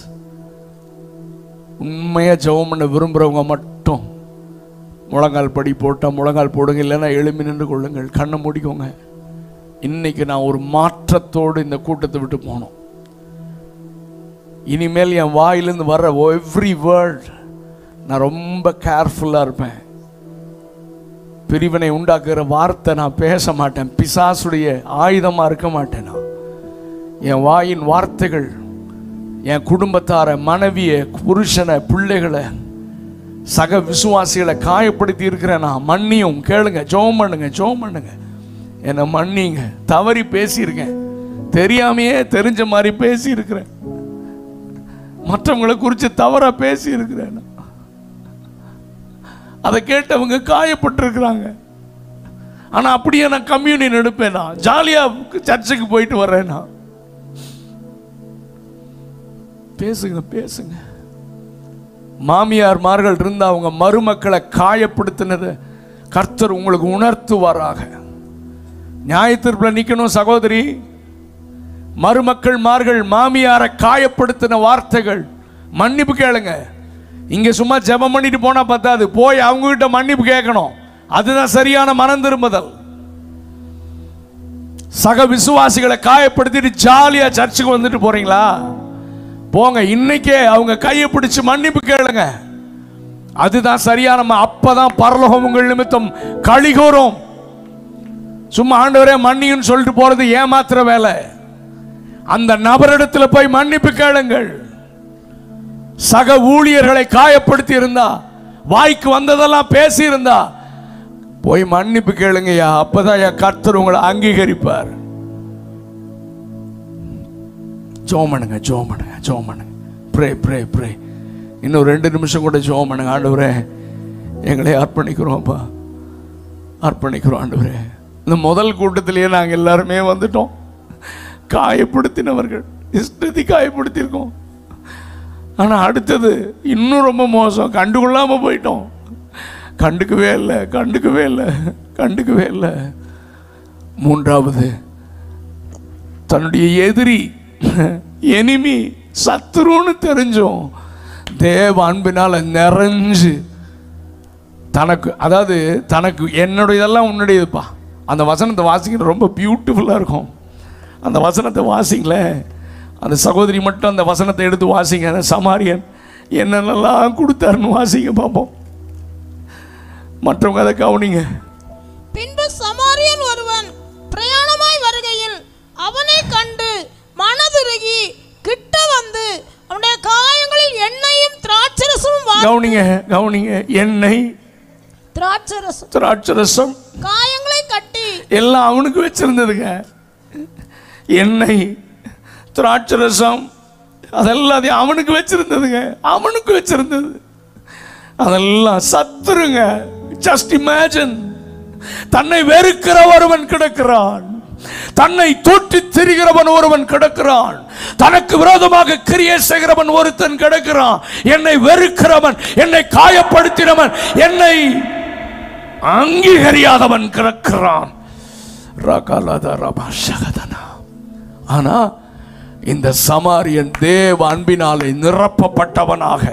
உண்மையாக ஜெபம் பண்ண விரும்புகிறவங்க மட்டும் முழங்கால் படி போட்டால் முழங்கால் போடுங்க, இல்லைன்னா எழுப்பி நின்று கொள்ளுங்கள், கண்ணை மூடிக்கோங்க. இன்னைக்கு நான் ஒரு மாற்றத்தோடு இந்த கூட்டத்தை விட்டு போனோம். இனிமேல் என் வாயிலிருந்து வர்ற எவ்ரி வேர்ட் நான் ரொம்ப கேர்ஃபுல்லாக இருப்பேன். பிரிவினை உண்டாக்குற வார்த்தை நான் பேச மாட்டேன், பிசாசுடைய ஆயுதமாக இருக்க மாட்டேன். நான் என் வாயின் வார்த்தைகள் என் குடும்பத்தார, மனைவியை, புருஷனை, பிள்ளைகளை, சக விசுவாசிகளை காயப்படுத்தி இருக்கிறேன். நான் மன்னியும், கேளுங்க, ஜெபம் பண்ணுங்க, ஜெபம் பண்ணுங்க, என்னை மன்னிங்க. தவறி பேசியிருக்கேன், தெரியாமையே தெரிஞ்ச மாதிரி பேசியிருக்கிறேன், மற்றவங்களை குறித்து தவறா பேசி இருக்கிறேன். அதை கேட்டவங்க காயப்பட்டிருக்கிறாங்க. ஆனா அப்படியே நான் கம்யூனியன் எடுப்பேனா, ஜாலியா சர்ச்சுக்கு போயிட்டு வர்றேனா? பேசுங்க, பேசுங்க. மாமியார்மார்கள் இருந்த அவங்க மருமக்களை காயப்படுத்தினது கர்த்தர் உங்களுக்கு உணர்த்துவாராக. நியாயத்தீர்ப்புல நிக்கணும் சகோதரி. மருமக்கள் மாமியாரை காயப்படுத்தின வார்த்தைகள், மன்னிப்பு கேளுங்க. இங்க சும்மா ஜெபம் பண்ணிட்டு போனா பத்தாது, போய் அவங்க கிட்ட மன்னிப்பு கேட்கணும். அதுதான் சரியான மனம் திரும்புதல். சக விசுவாசிகளை காயப்படுத்திட்டு ஜாலியா சர்ச்சுக்கு வந்துட்டு போறீங்களா? போங்க, இன்னைக்கே அவங்க கையை பிடிச்சு மன்னிப்பு கேளுங்க. அதுதான் சரியான. அப்பதான் பரலோகம் உங்கள் நிமித்தம் களிகூரும். சும்மா ஆண்டவரே மன்னின்னு சொல்லிட்டு போறது ஏமாத்துற வேலை. அந்த நபரிடத்துல போய் மன்னிப்பு கேளுங்கள். சக ஊழியர்களை காயப்படுத்தி இருந்தா, வாய்க்கு வந்ததெல்லாம் பேசி இருந்தா, போய் மன்னிப்பு கேளுங்கய்யா. அப்பதான் கர்த்தர் உங்களை அங்கீகரிப்பார். ஜெபம் பண்ணுங்க, ஜெபம் பண்ணுங்க, ஜெபம் பண்ணுங்க. Pray pray pray. இன்னும் 2 நிமிஷம் கூட ஜெபம் பண்ணுங்க. ஆண்டவரே எங்களை அர்ப்பணிக்கிறோம்ப்பா, அர்ப்பணிக்கிறோம் ஆண்டவரே. இந்த முதல் கூட்டத்திலேயே நாங்கள் எல்லாருமே வந்துட்டோம். காயப்படுத்தினவர்கள், இஷ்டத்தை காயப்படுத்தியிருக்கோம். ஆனால் அடுத்தது இன்னும் ரொம்ப மோசம், கண்டுகொள்ளாமல் போயிட்டோம். கண்டுக்கவே இல்லை, கண்டுக்கவே இல்லை, கண்டுக்கவே இல்லை. 3வது, தன்னுடைய எதிரி, எனிமி, சத்துருன்னு தெரிஞ்சோம் தேவ அன்பினால நிறைஞ்சு தனக்கு, அதாவது தனக்கு என்னுடையதெல்லாம் உன்னுடையதுப்பா. அந்த வசனத்தை வாசிக்கிற ரொம்ப பியூட்டிஃபுல்லாக இருக்கும். அந்த வசனத்தை வாசிங்களேன். அந்த சகோதரி மட்டும் அந்த வசனத்தை எடுத்து வாசிங்க. அந்த சமாரியன் என்னென்னலாம் கொடுத்தாருன்னு வாசிங்க பார்ப்போம். மற்றவங்க அதை கவனிங்க. பின்பு சமாரியன் ஒருவன் பிரயாணமாய் வருகையில் அவனை கண்டு மனதுருகி கிட்ட வந்து அவனுடைய காயங்களில் எண்ணெயும் திராட்சரசமும் கவனிங்க, கவனிங்க. எண்ணெய், திராட்சரசம், காயங்களை கட்டி எல்லாம் அவனுக்கு வச்சிருந்ததுங்க. எண்ணெய், திராட்சரசம், அதெல்லாம் அவனுக்கு வச்சிருந்ததுங்க, அவனுக்கு வச்சிருந்தது. அதெல்லாம் சத்துருங்க. Just imagine. தன்னை வெறுக்கிற ஒருவன் கிடக்கிறான், தன்னை தூற்றி திரிகிறவன் ஒருவன் கிடக்கிறான், தனக்கு விரோதமாக கிரியை செய்கிறவன் ஒருத்தன் கிடக்கிறான். என்னை வெறுக்கிறவன், என்னை காயப்படுத்தினவன், என்னை அங்கீகரியாதவன் கிடக்கிறான். ஆனா இந்த சமாரியன் தேவ அன்பினாலே நிரப்பப்பட்டவனாக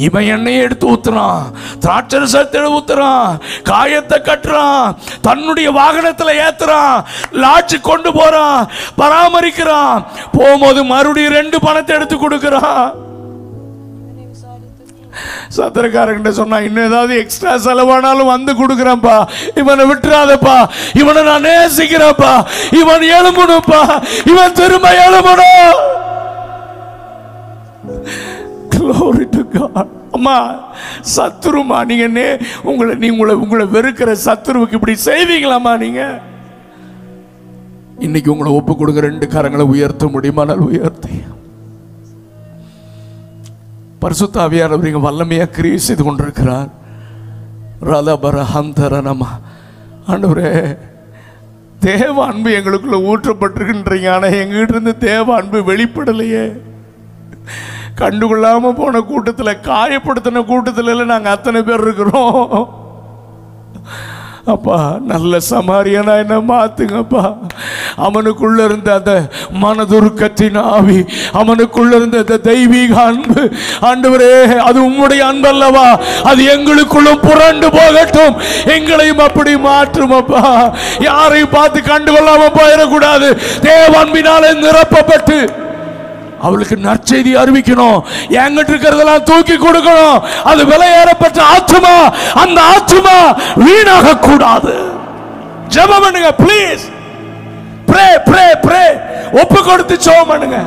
இவன் எண்ணெயை எடுத்து ஊத்துறான், திராட்சரசத்தை ஊத்துறான், காயத்தை கட்டுறான், தன்னுடைய வாகனத்தில் ஏத்துறான், லாட்ஜ் கொண்டு போறான், பராமரிக்கிறான். போகும்போது மறுபடியும் 2 பணத்தை எடுத்து கொடுக்கிறான். சத்திரக்காரங்கிட்ட சொன்னா, இன்னும் ஏதாவது எக்ஸ்ட்ரா செலவானாலும் வந்து கொடுக்குறேன்ப்பா, இவனை விட்டுறாதப்பா, இவனை நான் நேசிக்கிறேன்ப்பா, இவன் எழும்பணும்ப்பா, இவன் திரும்ப எழும்பணும். Glory to God. அம்மா, சத்துருமா நீங்க உங்களை வெறுக்கிற சத்துருவுக்கு இப்படி செய்வீங்களாம்மா? நீங்க இன்னைக்கு உங்களை ஒப்பு கொடுங்க. 2 கரங்களை உயர்த்த முடியுமானால் உயர்த்தி. பரிசுத்த ஆவியானவர் இங்க வல்லமையா கிரியை செய்து கொண்டிருக்கிறார். ரலபரஹந்தரனமா. ஆண்டவரே, தேவ அன்பு எங்களுக்குள்ள ஊற்றப்பட்டிருக்கின்றீங்க, ஆனா எங்கிட்ட இருந்து தேவ அன்பு வெளிப்படலையே. கண்டுகொள்ளாம போன கூட்டத்தில், காயப்படுத்தின கூட்டத்தில் நாங்க அத்தனை பேர் இருக்கிறோம். அப்பா, நல்ல சமாரியனா என்ன மாத்துங்கப்பா. அவனுக்குள்ள இருந்த அந்த மனதுருக்கத்தின் ஆவி, அவனுக்குள்ள இருந்த அந்த தெய்வீக அன்பு, ஆண்டவரே அது உம்முடைய அன்பு அல்லவா, அது எங்களுக்குள்ளும் புரண்டு போகட்டும், எங்களையும் அப்படி மாற்றும் அப்பா. யாரையும் பார்த்து கண்டுகொள்ளாம போயிடக்கூடாது. தேவ அன்பினாலே நிரப்பப்பட்டு அவளுக்கு நற்செய்தி அறிவிக்கணும். என்கிட்ட இருக்கிறதெல்லாம் தூக்கி கொடுக்கணும். அது விலையேறப்பட்ட ஆத்துமா, அந்த ஆத்துமா வீணாக கூடாது. ஜெபம் பண்ணுங்க ப்ளீஸ். Pray pray pray. ஒப்பு கொடுத்து ஜெபம் பண்ணுங்க.